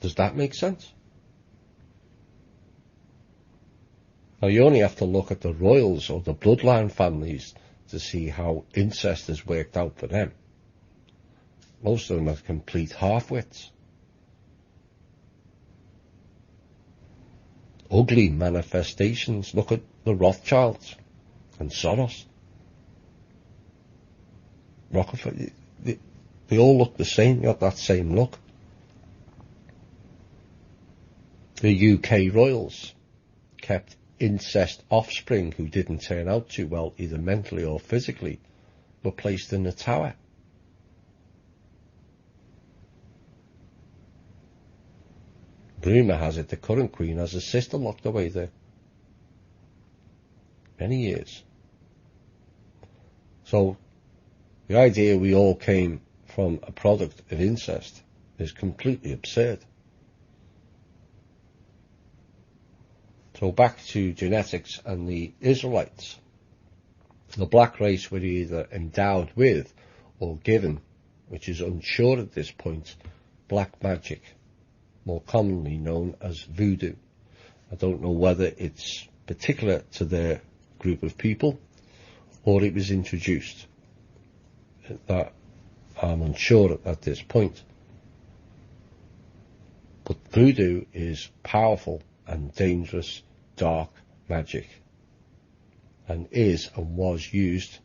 Does that make sense? Now, you only have to look at the royals or the bloodline families to see how incest has worked out for them. Most of them are complete half-wits. Ugly manifestations. Look at the Rothschilds and Soros. Rockefeller. They all look the same. They got that same look. The UK royals kept incest offspring who didn't turn out too well, either mentally or physically, were placed in the Tower. Rumour has it the current Queen has a sister locked away there. Many years. So, the idea we all came from a product of incest is completely absurd. So back to genetics and the Israelites. The black race were either endowed with or given, which is unsure at this point, black magic, more commonly known as voodoo. I don't know whether it's particular to their group of people or it was introduced. That I'm unsure at this point. But voodoo is powerful and dangerous dark magic, and is and was used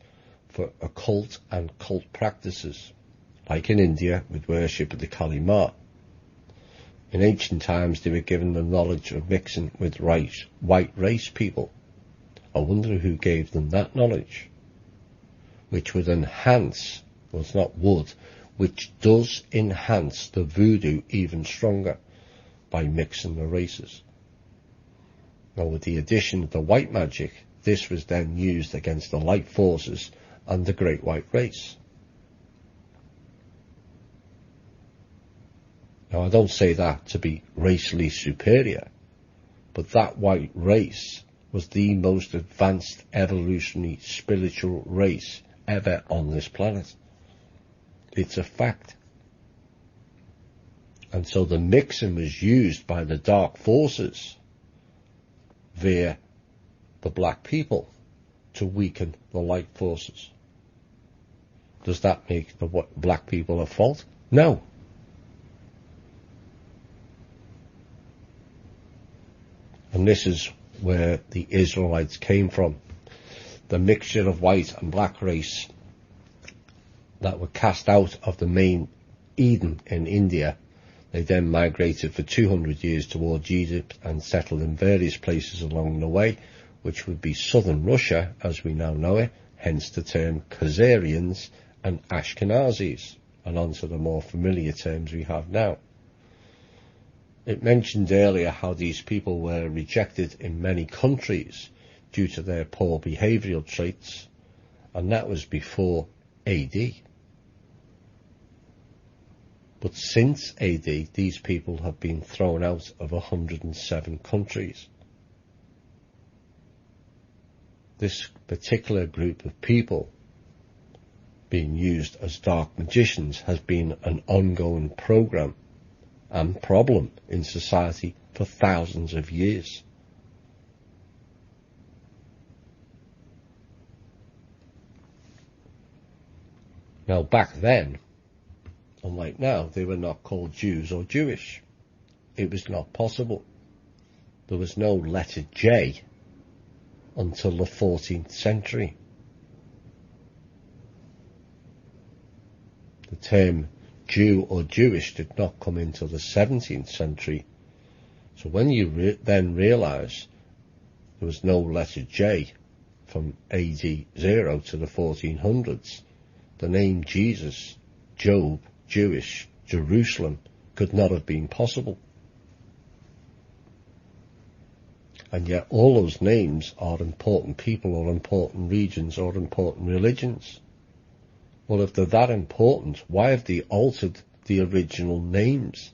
for occult and cult practices, like in India with worship of the Kali Ma. In ancient times they were given the knowledge of mixing with white race people. I wonder who gave them that knowledge, which would enhance, well it's not would which does enhance the voodoo even stronger by mixing the races. Now, with the addition of the white magic, this was then used against the light forces and the great white race. Now, I don't say that to be racially superior, but that white race was the most advanced evolutionary spiritual race ever on this planet. It's a fact. And so the mixing was used by the dark forces via the black people to weaken the light forces. Does that make the black people at fault? No. And this is where the Israelites came from. The mixture of white and black race that were cast out of the main Eden in India. They then migrated for 200 years towards Egypt and settled in various places along the way, which would be southern Russia as we now know it, hence the term Khazarians and Ashkenazis, and on to the more familiar terms we have now. It mentioned earlier how these people were rejected in many countries due to their poor behavioural traits, and that was before AD. But since AD, these people have been thrown out of 107 countries. This particular group of people being used as dark magicians has been an ongoing program and problem in society for thousands of years. Now, back then, unlike now, they were not called Jews or Jewish. It was not possible. There was no letter J until the 14th century. The term Jew or Jewish did not come until the 17th century. So when you then realise there was no letter J from AD 0 to the 1400s, the name Jesus, Job, Jewish, Jerusalem could not have been possible. And yet all those names are important people or important regions or important religions. Well, if they're that important, why have they altered the original names?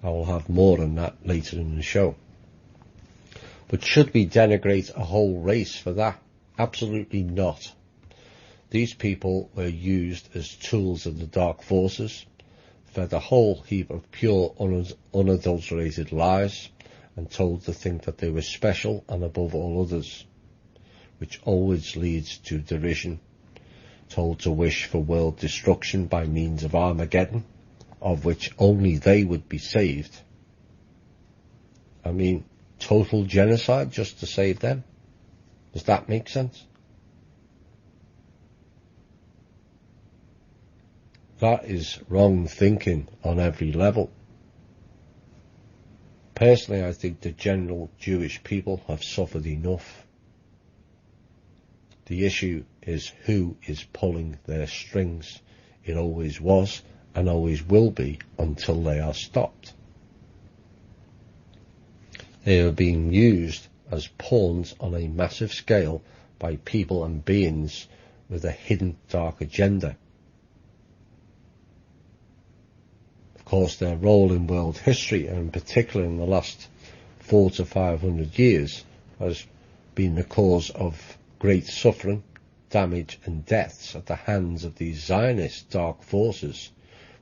I will have more on that later in the show. But should we denigrate a whole race for that? Absolutely not. These people were used as tools of the dark forces, fed a whole heap of pure, unadulterated lies, and told to think that they were special and above all others, which always leads to derision, told to wish for world destruction by means of Armageddon, of which only they would be saved. I mean, total genocide just to save them? Does that make sense? That is wrong thinking on every level. Personally, I think the general Jewish people have suffered enough. The issue is who is pulling their strings. It always was and always will be until they are stopped. They are being used as pawns on a massive scale by people and beings with a hidden dark agenda. Of course, their role in world history, and in particular in the last 400 to 500 years, has been the cause of great suffering, damage and deaths at the hands of these Zionist dark forces,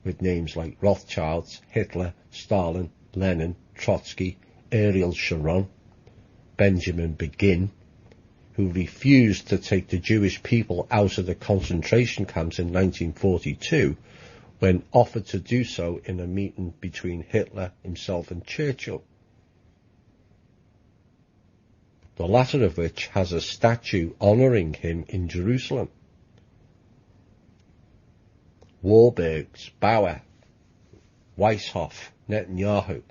with names like Rothschilds, Hitler, Stalin, Lenin, Trotsky, Ariel Sharon, Benjamin Begin, who refused to take the Jewish people out of the concentration camps in 1942 when offered to do so in a meeting between Hitler himself and Churchill. The latter of which has a statue honouring him in Jerusalem. Warburgs, Bauer, Weishaupt, Netanyahu,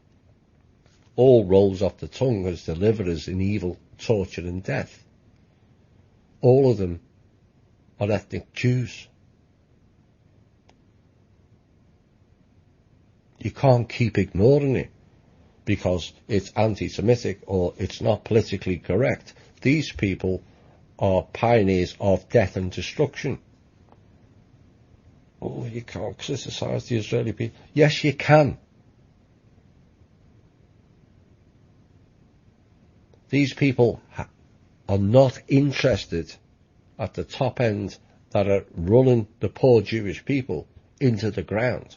all rolls off the tongue as deliverers in evil, torture and death. all of them are ethnic Jews. You can't keep ignoring it because it's anti-Semitic or it's not politically correct. These people are pioneers of death and destruction. Oh, you can't criticize the Israeli people. Yes, you can. These people are not interested at the top end that are running the poor Jewish people into the ground,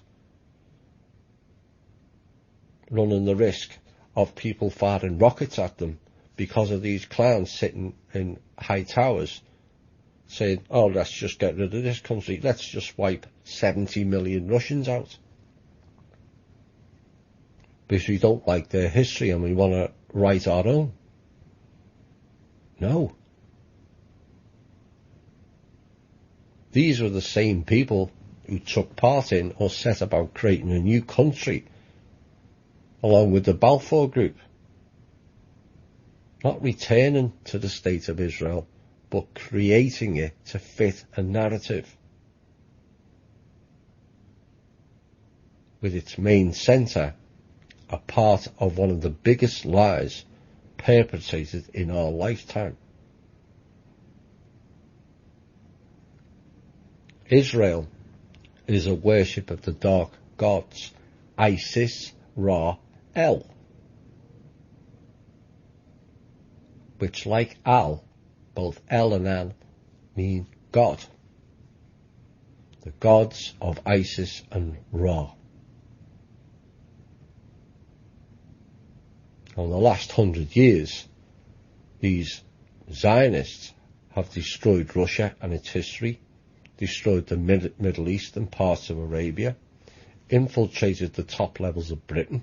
running the risk of people firing rockets at them because of these clowns sitting in high towers saying, oh, let's just get rid of this country, let's just wipe 70 million Russians out because we don't like their history and we want to write our own. No. These were the same people who took part in or set about creating a new country along with the Balfour Group. Not returning to the state of Israel, but creating it to fit a narrative. With its main centre, a part of one of the biggest lies perpetrated in our lifetime. Israel is a worship of the dark gods, Isis, Ra, El, which, like Al, both El and Al mean God. The gods of Isis and Ra. In the last 100 years, these Zionists have destroyed Russia and its history, destroyed the Middle East and parts of Arabia, infiltrated the top levels of Britain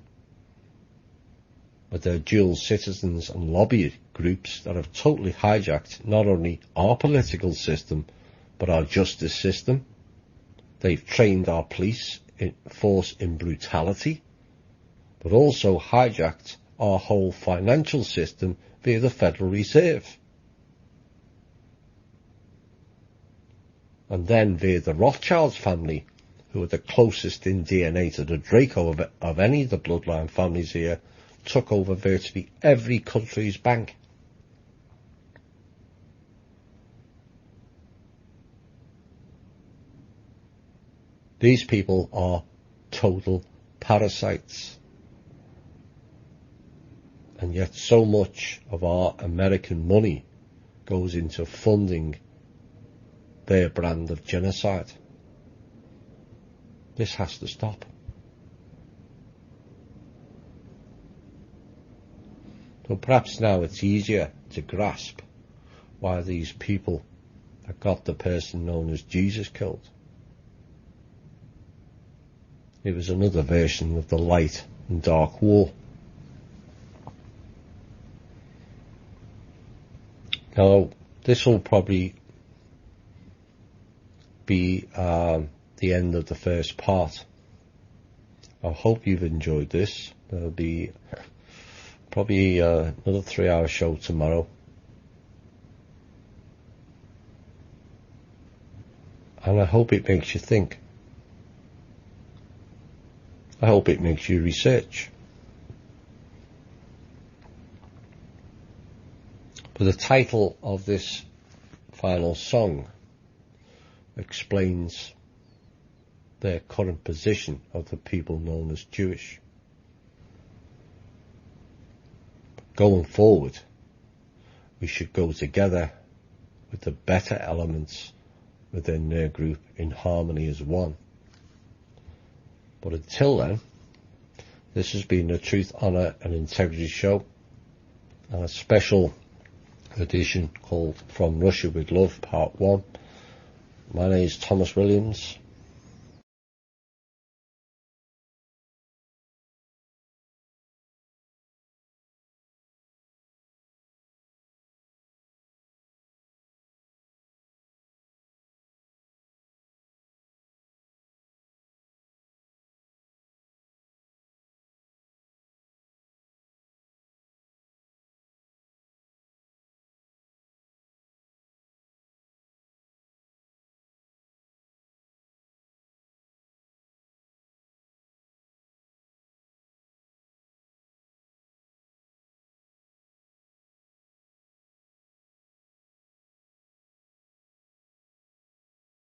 with their dual citizens and lobby groups that have totally hijacked not only our political system but our justice system. They've trained our police force in brutality, but also hijacked our whole financial system via the Federal Reserve. And then via the Rothschilds family, who are the closest in DNA to the Draco of any of the bloodline families here, took over virtually every country's bank. These people are total parasites. And yet so much of our American money goes into funding their brand of genocide. This has to stop. So perhaps now it's easier to grasp why these people that got the person known as Jesus killed. It was another version of the light and dark war. Now, this will probably be the end of the first part. I hope you've enjoyed this. There'll be probably another 3-hour show tomorrow. And I hope it makes you think. I hope it makes you research. But the title of this final song explains their current position of the people known as Jewish. Going forward, we should go together with the better elements within their group in harmony as one. But until then, this has been the Truth, Honour and Integrity Show, and a special edition called From Russia with Love, Part 1. My name is Thomas Williams.